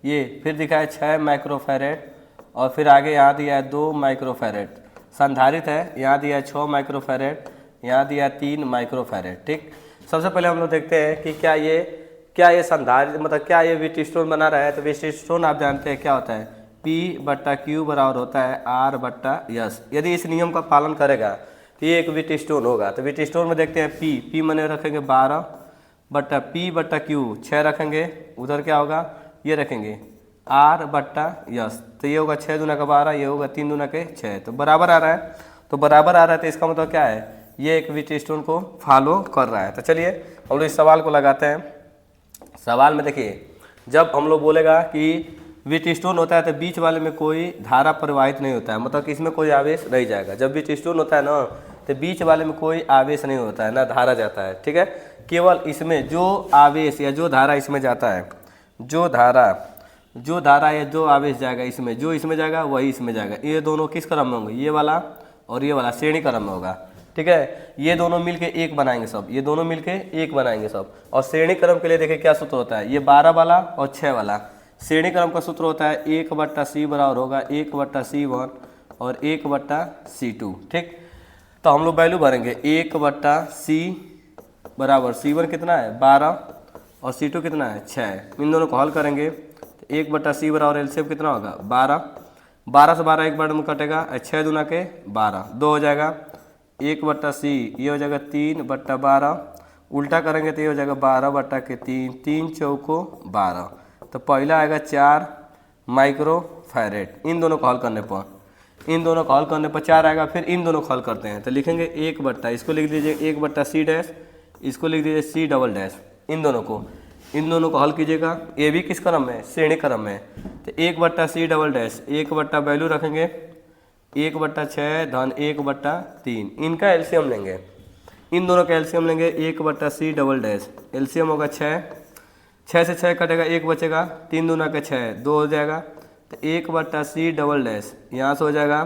ये फिर दिखा है 6 माइक्रोफैरेड, और फिर आगे यहाँ दिया है 2 माइक्रोफैरेड संधारित है, यहाँ दिया है 6 माइक्रोफैरेड, यहाँ दिया है 3 माइक्रोफैरेड। ठीक, सबसे पहले हम लोग देखते हैं कि क्या ये संधारित, मतलब क्या ये व्हीटस्टोन बना रहा है। तो व्हीटस्टोन आप जानते हैं क्या होता है, P/Q बराबर होता है R/S। यदि इस नियम का पालन करेगा तो ये एक व्हीटस्टोन होगा। तो व्हीटस्टोन में देखते हैं P मने रखेंगे 12/P/Q 6 रखेंगे, उधर क्या होगा ये रखेंगे R/S, तो ये होगा 6 दूना का 12, ये होगा 3 दूना के 6, तो बराबर आ रहा है। तो बराबर आ रहा है तो इसका मतलब क्या है, ये एक व्हीटस्टोन को फॉलो कर रहा है। तो चलिए हम लोग इस सवाल को लगाते हैं। सवाल में देखिए, जब हम लोग बोलेगा कि व्हीटस्टोन होता है तो बीच वाले में कोई धारा प्रवाहित नहीं होता है, मतलब कि इसमें कोई आवेश नहीं जाएगा। जब व्हीटस्टोन होता है ना तो बीच वाले में कोई आवेश नहीं होता है, ना धारा जाता है। ठीक है, केवल इसमें जो आवेश या जो धारा इसमें जाता है, जो धारा या जो आवेश जाएगा इसमें, जो इसमें जाएगा वही इसमें जाएगा। ये दोनों किस क्रम में होंगे, ये वाला और ये वाला श्रेणी क्रम में होगा। ठीक है, ये दोनों मिलके एक बनाएंगे सब, ये दोनों मिलके एक बनाएंगे सब। और श्रेणी क्रम के लिए देखिए क्या सूत्र होता है, ये 12 वाला और 6 वाला श्रेणी क्रम का सूत्र होता है 1/C बराबर होगा 1/C1 और 1/C2। ठीक, तो हम लोग वैल्यू भरेंगे 1/C बराबर C1 कितना है 12 और C2 कितना है 6। इन दोनों को हल करेंगे तो 1/C बराबर एलसीएम कितना होगा 12 से 12 एक बार में कटेगा, 6 दूना के 12, 2 हो जाएगा 1/C, ये हो जाएगा 3/12 उल्टा करेंगे तो ये हो जाएगा 12/3, 3 चौको 12। तो पहला आएगा 4 माइक्रो फैरेड। इन दोनों को हल करने पर 4 आएगा। फिर इन दोनों को हल करते हैं तो लिखेंगे 1/, इसको लिख दीजिए 1/c डैश, इसको लिख दीजिए c डबल डैश। इन दोनों को हल कीजिएगा। ये भी किस क्रम में, श्रेणी क्रम में। तो 1/c डबल डैश, 1/ वैल्यू रखेंगे 1/6 धन 1/3। इनका एलसीएम लेंगे, इन दोनों का एलसीएम लेंगे 1/c डबल डैश। एलसीएम होगा 6, 6 से 6 कटेगा, 1 बचेगा, 3 दूना के 6, 2 हो जाएगा। तो 1/c डबल डैश यहाँ से हो जाएगा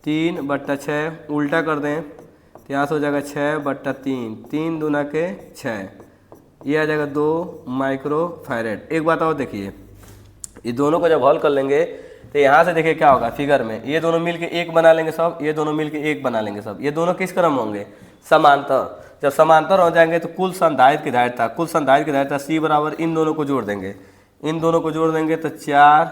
3/6, उल्टा कर दें तो यहाँ से हो जाएगा 6/3, 3 दूना के 6, ये आ जाएगा 2 माइक्रो फैरेड। एक बात और देखिए, ये दोनों को जब हल कर लेंगे तो यहाँ से देखिए क्या होगा फिगर में, ये दोनों मिलके 1 बना लेंगे सब, ये दोनों मिलके 1 बना लेंगे सब। ये दोनों किस क्रम होंगे, समांतर। जब समांतर हो जाएंगे तो कुल संधारित्र की धारिता C बराबर इन दोनों को जोड़ देंगे, तो 4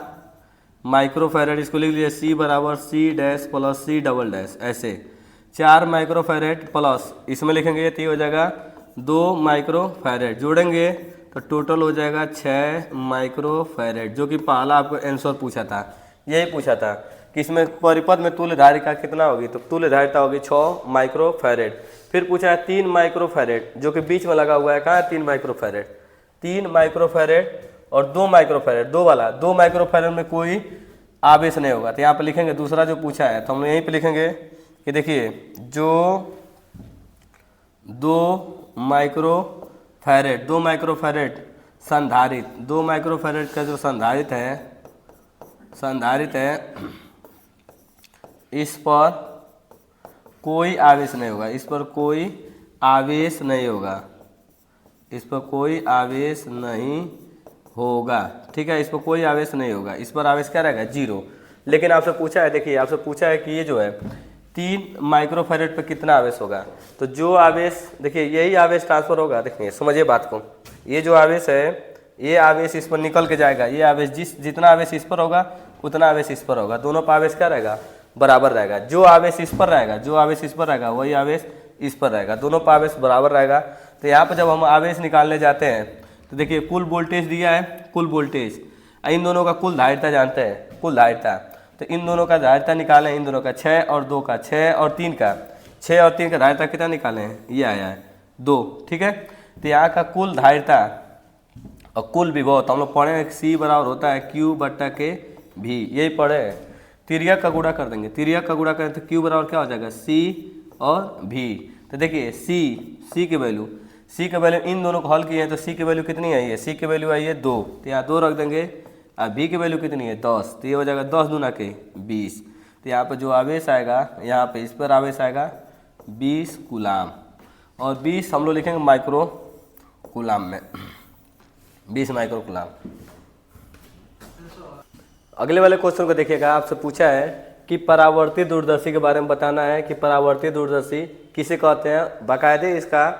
माइक्रो फैरेड। इसको लिख लीजिए C बराबर C dash plus C double dash. ऐसे 4 माइक्रो फैरेड प्लस इसमें लिखेंगे तो ये हो जाएगा 2 माइक्रो फैरेड। जोड़ेंगे तो टोटल हो जाएगा 6 माइक्रो फैरेड, जो कि पहला आपको आंसर पूछा था, यही पूछा था कि इसमें परिपथ में तुल्य धारिता कितना होगी, तो तुल्य धारिता होगी 6 माइक्रो फैरेड। फिर पूछा है 3 माइक्रो फैरेड, जो कि बीच में लगा हुआ है। कहाँ है 3 माइक्रो फैरेड, 3 माइक्रो फैरेड और 2 माइक्रो फैरेड, 2 माइक्रो फैरेड में कोई आवेश नहीं होगा। तो यहाँ पर लिखेंगे दूसरा जो पूछा है, तो हम यहीं पर लिखेंगे कि देखिए जो 2 माइक्रो फैरेड संधारित, 2 माइक्रो फैरेड का जो संधारित है इस पर कोई आवेश नहीं होगा, इस पर कोई आवेश नहीं होगा, ठीक है। इस पर कोई आवेश नहीं होगा, इस पर आवेश क्या रहेगा 0। लेकिन आपसे पूछा है, देखिए आपसे पूछा है कि ये जो है 3 माइक्रो फैरेड पर कितना आवेश होगा। तो जो आवेश, देखिए यही आवेश ट्रांसफर होगा। देखिए समझिए बात को, ये जो आवेश है, ये आवेश इस पर निकल के जाएगा। ये आवेश जितना आवेश इस पर होगा उतना आवेश इस पर होगा, दोनों पर आवेश क्या रहेगा, बराबर रहेगा। जो आवेश इस पर रहेगा वही आवेश इस पर रहेगा, दोनों पर आवेश बराबर रहेगा। तो यहाँ पर जब हम आवेश निकालने जाते हैं तो देखिए कुल वोल्टेज दिया है, कुल वोल्टेज, इन दोनों का कुल धारिता जानते हैं, कुल धारिता। तो इन दोनों का धारिता निकालें, इन दोनों का 6 और 2 का, 6 और 3 का धारिता कितना निकालें, ये आया है 2, ठीक है। तो यहाँ का कुल धारिता और कुल विभव, तो हम लोग पढ़े हैं C बराबर होता है Q/K भी, यही पढ़े हैं। तिर्यक का गुणा कर देंगे, करें तो Q बराबर क्या हो जाएगा C और V। तो देखिए C की वैल्यू इन दोनों को हल किए हैं तो C की वैल्यू कितनी आई है, C की वैल्यू आई है 2, तो यहाँ 2 रख देंगे। अब V की वैल्यू कितनी है 10, तो ये हो जाएगा 10 दूना के 20। तो यहाँ पर जो आवेश आएगा, यहाँ पे इस पर आवेश आएगा 20 कूलाम, और 20 हम लोग लिखेंगे माइक्रो कूलाम में, 20 माइक्रो कूलाम। अगले वाले क्वेश्चन को देखिएगा, आपसे पूछा है कि परावर्ती दूरदर्शी के बारे में बताना है कि परावर्ती दूरदर्शी किसे कहते हैं। बाकायदे इसका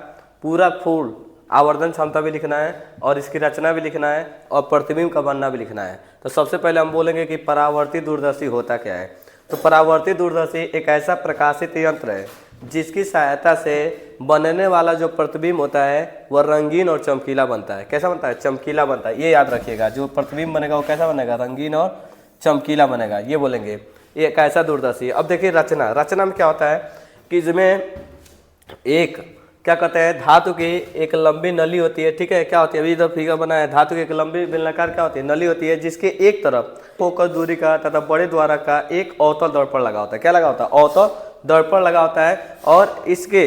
पूरा फुल आवर्धन क्षमता भी लिखना है और इसकी रचना भी लिखना है और प्रतिबिंब का बनना भी लिखना है। तो सबसे पहले हम बोलेंगे कि परावर्ती दूरदर्शी होता क्या है। तो परावर्ती दूरदर्शी एक ऐसा प्रकाशित यंत्र है जिसकी सहायता से बनने वाला जो प्रतिबिंब होता है वह रंगीन और चमकीला बनता है। कैसा बनता है, चमकीला बनता है। ये याद रखिएगा, जो प्रतिबिंब बनेगा वो कैसा बनेगा, रंगीन और चमकीला बनेगा, ये बोलेंगे। ये एक ऐसा दूरदर्शी है। अब देखिए रचना में क्या होता है कि इसमें एक क्या कहते हैं, धातु की एक लंबी नली होती है, ठीक है। क्या होती है, अभी इधर फिगर बना है, धातु की एक लंबी बेलनाकार क्या होती है, नली होती है, जिसके एक तरफ फोकस दूरी का तथा बड़े द्वारा का एक अवतल दर्पण लगा होता है। क्या लगा होता है, अवतल दर्पण लगा होता है। और इसके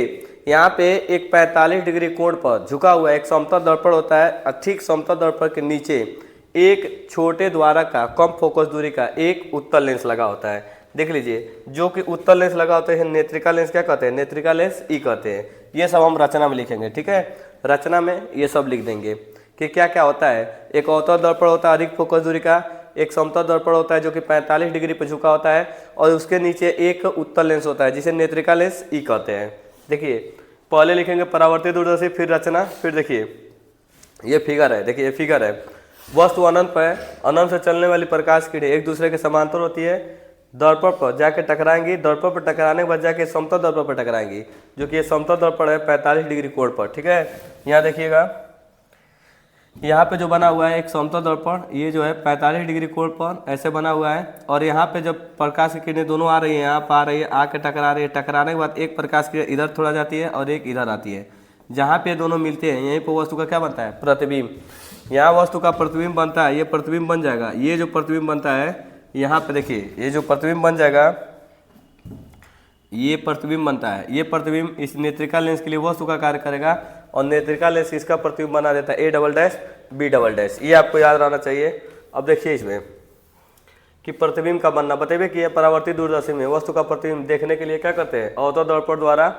यहाँ पे एक 45 डिग्री कोण पर झुका हुआ एक समतल दर्पण होता है। ठीक समतल दर्पण के नीचे एक छोटे द्वारा का कम फोकस दूरी का एक उत्तल लेंस लगा होता है। देख लीजिए, जो कि उत्तल लेंस लगा होता है नेत्रिका लेंस क्या कहते हैं, नेत्रिका लेंस ई कहते हैं। ये सब हम रचना में लिखेंगे, ठीक है। रचना में ये सब लिख देंगे कि क्या क्या होता है। एक अवतल दर्पण होता है अधिक फोकस दूरी का, एक समतल दर्पण होता है जो कि 45 डिग्री पर झुका होता है, और उसके नीचे एक उत्तल लेंस होता है जिसे नेत्रिका लेंस ई कहते हैं। देखिए पहले लिखेंगे परावर्ती दूरदर्शी, फिर रचना, फिर देखिए ये फिगर है, देखिए ये फिगर है। वस्तु अनंत पर है, अनंत से चलने वाली प्रकाश किरणें एक दूसरे के समांतर होती है, दर्पण पर जाके टकराएंगी, दर्पण पर टकराने के बाद जाके समतल दर्पण पर टकराएंगी, जो कि ये समतल दर्पण है 45 डिग्री कोण पर। ठीक है, यहाँ देखिएगा, यहाँ पे जो बना हुआ है एक समतल दर्पण, ये जो है 45 डिग्री कोण पर ऐसे बना हुआ है। और यहाँ पे जब प्रकाश की किरणें दोनों आ रही है, यहाँ पर आ रही है, आके टकरा रही है, टकराने के बाद एक प्रकाश की इधर थोड़ा जाती है और एक इधर आती है। जहाँ पे दोनों मिलते हैं यहीं पर वस्तु का क्या बनता है, प्रतिबिंब। यहाँ वस्तु का प्रतिबिंब बनता है, ये प्रतिबिंब बन जाएगा। ये जो प्रतिबिंब बनता है यहाँ पे देखिए, ये जो प्रतिबिंब बन जाएगा, ये प्रतिबिंब बनता है। ये प्रतिबिंब इस नेत्रिका लेंस के लिए वस्तु का कार्य करेगा और नेत्रिका लेंस इसका प्रतिबिंब बना देता है A'-B'। ये आपको याद रहना चाहिए। अब देखिए इसमें कि प्रतिबिंब का बनना बताइए कि यह परावर्तित दूरदर्शी में वस्तु का प्रतिबिंब देखने के लिए क्या करते हैं, अवतल दर्पण द्वारा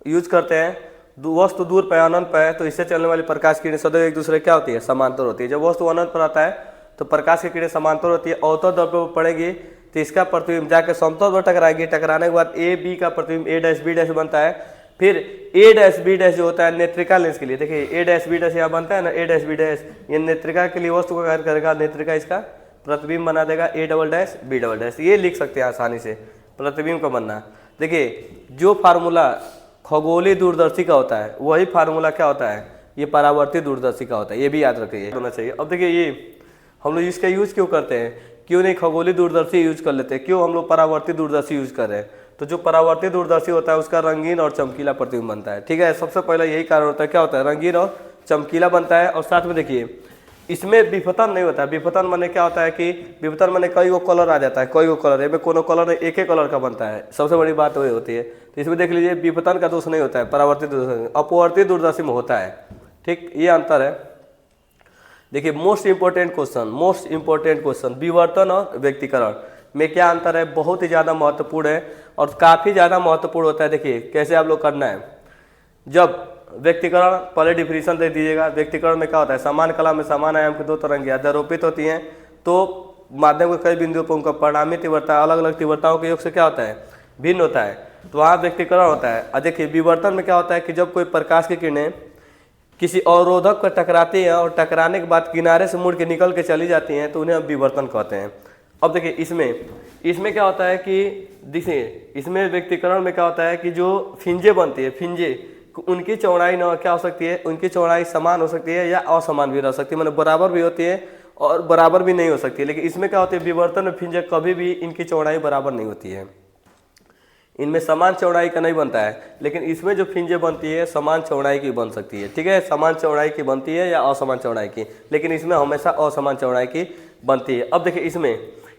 यूज करते हैं। वस्तु दूर पे अनंत पे है तो इससे चलने वाली प्रकाश किरणें सदैव एक दूसरे क्या होती है, समांतर होती है। जब वस्तु अनंत पर आता है तो प्रकाश की किरणें समांतर होती है, अवतल दर्पण पर पड़ेगी तो इसका प्रतिबिंब जाके समतल पर टकराएगी। टकराने के बाद ए बी का प्रतिबिंब A'-B' बनता है। फिर A'-B' जो होता है नेत्रिका लेंस के लिए, देखिए A'-B' यहाँ बनता है ना, A'-B', ये नेत्रिका के लिए वस्तु का कार्य करेगा, नेत्रिका इसका प्रतिबिंब बना देगा A'-B'। ये लिख सकते हैं आसानी से प्रतिबिंब का बनना। देखिए जो फार्मूला खगोलीय दूरदर्शी का होता है वही फार्मूला क्या होता है, ये परावर्तित दूरदर्शी का होता है। ये भी याद रखिए, होना चाहिए। अब देखिए ये हम लोग इसका यूज क्यों करते हैं, क्यों नहीं खगोलीय दूरदर्शी यूज कर लेते हैं, क्यों हम लोग परावर्तित दूरदर्शी यूज कर रहे हैं। तो जो परावर्तित दूरदर्शी होता है उसका रंगीन और चमकीला प्रतिबिंब बनता है। ठीक है, सबसे पहले यही कारण होता है, क्या होता है, रंगीन और चमकीला बनता है। और साथ में देखिए इसमें विपतन नहीं होता है। विपतन माने क्या होता है कि विपतन माने कई वो कलर आ जाता है, कई वो कलर, इसमें कोनो कलर नहीं, एक ही कलर का बनता है। सबसे बड़ी बात वही होती है। तो इसमें देख लीजिए विपतन का दोष नहीं होता है परावर्तित दूरदर्शी, अपवर्तित दूरदर्शी में होता है। ठीक, ये अंतर है। देखिए मोस्ट इंपॉर्टेंट क्वेश्चन विवर्तन और व्यक्तिकरण में क्या अंतर है, बहुत ही ज़्यादा महत्वपूर्ण है और काफ़ी ज़्यादा महत्वपूर्ण होता है। देखिए कैसे आप लोग करना है, जब व्यक्तिकरण पहले डिफिनीशन दे दीजिएगा। व्यक्तिकरण में क्या होता है, समान कला में समान आयाम की दो तरंगियां अध्यारोपित होती हैं तो माध्यम के कई बिंदुओं पर उनका परिणामी तीव्रता अलग अलग तीव्रताओं के योग से क्या होता है, भिन्न होता है। तो वहाँ व्यक्तिकरण होता है। और देखिए विवर्तन में क्या होता है कि जब कोई प्रकाश की किरणें किसी अवरोधक पर टकराती हैं और टकराने के बाद किनारे से मुड़ के निकल के चली जाती हैं तो उन्हें हम विवर्तन कहते हैं। अब देखिए इसमें क्या होता है कि देखिए इसमें व्यक्तिकरण में क्या होता है कि जो फिंजे बनती है, फिंजे उनकी चौड़ाई न क्या हो सकती है, उनकी चौड़ाई समान हो सकती है या असमान भी रह सकती है, मतलब बराबर भी होती है और बराबर भी नहीं हो सकती है। लेकिन इसमें क्या होती है, विवर्तन में फिंजे कभी भी इनकी चौड़ाई बराबर नहीं होती है, इनमें समान चौड़ाई का नहीं बनता है। लेकिन इसमें जो फिंजे बनती है समान चौड़ाई की बन सकती है। ठीक है, समान चौड़ाई की बनती है या असमान चौड़ाई की, लेकिन इसमें हमेशा असमान चौड़ाई की बनती है। अब देखिए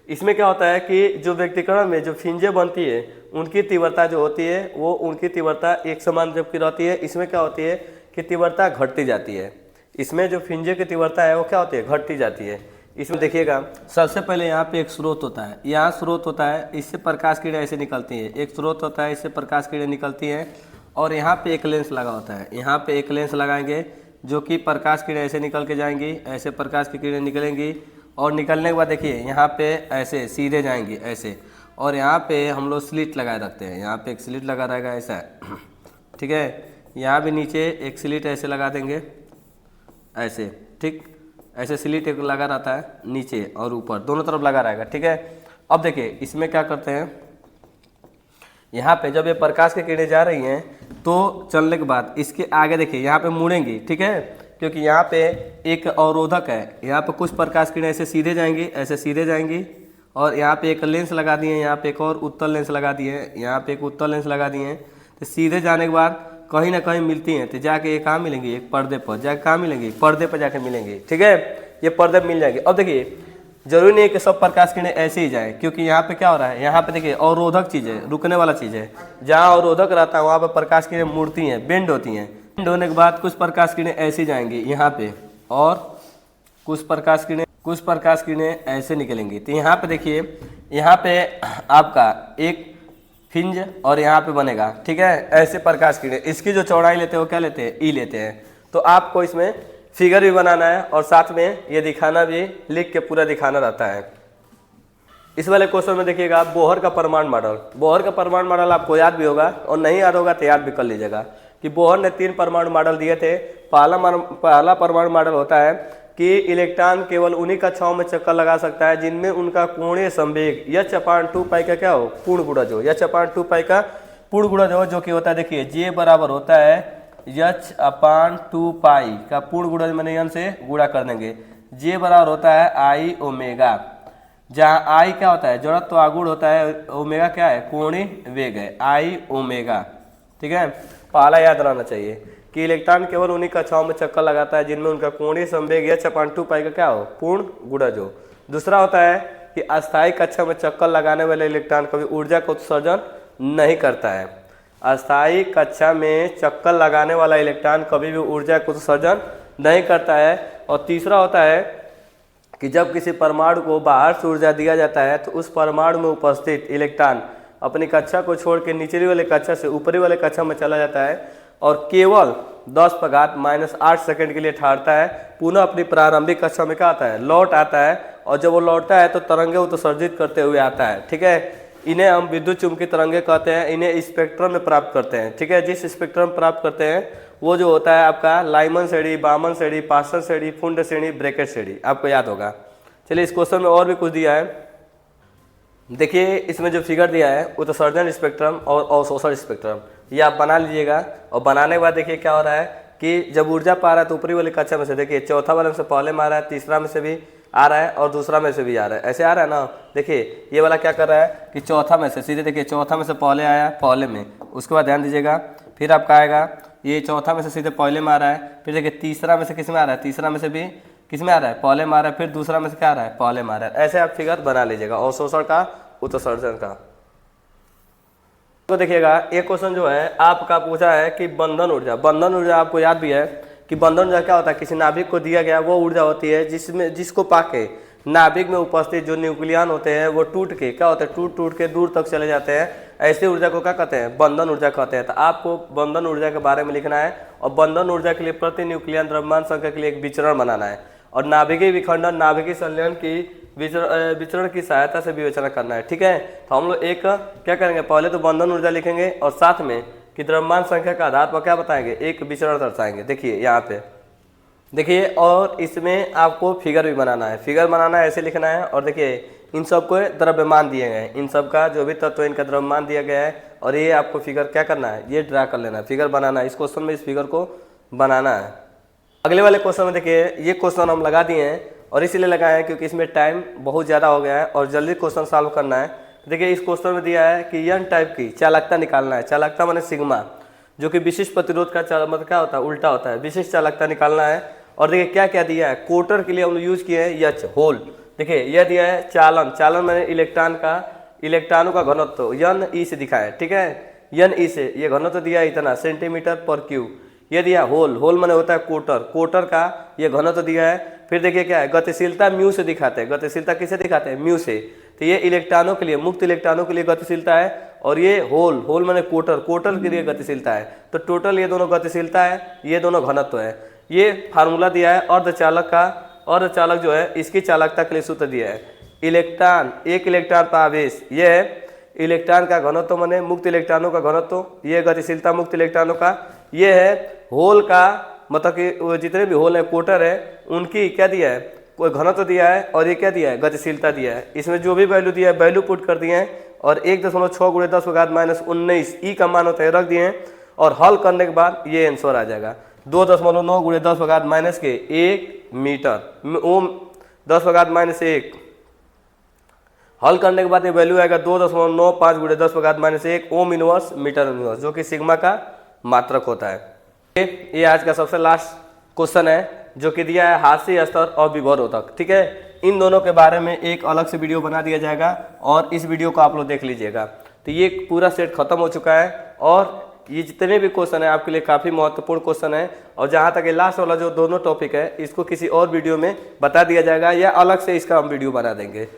इसमें क्या होता है कि जो व्यक्तिकरण में जो फिंजे बनती है उनकी तीव्रता जो होती है वो उनकी तीव्रता एक समान जबकि रहती है। इसमें क्या होती है कि तीव्रता घटती जाती है। इसमें जो फिंजे की तीव्रता है वो क्या होती है, घटती जाती है। इसमें देखिएगा सबसे पहले यहाँ पे एक स्रोत होता है, यहाँ स्रोत होता है, इससे प्रकाश किरणें ऐसे निकलती हैं। एक स्रोत होता है, इससे प्रकाश किरणें निकलती हैं और यहाँ पे एक लेंस लगा होता है। यहाँ पे एक लेंस लगाएंगे जो कि प्रकाश किरणें ऐसे निकल के जाएंगी, ऐसे प्रकाश की किरणें निकलेंगी और निकलने के बाद देखिए यहाँ पे ऐसे सीधे जाएंगी ऐसे, और यहाँ पे हम लोग स्लिट लगाए रखते हैं। यहाँ पे एक स्लिट लगा रहेगा ऐसा, ठीक है। यहाँ भी नीचे एक स्लिट ऐसे लगा देंगे ऐसे, ठीक, ऐसे स्लिट एक लगा रहता है नीचे और ऊपर दोनों तरफ लगा रहेगा, ठीक है। अब देखिए इसमें क्या करते हैं, यहाँ पे जब ये प्रकाश की किरणें जा रही हैं तो चलने के बाद इसके आगे देखिए यहाँ पे मुड़ेंगी, ठीक है, क्योंकि यहाँ पे एक अवरोधक है। यहाँ पे कुछ प्रकाश किरणें ऐसे सीधे जाएंगी, ऐसे सीधे जाएंगी और यहाँ पे एक लेंस लगा दिए, यहाँ पे एक और उत्तल लेंस लगा दिए, यहाँ पे एक उत्तल लेंस लगा दिए। तो सीधे जाने के बाद कहीं ना कहीं मिलती हैं तो जाके ये कहाँ मिलेंगी, एक पर्दे पर जाके कहाँ मिलेंगी, पर्दे पर जाके मिलेंगी, ठीक है। ये पर्दे पर मिल जाएंगे। अब देखिए जरूरी नहीं है कि सब प्रकाश किरणें ऐसे ही जाए, क्योंकि यहाँ पे क्या हो रहा है, यहाँ पे देखिए अवरोधक चीज़ है, रुकने वाला चीज़ है। जहाँ अवरोधक रहता है वहाँ पे प्रकाश किरणें मुड़ती हैं, बेंड होती हैं। बेंड होने के बाद कुछ प्रकाश किरणें ऐसे जाएंगी यहाँ पे और कुछ प्रकाश किरणें ऐसे निकलेंगी। तो यहाँ पे देखिए, यहाँ पे आपका एक फिंज और यहाँ पे बनेगा, ठीक है, ऐसे प्रकाश किरणें। इसकी जो चौड़ाई लेते हैं वो क्या लेते हैं, ई लेते हैं। तो आपको इसमें फिगर भी बनाना है और साथ में ये दिखाना भी, लिख के पूरा दिखाना रहता है। इस वाले क्वेश्चन में देखिएगा बोहर का परमाणु मॉडल। बोहर का परमाणु मॉडल आपको याद भी होगा और नहीं याद होगा तो याद भी कर लीजिएगा कि बोहर ने 3 परमाणु मॉडल दिए थे। पहला परमाणु मॉडल होता है कि इलेक्ट्रॉन केवल उन्हीं कक्षाओं में चक्कर लगा सकता है जिनमें उनका कोणीय संवेग h/2 का क्या हो, पूर्ण गुणज हो। h/2 का पूर्ण गुणज हो, जो कि होता है देखिए J बराबर होता है h/2 का पूर्ण गुणज मैंने n से गुणा कर देंगे। J बराबर होता है I ओमेगा, जहाँ I क्या होता है, जड़त्व तो आगुण होता है, ओमेगा क्या है, कोणीय वेग है, I ओमेगा। ठीक है, पहला याद रहना चाहिए कि इलेक्ट्रॉन केवल उन्हीं कक्षाओं में चक्कर लगाता है जिनमें उनका कोणीय संवेग h/2 का क्या हो, पूर्ण गुणज हो। दूसरा होता है कि अस्थायी कक्षा में चक्कर लगाने वाले इलेक्ट्रॉन कभी ऊर्जा का उत्सर्जन नहीं करता है। अस्थायी कक्षा में चक्कर लगाने वाला इलेक्ट्रॉन कभी भी ऊर्जा का उत्सर्जन नहीं करता है। और तीसरा होता है कि जब किसी परमाणु को बाहर से ऊर्जा दिया जाता है तो उस परमाणु में उपस्थित इलेक्ट्रॉन अपनी कक्षा को छोड़ के निचली वाले कक्षा से ऊपरी वाले कक्षा में चला जाता है और केवल 10⁻⁸ सेकंड के लिए ठहरता है, पुनः अपनी प्रारंभिक कक्षा में क्या आता है, लौट आता है। और जब वो लौटता है तो तरंगे उत्सर्जित करते हुए आता है। ठीक है, इन्हें हम विद्युत चुंबकीय तरंगे कहते हैं। इन्हें स्पेक्ट्रम में प्राप्त करते हैं। ठीक है, जिस स्पेक्ट्रम में प्राप्त करते हैं वो जो होता है आपका लाइमन श्रेणी, बामन श्रेणी, पास्टन श्रेणी, फुंड श्रेणी, ब्रैकेट श्रेणी, आपको याद होगा। चलिए, इस क्वेश्चन में और भी कुछ दिया है। देखिए, इसमें जो फिगर दिया है उत्सर्जन स्पेक्ट्रम और अवशोषण स्पेक्ट्रम, ये आप बना लीजिएगा। और बनाने के बाद देखिए क्या हो रहा है कि जब ऊर्जा पा रहा है तो ऊपरी वाली कक्षा में से देखिए चौथा वाले में से पहले में आ रहा है, तीसरा में से भी आ रहा है और दूसरा में से भी आ रहा है। ऐसे आ रहा है ना। देखिए ये वाला क्या कर रहा है कि चौथा में से सीधे देखिए चौथा में से पहले आया, पहले में, उसके बाद ध्यान दीजिएगा फिर आपका आएगा ये चौथा में से सीधे पहले में आ रहा है। फिर देखिए तीसरा में से किस में आ रहा है, तीसरा में से भी किस में आ रहा है, पहले में आ रहा है। फिर दूसरा में से क्या आ रहा है, पहले में आ रहा है। ऐसे आप फिगर बना लीजिएगा अवशोषण का, उत्सर्जन का। तो देखिएगा एक क्वेश्चन जो है आपका पूछा है कि बंधन ऊर्जा। बंधन ऊर्जा आपको याद भी है कि बंधन ऊर्जा क्या होता है, किसी नाभिक को दिया गया वो ऊर्जा होती है जिसको पाके नाभिक में उपस्थित जो न्यूक्लियन होते हैं वो टूट के क्या होता है, टूट के दूर तक चले जाते हैं। ऐसी ऊर्जा को क्या कहते हैं, बंधन ऊर्जा कहते हैं। तो आपको बंधन ऊर्जा के बारे में लिखना है और बंधन ऊर्जा के लिए प्रति न्यूक्लियन द्रव्यमान संख्या के लिए एक विचरण बनाना है और नाभिकीय विखंडन, नाभिकीय संलयन की विचरण की सहायता से विवेचना करना है। ठीक है, तो हम लोग एक क्या करेंगे, पहले तो बंधन ऊर्जा लिखेंगे और साथ में कि द्रव्यमान संख्या के आधार पर क्या बताएंगे, एक विचरण दर्शाएंगे। देखिए यहाँ पे देखिए, और इसमें आपको फिगर भी बनाना है। फिगर बनाना है, ऐसे लिखना है। और देखिए इन सब को द्रव्यमान दिए गए हैं, इन सब का जो भी तत्व इनका द्रव्यमान दिया गया है और ये आपको फिगर क्या करना है, ये ड्रा कर लेना है, फिगर बनाना है। इस क्वेश्चन में इस फिगर को बनाना है। अगले वाले क्वेश्चन में देखिए ये क्वेश्चन हम लगा दिए हैं और इसीलिए लगाए हैं क्योंकि इसमें टाइम बहुत ज़्यादा हो गया है और जल्दी क्वेश्चन सॉल्व करना है। देखिए इस क्वेश्चन में दिया है कि एन टाइप की चालकता निकालना है। चालकता माने सिग्मा, जो कि विशिष्ट प्रतिरोध का मतलब क्या होता है, उल्टा होता है। विशिष्ट चालकता निकालना है। और देखिए क्या क्या दिया है, कोटर के लिए हम यूज किए हैं एच होल। देखिए यह दिया है चालन, चालन मैंने इलेक्ट्रॉनों का घनत्व एन ई से दिखा है। ठीक है, एन ई से ये घनत्व दिया है इतना सेंटीमीटर पर क्यूब। ये दिया होल, होल मैंने होता है कोटर, कोटर का ये घनत्व दिया है। फिर देखिए क्या है, गतिशीलता म्यू से दिखाते हैं। गतिशीलता किसे दिखाते हैं, म्यू से। तो ये इलेक्ट्रॉनों के लिए, मुक्त इलेक्ट्रॉनों के लिए गतिशीलता है और ये होल, होल मैंने कोटर, कोटर के लिए गतिशीलता है। तो टोटल ये दोनों गतिशीलता है, ये दोनों घनत्व है। ये फार्मूला दिया है अर्धचालक का। अर्धचालक जो है इसकी चालकता के लिए सूत्र दिया है, इलेक्ट्रॉन, एक इलेक्ट्रॉन पर आवेश, ये है इलेक्ट्रॉन का घनत्व माने मुक्त इलेक्ट्रॉनों का घनत्व, ये गतिशीलता मुक्त इलेक्ट्रॉनों का। ये है होल का, मतलब कि जितने भी होल है कोटर है उनकी क्या दिया है, कोई घनत्व दिया है और ये क्या दिया है, गतिशीलता दिया है। इसमें जो भी वैल्यू दिया है वैल्यू पुट कर दिए हैं और 1.6 × 10⁻−19 ई का मान होता है रख दिए हैं और हल करने के बाद ये आंसर आ जाएगा 2.9 × 10⁻−1 मीटर ओम 10⁻−1। हल करने के बाद ये वैल्यू आएगा 2.95 × 10⁻−1 ओम इनवर्स मीटर इनवर्स, जो कि सिग्मा का मात्रक होता है। ये आज का सबसे लास्ट क्वेश्चन है जो कि दिया है हास्य स्तर और विभवरोधक। ठीक है, इन दोनों के बारे में एक अलग से वीडियो बना दिया जाएगा और इस वीडियो को आप लोग देख लीजिएगा। तो ये पूरा सेट खत्म हो चुका है और ये जितने भी क्वेश्चन है आपके लिए काफ़ी महत्वपूर्ण क्वेश्चन है। और जहाँ तक ये लास्ट वाला जो दोनों टॉपिक है इसको किसी और वीडियो में बता दिया जाएगा या अलग से इसका हम वीडियो बना देंगे।